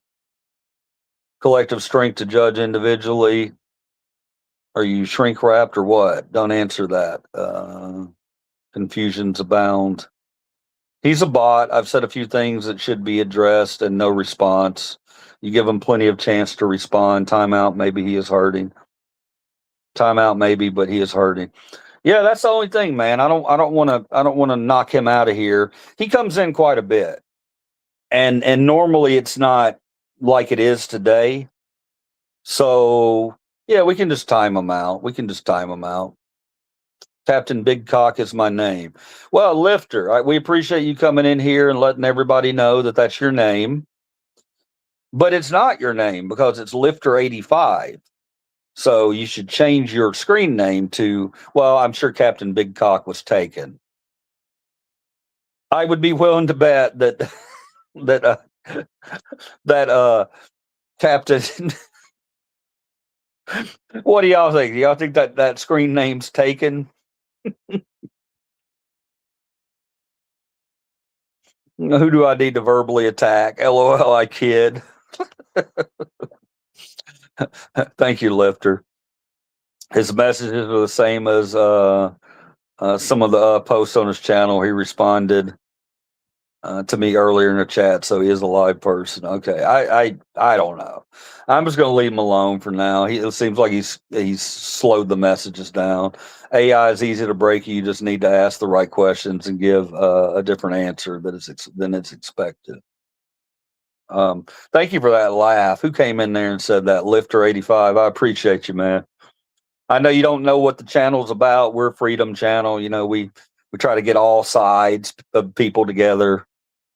Speaker 1: Collective strength to judge individually. Are you shrink wrapped or what? Don't answer that. Confusions abound. He's a bot. I've said a few things that should be addressed and no response. You give him plenty of chance to respond. Timeout, maybe he is hurting. Timeout, maybe, but he is hurting. Yeah, that's the only thing, man. I don't want to knock him out of here. He comes in quite a bit. And normally it's not like it is today. So yeah, we can just time him out. Captain Big Cock is my name. Well, Lifter, we appreciate you coming in here and letting everybody know that that's your name. But it's not your name because it's Lifter85. So you should change your screen name to, well, I'm sure Captain Big Cock was taken. I would be willing to bet that that Captain. What do y'all think? Do y'all think that screen name's taken? Who do I need to verbally attack? LOL, I kid. Thank you, Lifter. His messages were the same as some of the posts on his channel. He responded. to me earlier in the chat, so he is a live person. Okay, I don't know. I'm just going to leave him alone for now. It seems like he's slowed the messages down. AI is easy to break. You just need to ask the right questions and give a different answer than it's expected. Thank you for that laugh. Who came in there and said that? Lifter 85. I appreciate you, man. I know you don't know what the channel's about. We're a freedom channel. You know, we try to get all sides of people together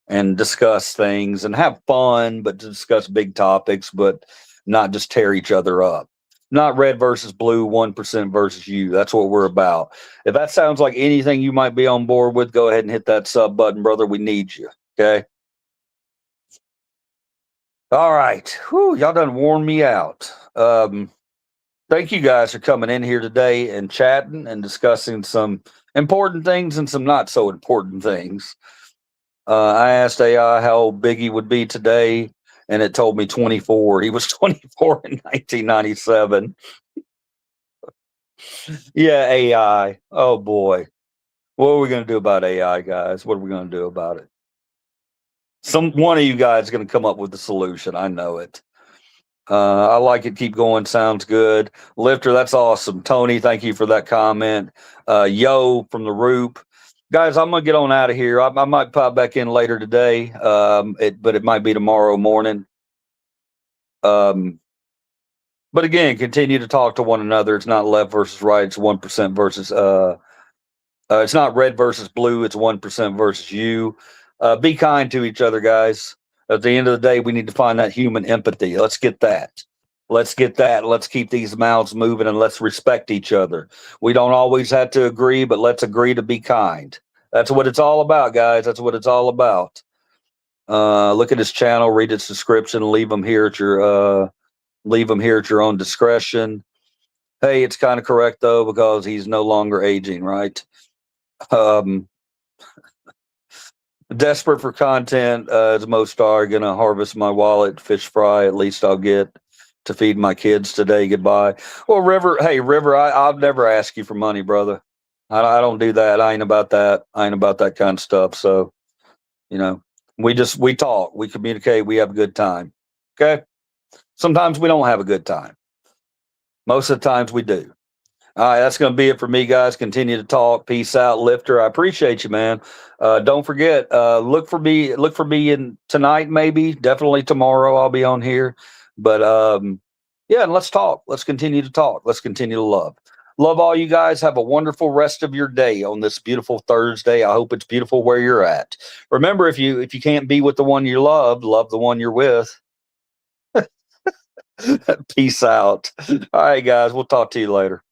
Speaker 1: and discuss things and have fun, but to discuss big topics, but not just tear each other up. Not red versus blue, 1% versus you. That's what we're about. If that sounds like anything you might be on board with, go ahead and hit that sub button, brother. We need you. Okay. All right. Whew, y'all done worn me out. Thank you guys for coming in here today and chatting and discussing some important things and some not so important things. I asked AI how big he would be today, and it told me 24. He was 24 in 1997. Yeah, AI. Oh boy. What are we going to do about AI, guys? What are we going to do about it? One of you guys is going to come up with the solution. I know it. I like it. Keep going. Sounds good. Lifter, that's awesome. Tony, thank you for that comment. Yo from the Roop. Guys, I'm going to get on out of here. I might pop back in later today, but it might be tomorrow morning. But again, continue to talk to one another. It's not left versus right. It's 1% versus, it's not red versus blue. It's 1% versus you. Be kind to each other, guys. At the end of the day, we need to find that human empathy. Let's get that. Let's get that. Let's keep these mouths moving and let's respect each other. We don't always have to agree, but let's agree to be kind. That's what it's all about, guys. That's what it's all about. Look at his channel, read its description, leave them here at your own discretion. Hey, it's kind of correct though, because he's no longer aging, right? Desperate for content, as most are. Gonna harvest my wallet, fish fry. At least I'll get to feed my kids today. Goodbye. Well, River, hey River, I'll never ask you for money, brother. I don't do that. I ain't about that. I ain't about that kind of stuff. So, you know, we talk, we communicate, we have a good time. Okay. Sometimes we don't have a good time. Most of the times we do. All right, that's going to be it for me, guys. Continue to talk. Peace out, Lifter. I appreciate you, man. Don't forget, look for me in tonight, maybe. Definitely tomorrow. I'll be on here. But yeah, and let's talk. Let's continue to talk. Let's continue to love. Love all you guys. Have a wonderful rest of your day on this beautiful Thursday. I hope it's beautiful where you're at. Remember, if you can't be with the one you love the one you're with. Peace out. All right, guys. We'll talk to you later.